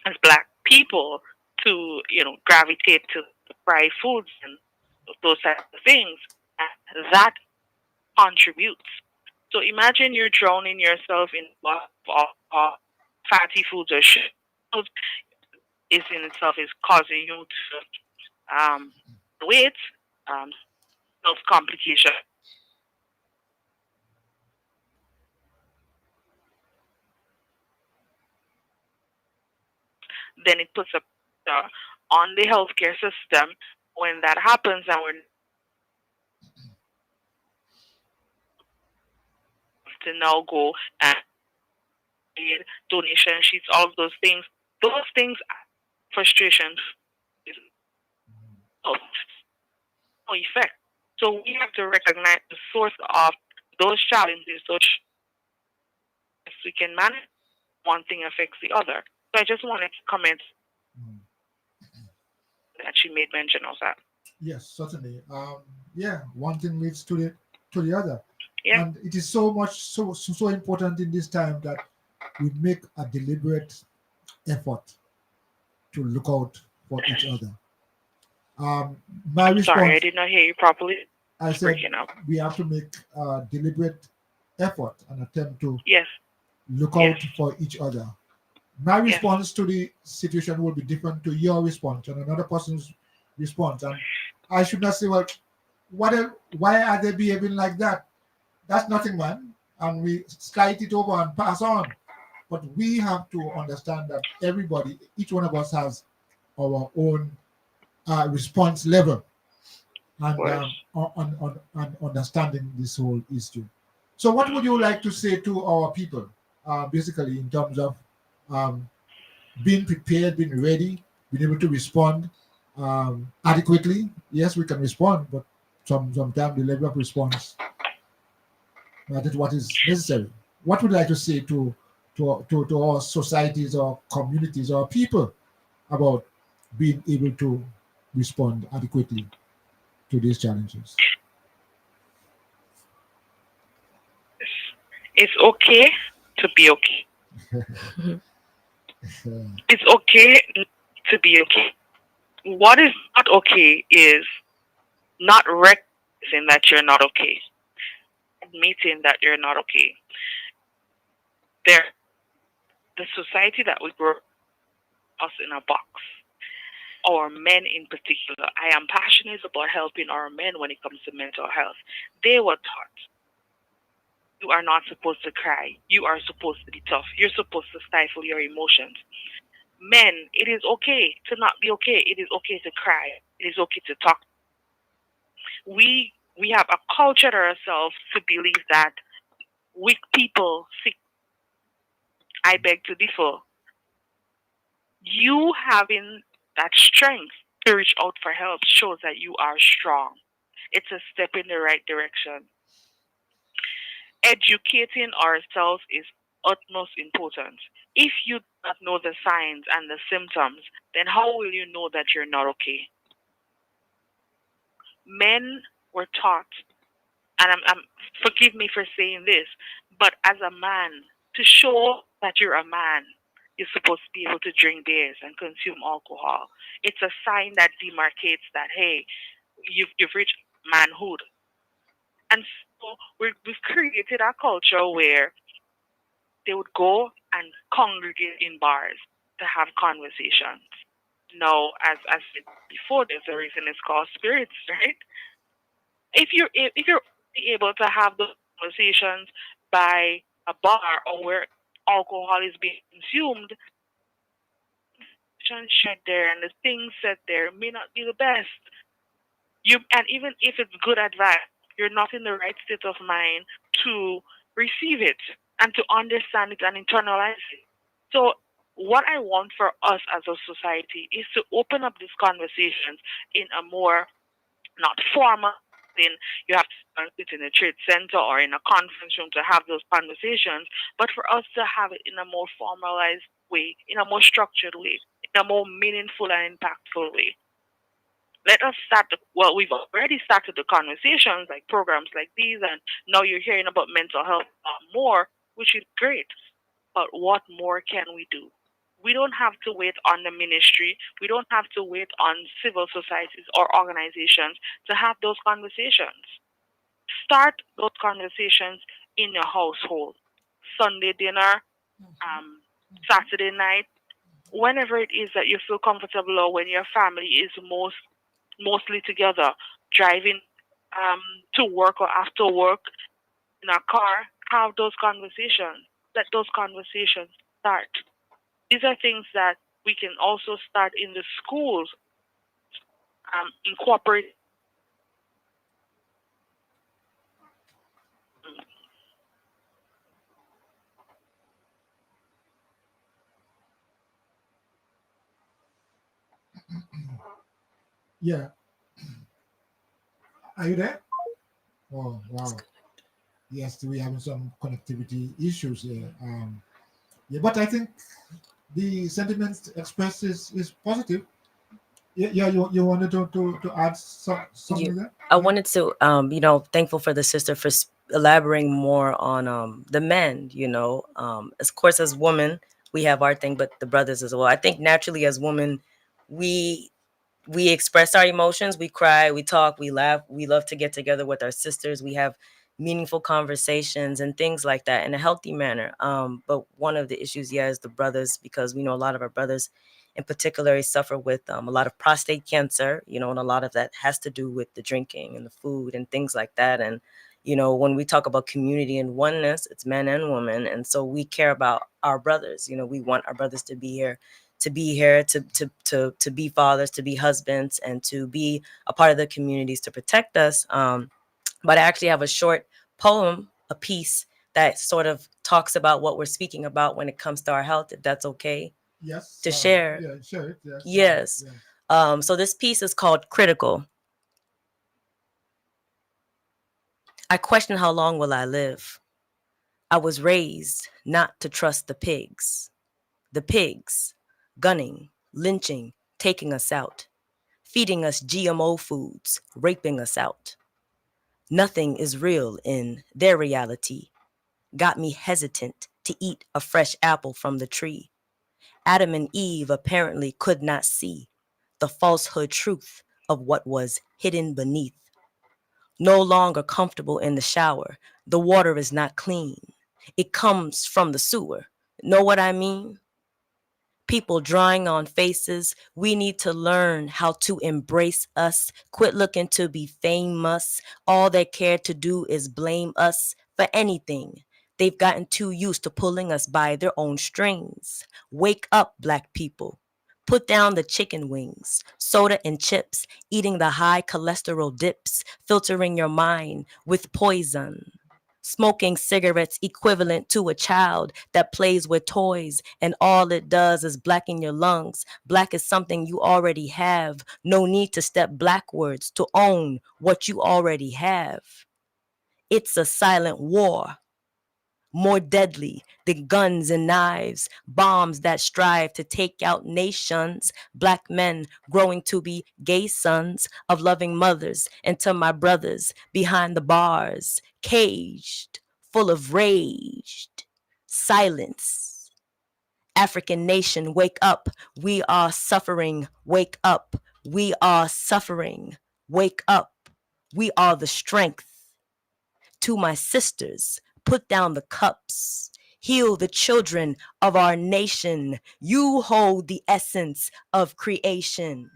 as Black people to gravitate to fried foods and those types of things, and that contributes. So imagine you're drowning yourself in fatty foods or sugar. Is in itself is causing you to weight, health complication. Then it puts a on the healthcare system when that happens, and we're to now go and donation sheets, all of those things. Those things, frustration, no effect. So we have to recognize the source of those challenges, so we can manage. One thing affects the other. So I just wanted to comment that she made mention of that. Yes, certainly. One thing leads to the other. Yeah. And it is so important in this time that we make a deliberate effort to look out for each other. My response. Sorry, I did not hear you properly. I said we have to make a deliberate effort and attempt to look out for each other. My response to the situation will be different to your response and another person's response. And I should not say, well, why are they behaving like that? That's nothing, man. And we slide it over and pass on. But we have to understand that each one of us has our own response level and on understanding this whole issue. So what would you like to say to our people, basically in terms of being prepared, being ready, being able to respond adequately? Yes, we can respond, but sometimes the level of response that is what is necessary. What would you like to say to our societies or communities or people about being able to respond adequately to these challenges? It's okay to be okay. It's okay to be okay. What is not okay is not saying that you're not okay, admitting that you're not okay. There, the society that we grow us in a box, our men in particular. I am passionate about helping our men when it comes to mental health. They were taught you are not supposed to cry. You are supposed to be tough. You're supposed to stifle your emotions. Men, it is okay to not be okay. It is okay to cry. It is okay to talk. We have a culture ourselves to believe that weak people seek. I beg to differ. You having that strength to reach out for help shows that you are strong. It's a step in the right direction. Educating ourselves is utmost important. If you do not know the signs and the symptoms, then how will you know that you're not okay? Men were taught, and forgive me for saying this, but as a man, to show that you're a man, you're supposed to be able to drink beers and consume alcohol. It's a sign that demarcates that, hey, you've reached manhood. And so we've created a culture where they would go and congregate in bars to have conversations. No, as said before, there's a reason it's called spirits, right? If you're able to have those conversations by a bar or where alcohol is being consumed, shared there and the things said there may not be the best. And even if it's good advice, you're not in the right state of mind to receive it and to understand it and internalize it. So what I want for us as a society is to open up these conversations in a more not formal in you have to sit in a trade center or in a conference room to have those conversations, but for us to have it in a more formalized way, in a more structured way, in a more meaningful and impactful way. Let us start well, we've already started the conversations like programs like these, and now you're hearing about mental health more, which is great. But what more can we do? We don't have to wait on the ministry. We don't have to wait on civil societies or organizations to have those conversations. Start those conversations in your household. Sunday dinner, Saturday night, whenever it is that you feel comfortable or when your family is mostly together, driving to work or after work in a car, have those conversations. Let those conversations start. These are things that we can also start in the schools, incorporate. Yeah. Are you there? Oh, wow. Yes, we having some connectivity issues here. Yeah, but I think the sentiment expressed is positive. Yeah, you wanted to add something there? I wanted to, thankful for the sister for elaborating more on the men. Of course, as women, we have our thing, but the brothers as well. I think naturally, as women, we we express our emotions, we cry, we talk, we laugh, we love to get together with our sisters, we have meaningful conversations and things like that in a healthy manner. But one of the issues, yeah, is the brothers, because we know a lot of our brothers in particular suffer with a lot of prostate cancer, and a lot of that has to do with the drinking and the food and things like that. And when we talk about community and oneness, it's men and women, and so we care about our brothers. We want our brothers to be here, to be fathers, to be husbands, and to be a part of the communities to protect us. But I actually have a short poem, a piece that sort of talks about what we're speaking about when it comes to our health, if that's okay. Yes. To share. Yeah, share it. Yes. Yes. So this piece is called Critical. I question how long will I live. I was raised not to trust the pigs. The pigs, gunning, lynching, taking us out, feeding us GMO foods, raping us out. Nothing is real in their reality. Got me hesitant to eat a fresh apple from the tree. Adam and Eve apparently could not see the falsehood truth of what was hidden beneath. no longer comfortable in the shower. The water is not clean. It comes from the sewer. Know what I mean? People drawing on faces. We need to learn how to embrace us. Quit looking to be famous. All they care to do is blame us for anything. They've gotten too used to pulling us by their own strings. Wake up, Black people. Put down the chicken wings, soda and chips, eating the high cholesterol dips, filtering your mind with poison. Smoking cigarettes equivalent to a child that plays with toys, and all it does is blacken your lungs. Black is something you already have. No need to step backwards to own what you already have. It's a silent war, more deadly than guns and knives, bombs that strive to take out nations. Black men growing to be gay sons of loving mothers, and to my brothers behind the bars, caged, full of rage, silence. African nation, wake up. We are suffering. Wake up. We are suffering. Wake up. We are the strength. To my sisters, put down the cups. Heal the children of our nation. You hold the essence of creation.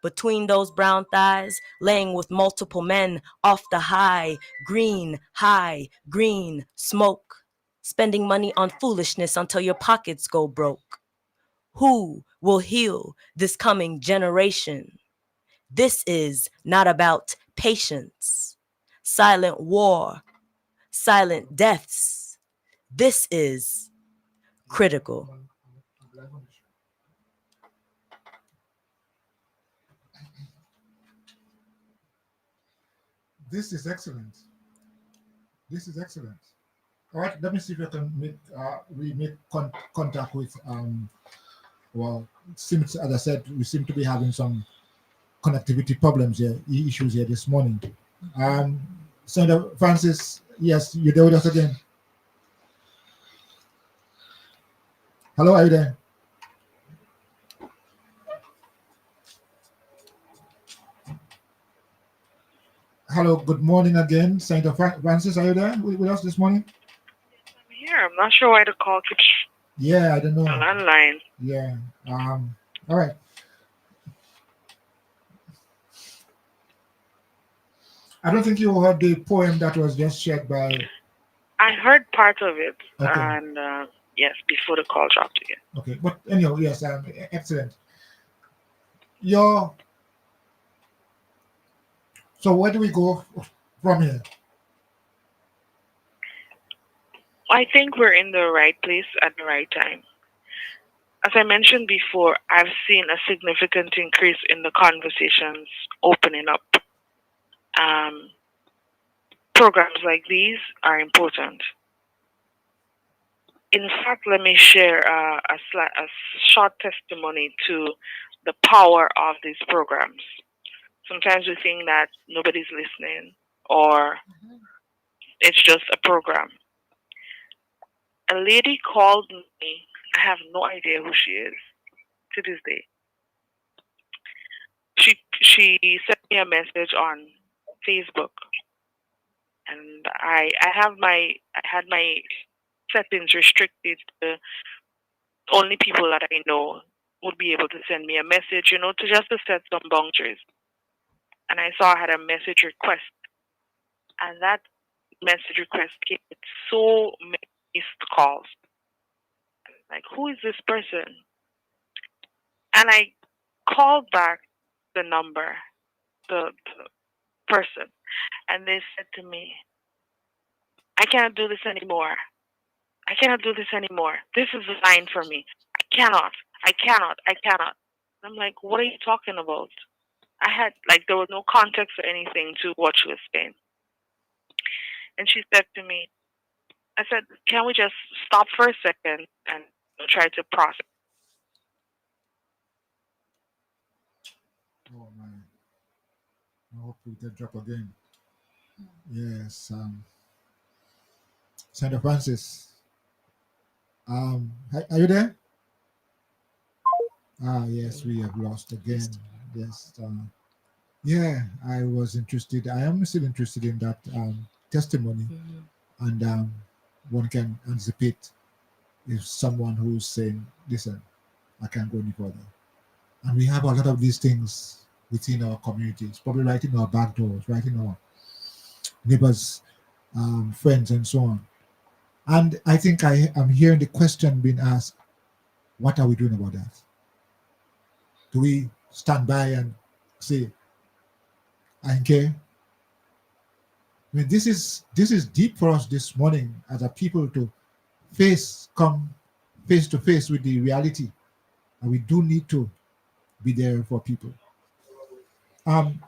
Between those brown thighs, laying with multiple men off the high green smoke. Spending money on foolishness until your pockets go broke. Who will heal this coming generation? This is not about patience. Silent war, silent deaths. This is critical. This is excellent. This is excellent. All right, let me see if I can make contact with well, seems, as I said, we seem to be having some connectivity problems here, issues here this morning. Senator Francis, yes, you're there with us again. Hello, are you there? Hello, good morning again. Senator Francis, are you there with us this morning? I'm here. I'm not sure why the call keeps. Yeah, I don't know. Landline. Yeah. All right. I don't think you heard the poem that was just shared by. I heard part of it, okay. And yes, before the call dropped again. Okay, but anyhow, yes, excellent. So where do we go from here? I think we're in the right place at the right time. As I mentioned before, I've seen a significant increase in the conversations opening up. Programs like these are important. In fact, let me share a short testimony to the power of these programs. Sometimes we think that nobody's listening or it's just a program. A lady called me. I have no idea who she is to this day. She sent me a message on Facebook, and I had my settings restricted to only people that I know would be able to send me a message, to set some boundaries. And I saw I had a message request, and that message request came with so many missed calls. Like, who is this person? And I called back the number, the person, and they said to me, I cannot do this anymore. I cannot do this anymore. This is a line for me. I cannot. I'm like, what are you talking about? There was no context or anything to what she was saying. And she said to me, I said, can we just stop for a second and try to process? Oh man, I hope we can drop again. Yes, Senator Francis, are you there? Yes, we have lost again. Yes, Yeah, I was interested. I am still interested in that testimony, and one can anticipate if someone who's saying, "Listen, I can't go any further," and we have a lot of these things within our communities, probably right in our back doors, right in our neighbors, friends, and so on. And I think I am hearing the question being asked: what are we doing about that? Do we stand by and say, "I don't care"? I mean, this is deep for us this morning as a people to come face to face with the reality, and we do need to be there for people. Um,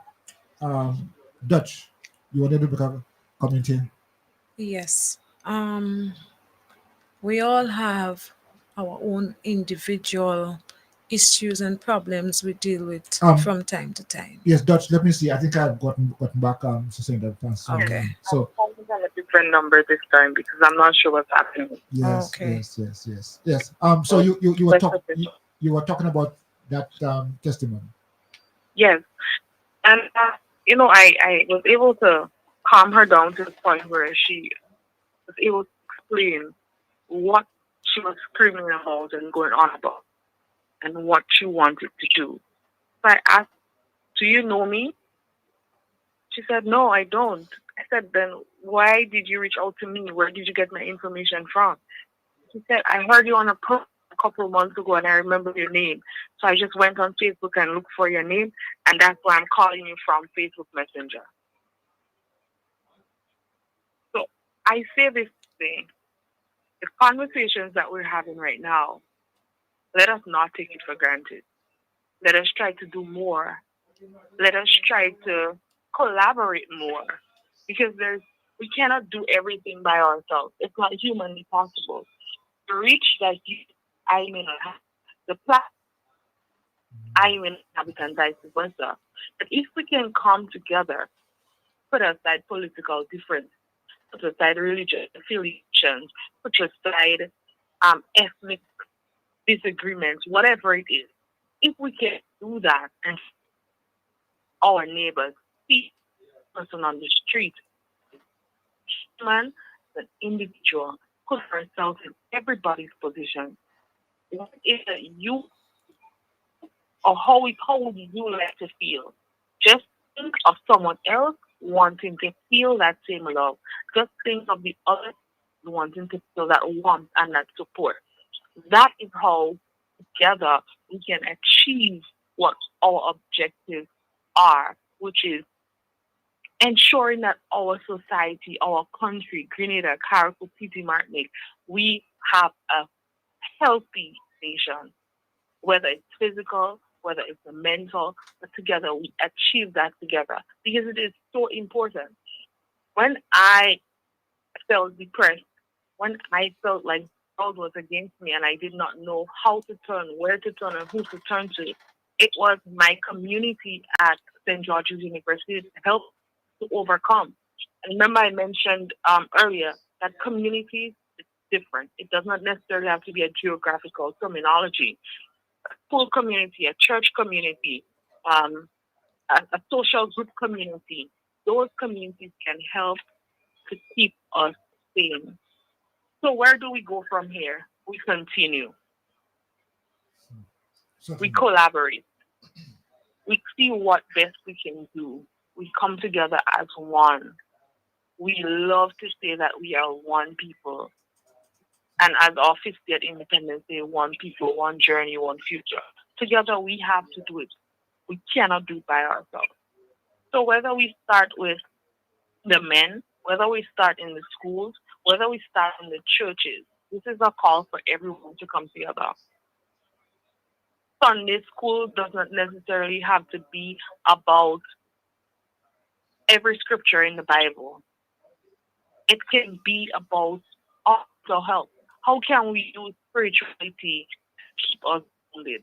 um, Dutch, you wanted to become comment here? Yes. We all have our own individual issues and problems we deal with Um, from time to time. yes, Dutch. Let me see. I think I've gotten back. So saying that. Okay. So I'm calling on a different number this time because I'm not sure what's happening. yes, Okay. yes. So you were But you were talking about that testimony. yes, and I was able to calm her down to the point where she was able to explain what she was screaming about and going on about and what she wanted to do. So I asked, "Do you know me?" She said, "No, I don't." I said, "Then why did you reach out to me? Where did you get my information from?" She said, "I heard you on a post a couple of months ago and I remember your name. So I just went on Facebook and looked for your name, and that's why I'm calling you from Facebook Messenger." So I say this thing: the conversations that we're having right now, let us not take it for granted. Let us try to do more. Let us try to collaborate more because we cannot do everything by ourselves. It's not humanly possible. The reach that I may not have, the platform I may not have it, and vice versa. But if we can come together, put aside political difference, put aside religious affiliations, put aside ethnic disagreements, whatever it is, if we can do that and our neighbors see the person on the street, man, an individual, put ourselves in everybody's position. What is it you or how would you like to feel? Just think of someone else wanting to feel that same love. Just think of the other wanting to feel that warmth and that support. That is how together we can achieve what our objectives are, which is ensuring that our society, our country, Grenada, Carriacou, PT Martinique, we have a healthy nation, whether it's physical, whether it's a mental, but together we achieve that together because it is so important. When I felt depressed, when I felt like the world was against me and I did not know how to turn, where to turn, and who to turn to, it was my community at St. George's University that helped to overcome. And remember, I mentioned earlier that communities is different. It does not necessarily have to be a geographical terminology. A school community, a church community, a social group community, those communities can help to keep us sane. So where do we go from here? We continue. We collaborate. We see what best we can do. We come together as one. We love to say that we are one people. And as our 50th Independence Day, one people, one journey, one future. Together we have to do it. We cannot do it by ourselves. So whether we start with the men, whether we start in the schools, whether we start in the churches, this is a call for everyone to come together. Sunday school doesn't necessarily have to be about every scripture in the Bible. It can be about mental health. How can we use spirituality to keep us grounded?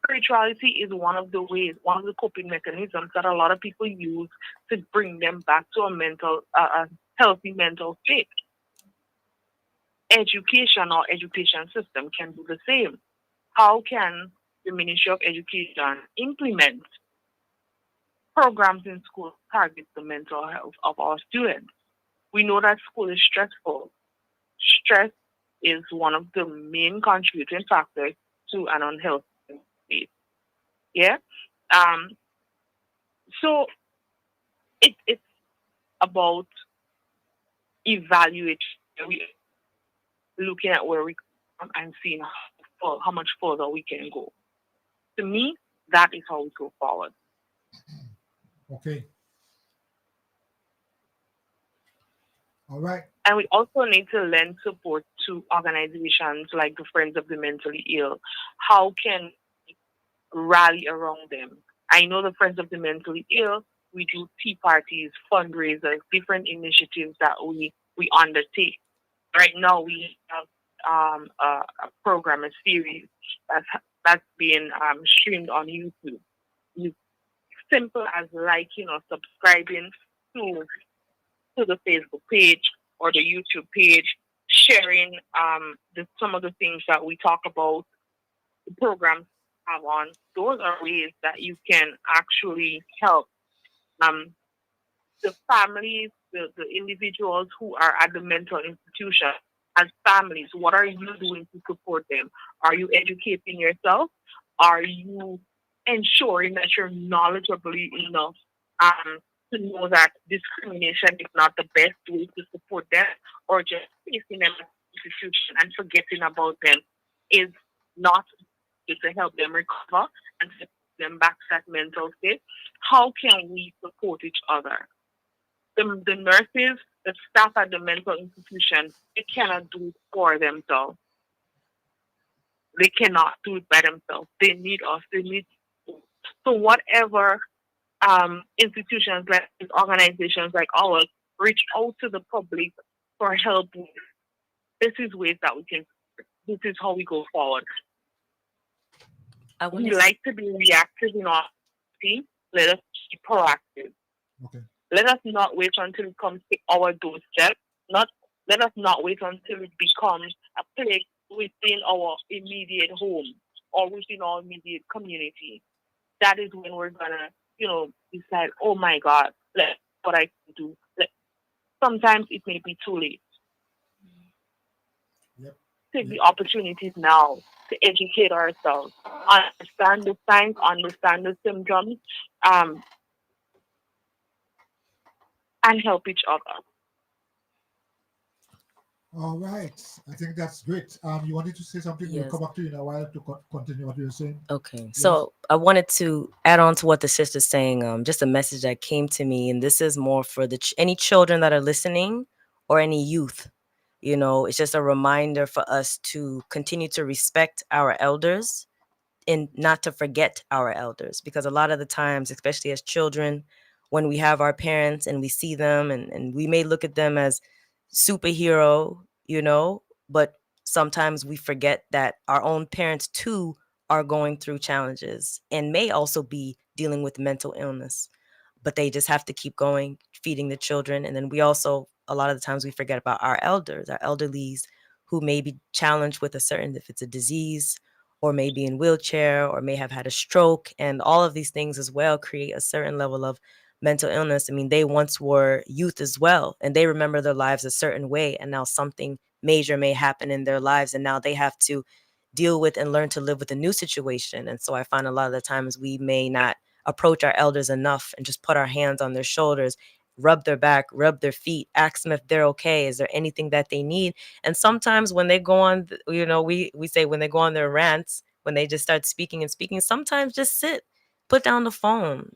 Spirituality is one of the ways, one of the coping mechanisms that a lot of people use to bring them back to a healthy mental state. Education or education system can do the same. How can the Ministry of Education implement programs in school target the mental health of our students. We know that school is stressful. Stress is one of the main contributing factors to an unhealthy state. Yeah. Um, so it's about evaluating, looking at where we come and seeing how much further we can go. To me, that is how we go forward. Okay. All right. And we also need to lend support to organizations like the Friends of the Mentally Ill. How can we rally around them? I know the Friends of the Mentally Ill, we do tea parties, fundraisers, different initiatives that we undertake. Right now, we have a program, a series that's being streamed on YouTube. You, simple as liking or subscribing to the Facebook page or the YouTube page, sharing some of the things that we talk about, the programs have on. Those are ways that you can actually help the families, the individuals who are at the mental institution. As families, what are you doing to support them? Are you educating yourself? Are you ensuring that you're knowledgeable enough to know that discrimination is not the best way to support them, or just placing them in an institution and forgetting about them is not to help them recover and to put them back to that mental state? How can we support each other? The nurses, the staff at the mental institution, they cannot do it for themselves. They cannot do it by themselves. They need us. They need. So whatever institutions like organizations like ours reach out to the public for help with, this is ways that we can. This is how we go forward. We like to be reactive in our team. Let us be proactive. Okay. Let us not wait until it comes to our doorstep. Let us not wait until it becomes a place within our immediate home or within our immediate community. That is when we're gonna, decide, oh my God, what I can do. Sometimes it may be too late. Yep. Take the opportunities now to educate ourselves, understand the signs, understand the symptoms, and help each other. All right. I think that's great. You wanted to say something? We'll Yes. come back to you in a while to continue what you're saying. Okay. Yes. So I wanted to add on to what the sister's saying, just a message that came to me, and this is more for any children that are listening or any youth. It's just a reminder for us to continue to respect our elders and not to forget our elders, because a lot of the times, especially as children, when we have our parents and we see them and we may look at them as superhero, but sometimes we forget that our own parents too are going through challenges and may also be dealing with mental illness, but they just have to keep going, feeding the children. And then we also, a lot of the times we forget about our elders, our elderlies, who may be challenged with if it's a disease, or may be in wheelchair, or may have had a stroke. And all of these things as well create a certain level of mental illness. I mean, they once were youth as well, and they remember their lives a certain way. And now something major may happen in their lives, and now they have to deal with and learn to live with a new situation. And so I find a lot of the times we may not approach our elders enough and just put our hands on their shoulders, rub their back, rub their feet, ask them if they're okay. Is there anything that they need? And sometimes when they go on, we say when they go on their rants, when they just start speaking and speaking, sometimes just sit, put down the phone,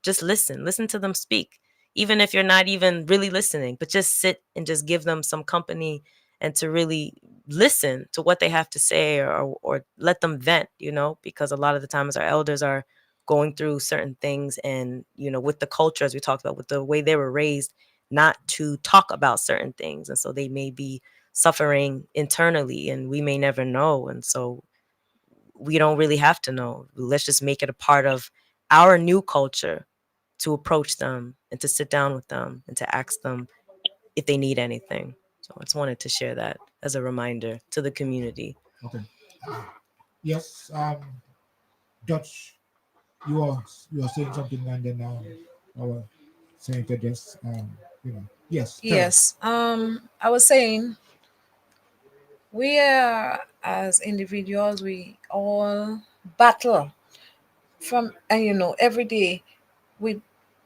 just listen to them speak. Even if you're not even really listening, but just sit and just give them some company and to really listen to what they have to say, or let them vent, because a lot of the times our elders are going through certain things, and with the culture, as we talked about, with the way they were raised not to talk about certain things, and so they may be suffering internally and we may never know. And so we don't really have to know. Let's just make it a part of our new culture to approach them and to sit down with them and to ask them if they need anything. So I just wanted to share that as a reminder to the community. Okay. Yes. Dutch. you are saying something, and then our senator just yes, tell us. Yes. I was saying we are as individuals, we all battle from and every day with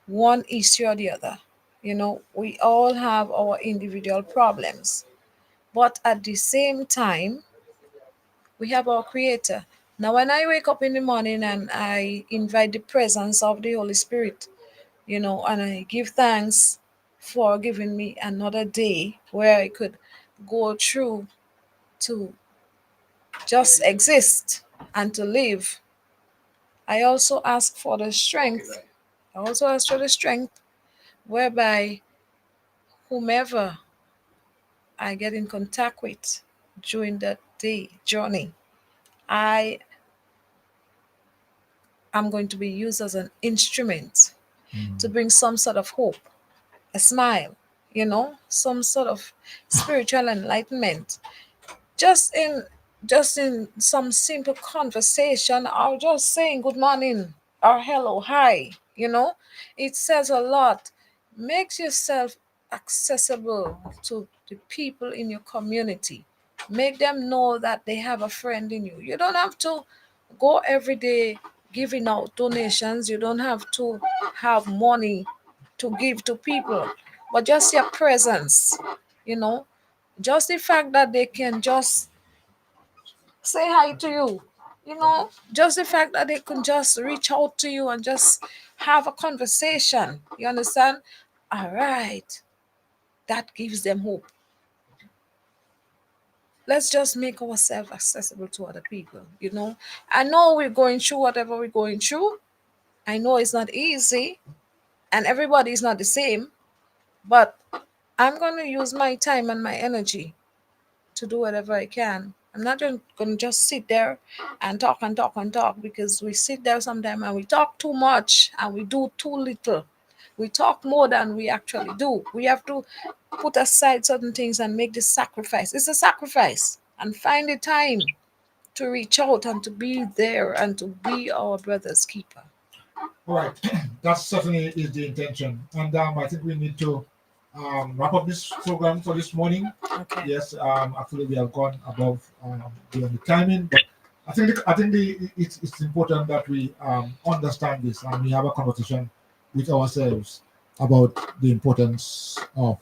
one issue or the other. We all have our individual problems, but at the same time, we have our Creator. Now, when I wake up in the morning and I invite the presence of the Holy Spirit, and I give thanks for giving me another day where I could go through to just exist and to live. I also ask for the strength. I also ask for the strength whereby whomever I get in contact with during that day journey, I am going to be used as an instrument to bring some sort of hope, a smile, some sort of spiritual enlightenment. Just in some simple conversation, or just saying good morning or hello, hi, it says a lot. Makes yourself accessible to the people in your community. Make them know that they have a friend in you. You don't have to go every day giving out donations. You don't have to have money to give to people, but just your presence, you know, just the fact that they can just say hi to you, just the fact that they can just reach out to you and just have a conversation. You understand? All right, that gives them hope. Let's just make ourselves accessible to other people. I know we're going through whatever we're going through. I know it's not easy and everybody is not the same, but I'm going to use my time and my energy to do whatever I can. I'm not going to just sit there and talk and talk and talk, because we sit there sometimes and we talk too much and we do too little. We talk more than we actually do. We have to put aside certain things and make this sacrifice. It's a sacrifice, and find the time to reach out and to be there and to be our brother's keeper. All right, that certainly is the intention, and I think we need to wrap up this program for this morning. Okay. Yes, actually we have gone above beyond the timing, but I think it's important that we understand this and we have a conversation with ourselves about the importance of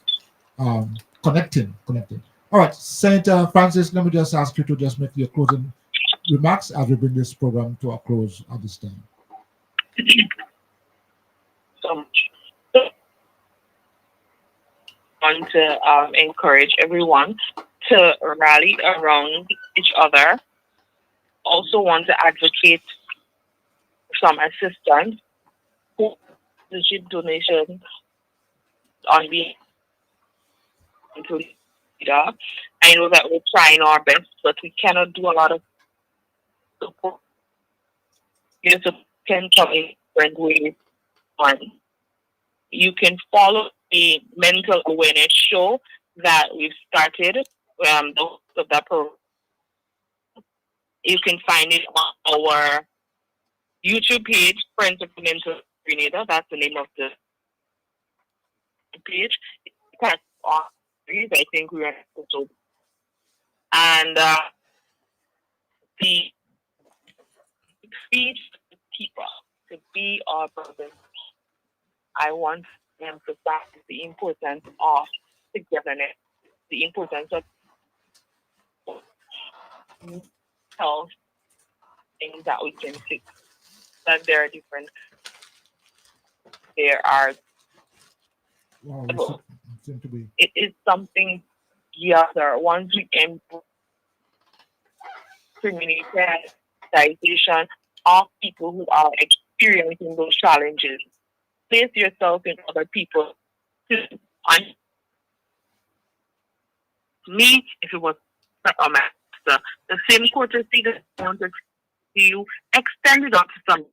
connecting. All right, Saint Francis, let me just ask you to just make your closing remarks as we bring this program to a close at this time. So much. I want to encourage everyone to rally around each other. Also want to advocate some assistance, sponsorship donation on behalf of leader. I know that we're trying our best, but we cannot do a lot of support. Your support can come in different ways. One, you can follow the mental awareness show that we've started. The host of that program. You can find it on our YouTube page, Friends of Mental Grenada. That's the name of the page. It's on series. I think we're on episode. And the speech keeper to be our brothers. I want to emphasize the importance of togetherness, the importance of health, things that we can fix. That there are different. There are. Wow, seem to be. It is something together. Once we can communitization of people who are experiencing those challenges. Place yourself in other people. On me, if it was a master, the same courtesy that I wanted to you, extend it up to some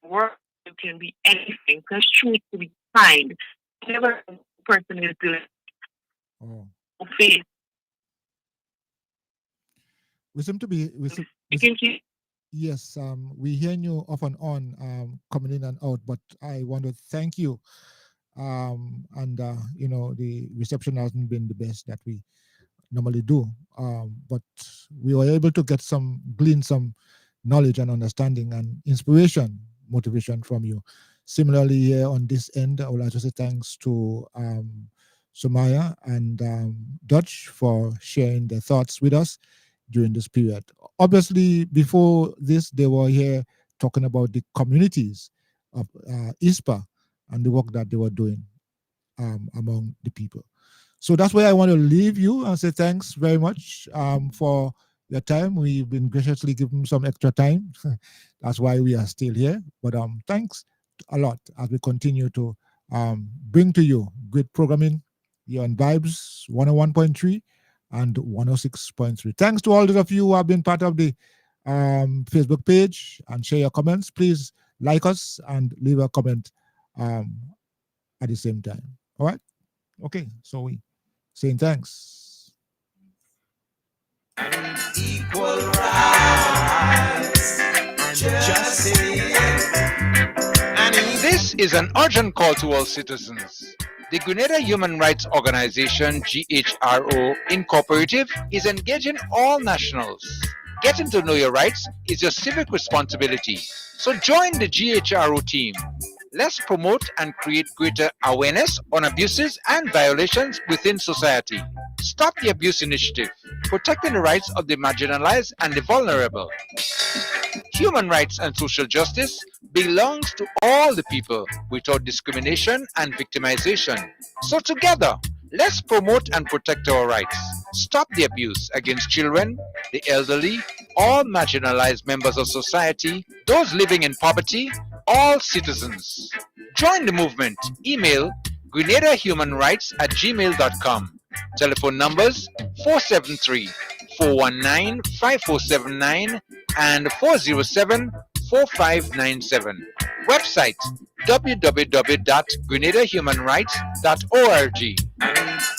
work. It can be anything. Just choose to be kind. Whatever the person is doing, faith. We seem to be. You can keep Yes, we hear you off and on, coming in and out, but I want to thank you. And the reception hasn't been the best that we normally do, but we were able to glean some knowledge and understanding and inspiration, motivation from you. Similarly, here on this end, I would like to say thanks to Sumaya and Dutch for sharing their thoughts with us during this period. Obviously, before this, they were here talking about the communities of ISPA and the work that they were doing among the people. So that's where I want to leave you and say thanks very much for your time. We've been graciously given some extra time. That's why we are still here. But thanks a lot as we continue to bring to you great programming here on Vibes 101.3 and 106.3. Thanks to all those of you who have been part of the Facebook page and share your comments. Please like us and leave a comment at the same time. All right? Okay, so we saying thanks. Equal rights and justice. And this is an urgent call to all citizens. The Grenada Human Rights Organization, GHRO Incorporative, is engaging all nationals. Getting to know your rights is your civic responsibility. So join the GHRO team. Let's promote and create greater awareness on abuses and violations within society. Stop the Abuse Initiative, protecting the rights of the marginalized and the vulnerable. Human rights and social justice belongs to all the people without discrimination and victimization. So together, let's promote and protect our rights. Stop the abuse against children, the elderly, all marginalized members of society, those living in poverty, all citizens. Join the movement. Email grenadahumanrights@gmail.com. Telephone numbers 473-419-5479 and 407-4597. Website www.grenadahumanrights.org.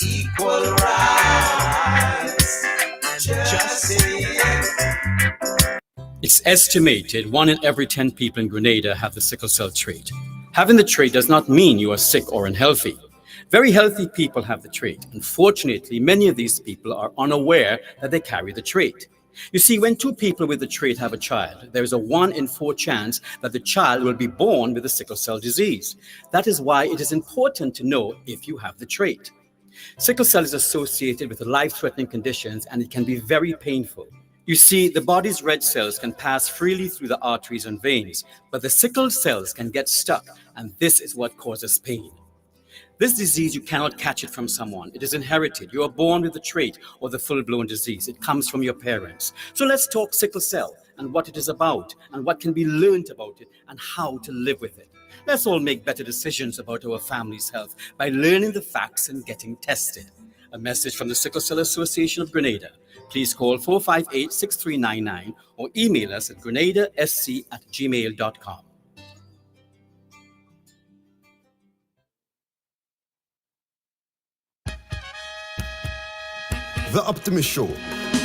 Equal rights and justice. It's estimated 1 in every 10 people in Grenada have the sickle cell trait. Having the trait does not mean you are sick or unhealthy. Very healthy people have the trait. Unfortunately, many of these people are unaware that they carry the trait. You see, when 2 people with the trait have a child, there is a 1 in 4 chance that the child will be born with the sickle cell disease. That is why it is important to know if you have the trait. Sickle cell is associated with life-threatening conditions, and it can be very painful. You see, the body's red cells can pass freely through the arteries and veins, but the sickle cells can get stuck, and this is what causes pain. This disease, you cannot catch it from someone. It is inherited. You are born with the trait or the full-blown disease. It comes from your parents. So let's talk sickle cell and what it is about and what can be learned about it and how to live with it. Let's all make better decisions about our family's health by learning the facts and getting tested. A message from the Sickle Cell Association of Grenada. Please call 458-6399 or email us at grenadasc@gmail.com. The Optimist Show,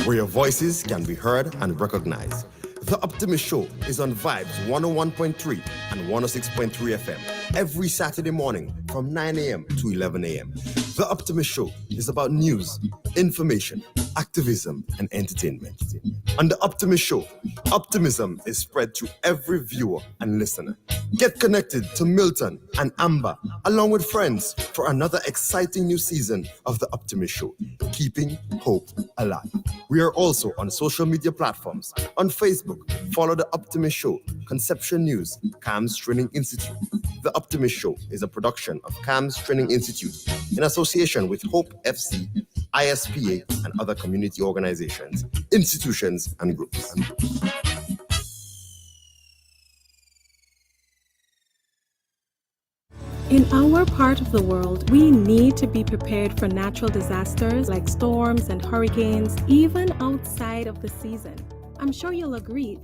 where your voices can be heard and recognized. The Optimist Show is on Vibes 101.3 and 106.3 FM every Saturday morning from 9 a.m. to 11 a.m. The Optimist Show is about news, information, activism, and entertainment. On The Optimist Show, optimism is spread to every viewer and listener. Get connected to Milton and Amber, along with friends, for another exciting new season of The Optimist Show, keeping hope alive. We are also on social media platforms. On Facebook, follow The Optimist Show, Conception News, CAMS Training Institute. The Optimist Show is a production of CAMS Training Institute in association with Hope FC, ISPA, and other community organizations, institutions, and groups. In our part of the world, we need to be prepared for natural disasters like storms and hurricanes, even outside of the season. I'm sure you'll agree that